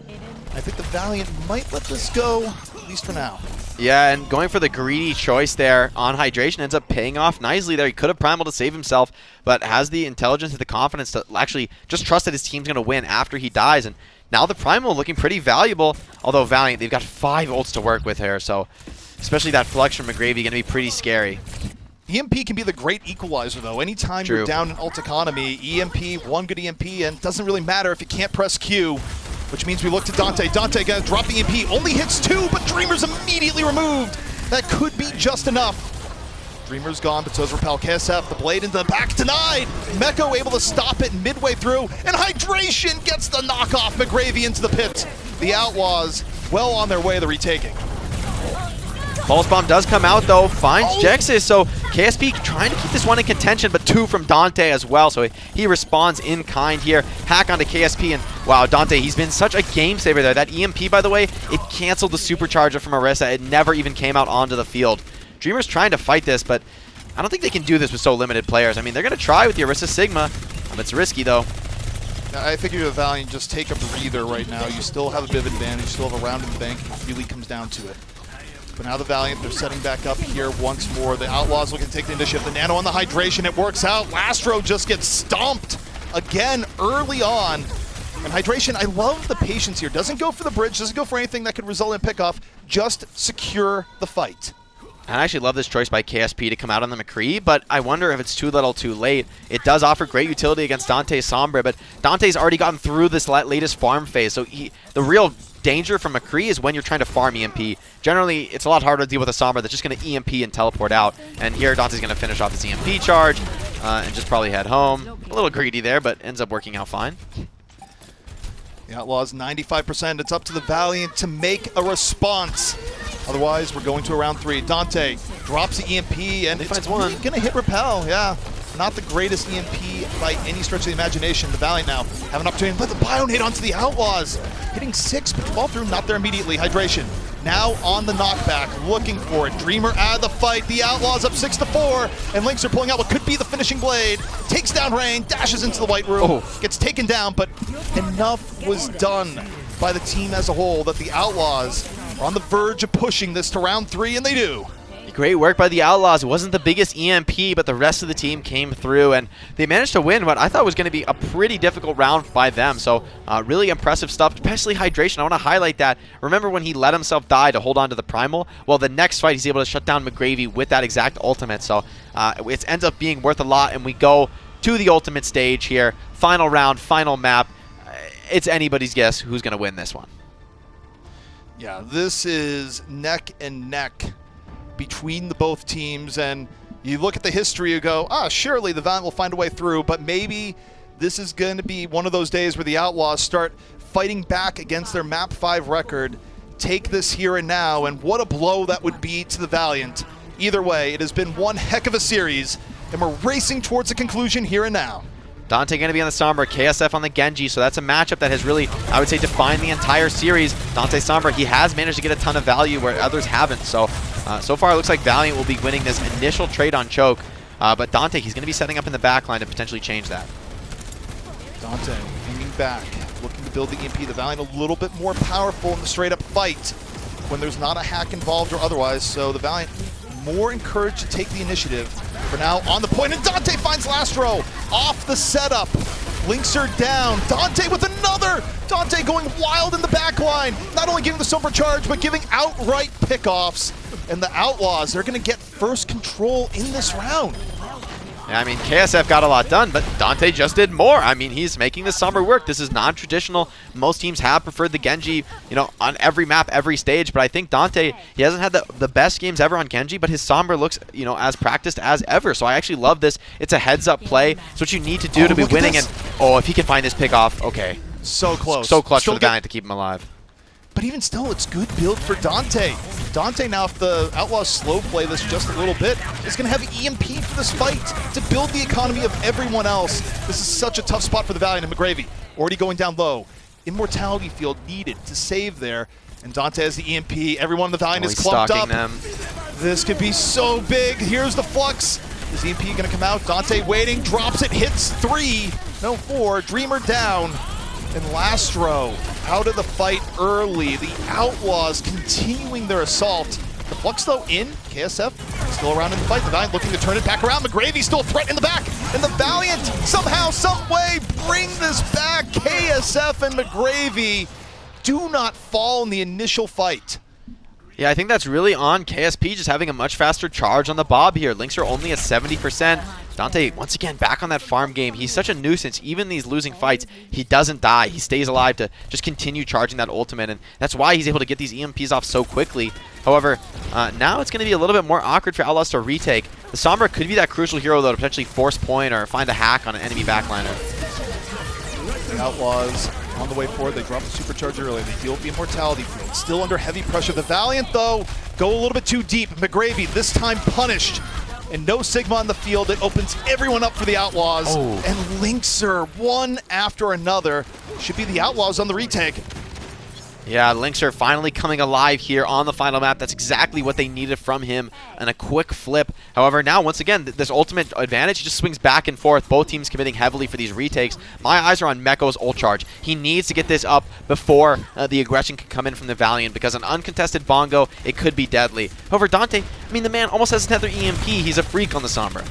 I think the Valiant might let this go, at least for now. Yeah, and going for the greedy choice there on Hydration ends up paying off nicely there. He could have Primal to save himself, but has the intelligence and the confidence to actually just trust that his team's going to win after he dies. And now the Primal looking pretty valuable, although Valiant, they've got 5 ults to work with here, so especially that flex from McGravy going to be pretty scary. EMP can be the great equalizer, though. Anytime you're down in ult economy, EMP, one good EMP, and it doesn't really matter if you can't press Q, which means we look to Dante. Dante gonna drop the EMP, only hits 2, but Dreamer's immediately removed. That could be just enough. Dreamer's gone, but so's Repel. KSF, the blade into the back, denied. Meko able to stop it midway through, and Hydration gets the knockoff McGravy into the pit. The Outlaws well on their way to the retaking. Pulse Bomb does come out though, finds Jexis, so KSP trying to keep this one in contention, but 2 from Dante as well, so he responds in kind here. Hack onto KSP, and wow, Dante, he's been such a game saver there. That EMP, by the way, it canceled the supercharger from Orisa. It never even came out onto the field. Dreamer's trying to fight this, but I don't think they can do this with so limited players. I mean, they're going to try with the Orisa Sigma. It's risky though. I figure the Valiant just take a breather right now. You still have a bit of advantage, still have a round in the bank, it really comes down to it. But now the Valiant, they're setting back up here once more. The Outlaws looking to take the initiative. The nano on the Hydration, it works out. Lastro just gets stomped again early on. And Hydration, I love the patience here. Doesn't go for the bridge, doesn't go for anything that could result in pickoff. Just secure the fight. I actually love this choice by KSP to come out on the McCree, but I wonder if it's too little too late. It does offer great utility against Dante's Sombra, but Dante's already gotten through this latest farm phase, so the real danger from McCree is when you're trying to farm EMP. Generally, it's a lot harder to deal with a Sombra that's just going to EMP and teleport out, and here Dante's going to finish off his EMP charge and just probably head home. A little greedy there, but ends up working out fine. The Outlaws 95%. It's up to the Valiant to make a response. Otherwise, we're going to a round 3. Dante drops the EMP, and it's going to hit Repel. Yeah, not the greatest EMP by any stretch of the imagination. The Valiant now have an opportunity to let the Bion hit onto the Outlaws. Hitting 6, but 12 through, not there immediately. Hydration now on the knockback, looking for it. Dreamer out of the fight. The Outlaws up 6-4, and Lynx are pulling out what could be the finishing blade. Takes down Rain, dashes into the white room, gets taken down, but enough was done by the team as a whole that the Outlaws are on the verge of pushing this to round 3, and they do. Great work by the Outlaws. It wasn't the biggest EMP, but the rest of the team came through, and they managed to win what I thought was going to be a pretty difficult round by them. So really impressive stuff, especially Hydration. I want to highlight that. Remember when he let himself die to hold on to the Primal? Well, the next fight, he's able to shut down McGravy with that exact ultimate. So it ends up being worth a lot, and we go to the ultimate stage here. Final round, final map. It's anybody's guess who's going to win this one. Yeah, this is neck and neck between the both teams, and you look at the history, you go, surely the Valiant will find a way through, but maybe this is going to be one of those days where the Outlaws start fighting back against their Map 5 record, take this here and now, and what a blow that would be to the Valiant. Either way, it has been one heck of a series, and we're racing towards a conclusion here and now. Dante going to be on the Sombra, KSF on the Genji, so that's a matchup that has really, I would say, defined the entire series. Dante Sombra, he has managed to get a ton of value where others haven't, so so far it looks like Valiant will be winning this initial trade on choke, but Dante, he's going to be setting up in the backline to potentially change that. Dante hanging back, looking to build the EMP. The Valiant a little bit more powerful in the straight-up fight when there's not a hack involved or otherwise, so the Valiant more encouraged to take the initiative. For now, on the point, and Dante finds Lastro off the setup. Links her down. Dante with another! Dante going wild in the back line. Not only giving the Silver Charge, but giving outright pickoffs. And the Outlaws, they're going to get first control in this round. Yeah, I mean, KSF got a lot done, but Dante just did more. I mean, he's making the Sombra work. This is non-traditional. Most teams have preferred the Genji, you know, on every map, every stage, but I think Dante, he hasn't had the best games ever on Genji, but his Sombra looks, you know, as practiced as ever. So I actually love this. It's a heads-up play. It's what you need to do to be winning, and if he can find this pick off, okay. So close. So clutch for the Valiant to keep him alive. But even still, it's good build for Dante. Dante now, if the Outlaws slow play this just a little bit, is going to have EMP for this fight to build the economy of everyone else. This is such a tough spot for the Valiant, and McGravy already going down low. Immortality field needed to save there. And Dante has the EMP. Everyone in the Valiant is clumped up. This could be so big. Here's the Flux. Is EMP going to come out? Dante waiting, drops it, hits 3. No, 4. Dreamer down. And Lastro out of the fight early. The Outlaws continuing their assault. The Flux, though, in. KSF still around in the fight. The Valiant looking to turn it back around. McGravy still a threat in the back. And the Valiant somehow, some way bring this back. KSF and McGravy do not fall in the initial fight. Yeah, I think that's really on KSP just having a much faster charge on the Bob here. Links are only at 70%. Dante, once again, back on that farm game. He's such a nuisance. Even these losing fights, he doesn't die. He stays alive to just continue charging that ultimate, and that's why he's able to get these EMPs off so quickly. However, now it's going to be a little bit more awkward for Outlaws to retake. The Sombra could be that crucial hero, though, to potentially force point or find a hack on an enemy backliner. The Outlaws on the way forward. They drop the supercharger early. They deal with the immortality field. Still under heavy pressure. The Valiant, though, go a little bit too deep. McGravy, this time punished. And no Sigma on the field. It opens everyone up for the Outlaws. And Linkser, one after another. Should be the Outlaws on the retake. Yeah, Linkser finally coming alive here on the final map. That's exactly what they needed from him, and a quick flip. However, now, once again, this ultimate advantage just swings back and forth. Both teams committing heavily for these retakes. My eyes are on Meko's ult charge. He needs to get this up before the aggression can come in from the Valiant, because an uncontested bongo, it could be deadly. However, Dante, I mean, the man almost has another EMP. He's a freak on the Sombra.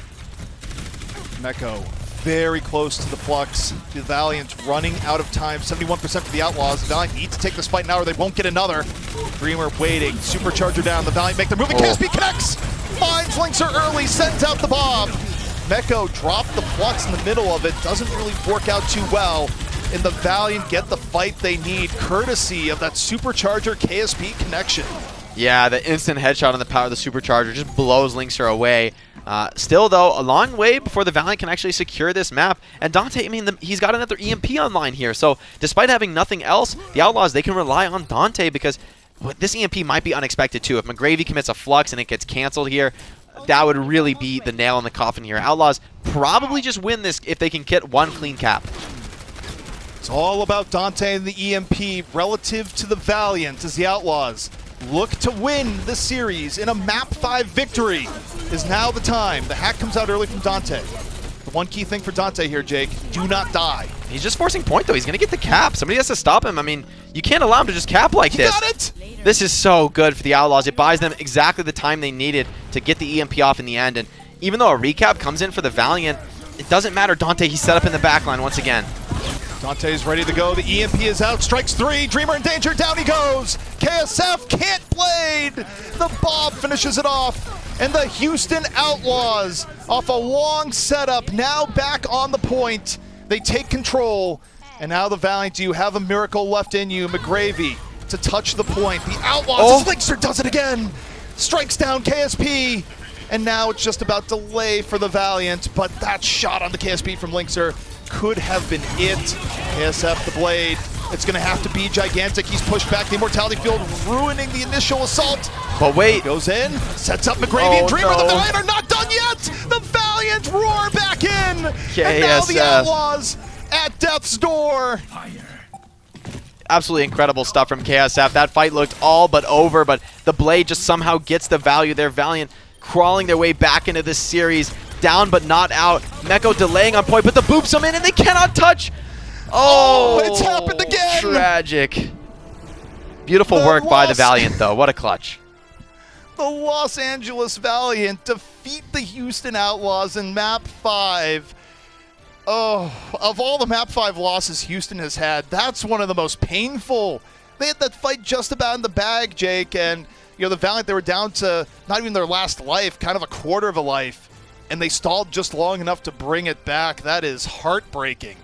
Meko very close to the Flux. The Valiant running out of time. 71% for the Outlaws. The Valiant need to take this fight now or they won't get another. Dreamer waiting. Supercharger down. The Valiant make the move. KSP connects! Finds Linkser early. Sends out the bomb. Meko dropped the Flux in the middle of it. Doesn't really work out too well. And the Valiant get the fight they need, courtesy of that Supercharger KSP connection. Yeah, the instant headshot on the power of the Supercharger just blows Linkser away. Still, though, a long way before the Valiant can actually secure this map. And Dante, I mean, he's got another EMP online here. So despite having nothing else, the Outlaws, they can rely on Dante because this EMP might be unexpected, too. If McGravy commits a Flux and it gets canceled here, that would really be the nail in the coffin here. Outlaws probably just win this if they can get one clean cap. It's all about Dante and the EMP relative to the Valiant as the Outlaws look to win the series in a map 5 victory. Is now the time. The hack comes out early from Dante. The one key thing for Dante here, Jake, do not die. He's just forcing point, though. He's going to get the cap. Somebody has to stop him. I mean, you can't allow him to just cap like this. Got it! This is so good for the Outlaws. It buys them exactly the time they needed to get the EMP off in the end. And even though a recap comes in for the Valiant, it doesn't matter. Dante, he's set up in the backline once again. Dante's ready to go. The EMP is out. Strikes 3. Dreamer in danger. Down he goes. KSF can't blade. The Bob finishes it off. And the Houston Outlaws, off a long setup, now back on the point. They take control. And now the Valiant, do you have a miracle left in you? McGravy to touch the point. The Outlaws, Linkser does it again. Strikes down KSP. And now it's just about delay for the Valiant. But that shot on the KSP from Linkser could have been it. KSF the blade. It's going to have to be gigantic. He's pushed back the immortality field, ruining the initial assault. But wait. Goes in, sets up McGravy and Dreamer. No. The Valiant are not done yet. The Valiant Valiant roar back in! And now the Outlaws at death's door. Absolutely incredible stuff from KSF. That fight looked all but over, but the Blade just somehow gets the value there. Valiant crawling their way back into this series. Down but not out. Meko delaying on point, but the boops them in and they cannot touch. Oh, it's happened again. Tragic. Beautiful work by the Valiant, though. What a clutch. The Los Angeles Valiant defeat the Houston Outlaws in Map 5. Oh, of all the Map 5 losses Houston has had, that's one of the most painful. They had that fight just about in the bag, Jake, and the Valiant, they were down to not even their last life, kind of a quarter of a life, and they stalled just long enough to bring it back. That is heartbreaking.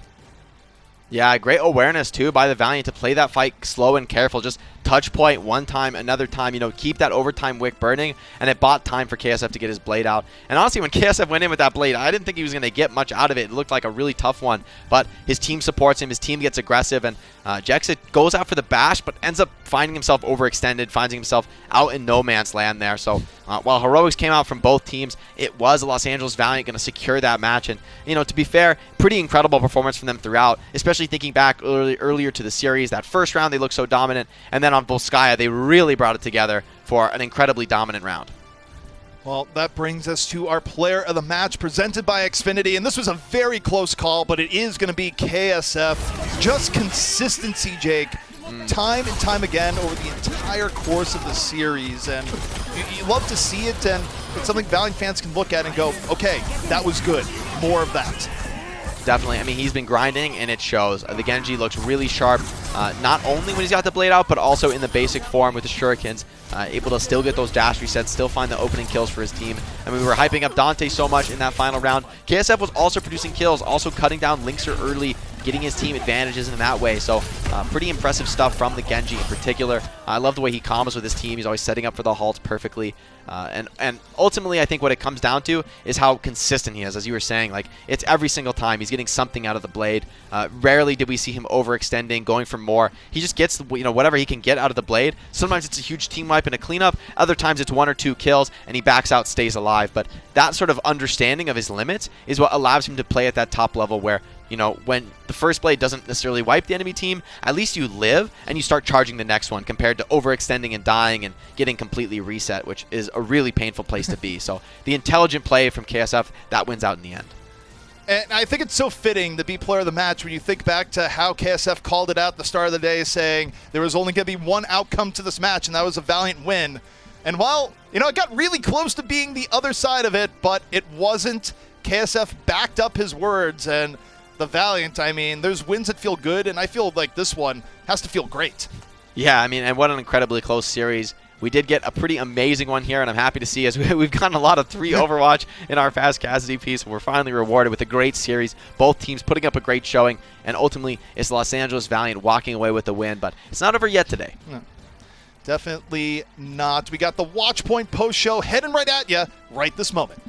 Yeah, great awareness, too, by the Valiant to play that fight slow and careful. Just touch point one time, another time, keep that overtime wick burning, and it bought time for KSF to get his blade out. And honestly, when KSF went in with that blade, I didn't think he was going to get much out of it. It looked like a really tough one, but his team supports him, his team gets aggressive, and Jexit goes out for the bash, but ends up finding himself overextended, finding himself out in no man's land there. So while heroics came out from both teams, it was Los Angeles Valiant going to secure that match. And, to be fair, pretty incredible performance from them throughout, especially thinking back earlier to the series. That first round, they looked so dominant, and then on Volskaya, they really brought it together for an incredibly dominant round. Well, that brings us to our player of the match presented by Xfinity, and this was a very close call, but it is going to be KSF. Just consistency, Jake, time and time again over the entire course of the series, and you love to see it, and it's something Valiant fans can look at and go, okay, that was good, more of that. Definitely. I mean, he's been grinding, and it shows. The Genji looks really sharp, not only when he's got the blade out, but also in the basic form with the shurikens, able to still get those dash resets, still find the opening kills for his team. I mean, we were hyping up Dante so much in that final round. KSF was also producing kills, also cutting down Linkser early, getting his team advantages in that way. So pretty impressive stuff from the Genji in particular. I love the way he combos with his team. He's always setting up for the halts perfectly. And ultimately, I think what it comes down to is how consistent he is. As you were saying, like, it's every single time he's getting something out of the blade. Rarely did we see him overextending, going for more. He just gets whatever he can get out of the blade. Sometimes it's a huge team wipe and a cleanup. Other times it's 1 or 2 kills and he backs out, stays alive. But that sort of understanding of his limits is what allows him to play at that top level where, when the first blade doesn't necessarily wipe the enemy team, at least you live and you start charging the next one compared to overextending and dying and getting completely reset, which is a really painful place to be. So the intelligent play from KSF, that wins out in the end. And I think it's so fitting to be player of the match when you think back to how KSF called it out at the start of the day, saying there was only going to be one outcome to this match, and that was a Valiant win. And while, it got really close to being the other side of it, but it wasn't. KSF backed up his words, and the Valiant, I mean, there's wins that feel good, and I feel like this one has to feel great. Yeah, I mean, and what an incredibly close series. We did get a pretty amazing one here, and I'm happy to see as we've gotten a lot of 3 Overwatch in our Fast Cassidy piece. We're finally rewarded with a great series. Both teams putting up a great showing, and ultimately it's Los Angeles Valiant walking away with the win, but it's not over yet today. No, definitely not. We got the Watch Point post-show heading right at you right this moment.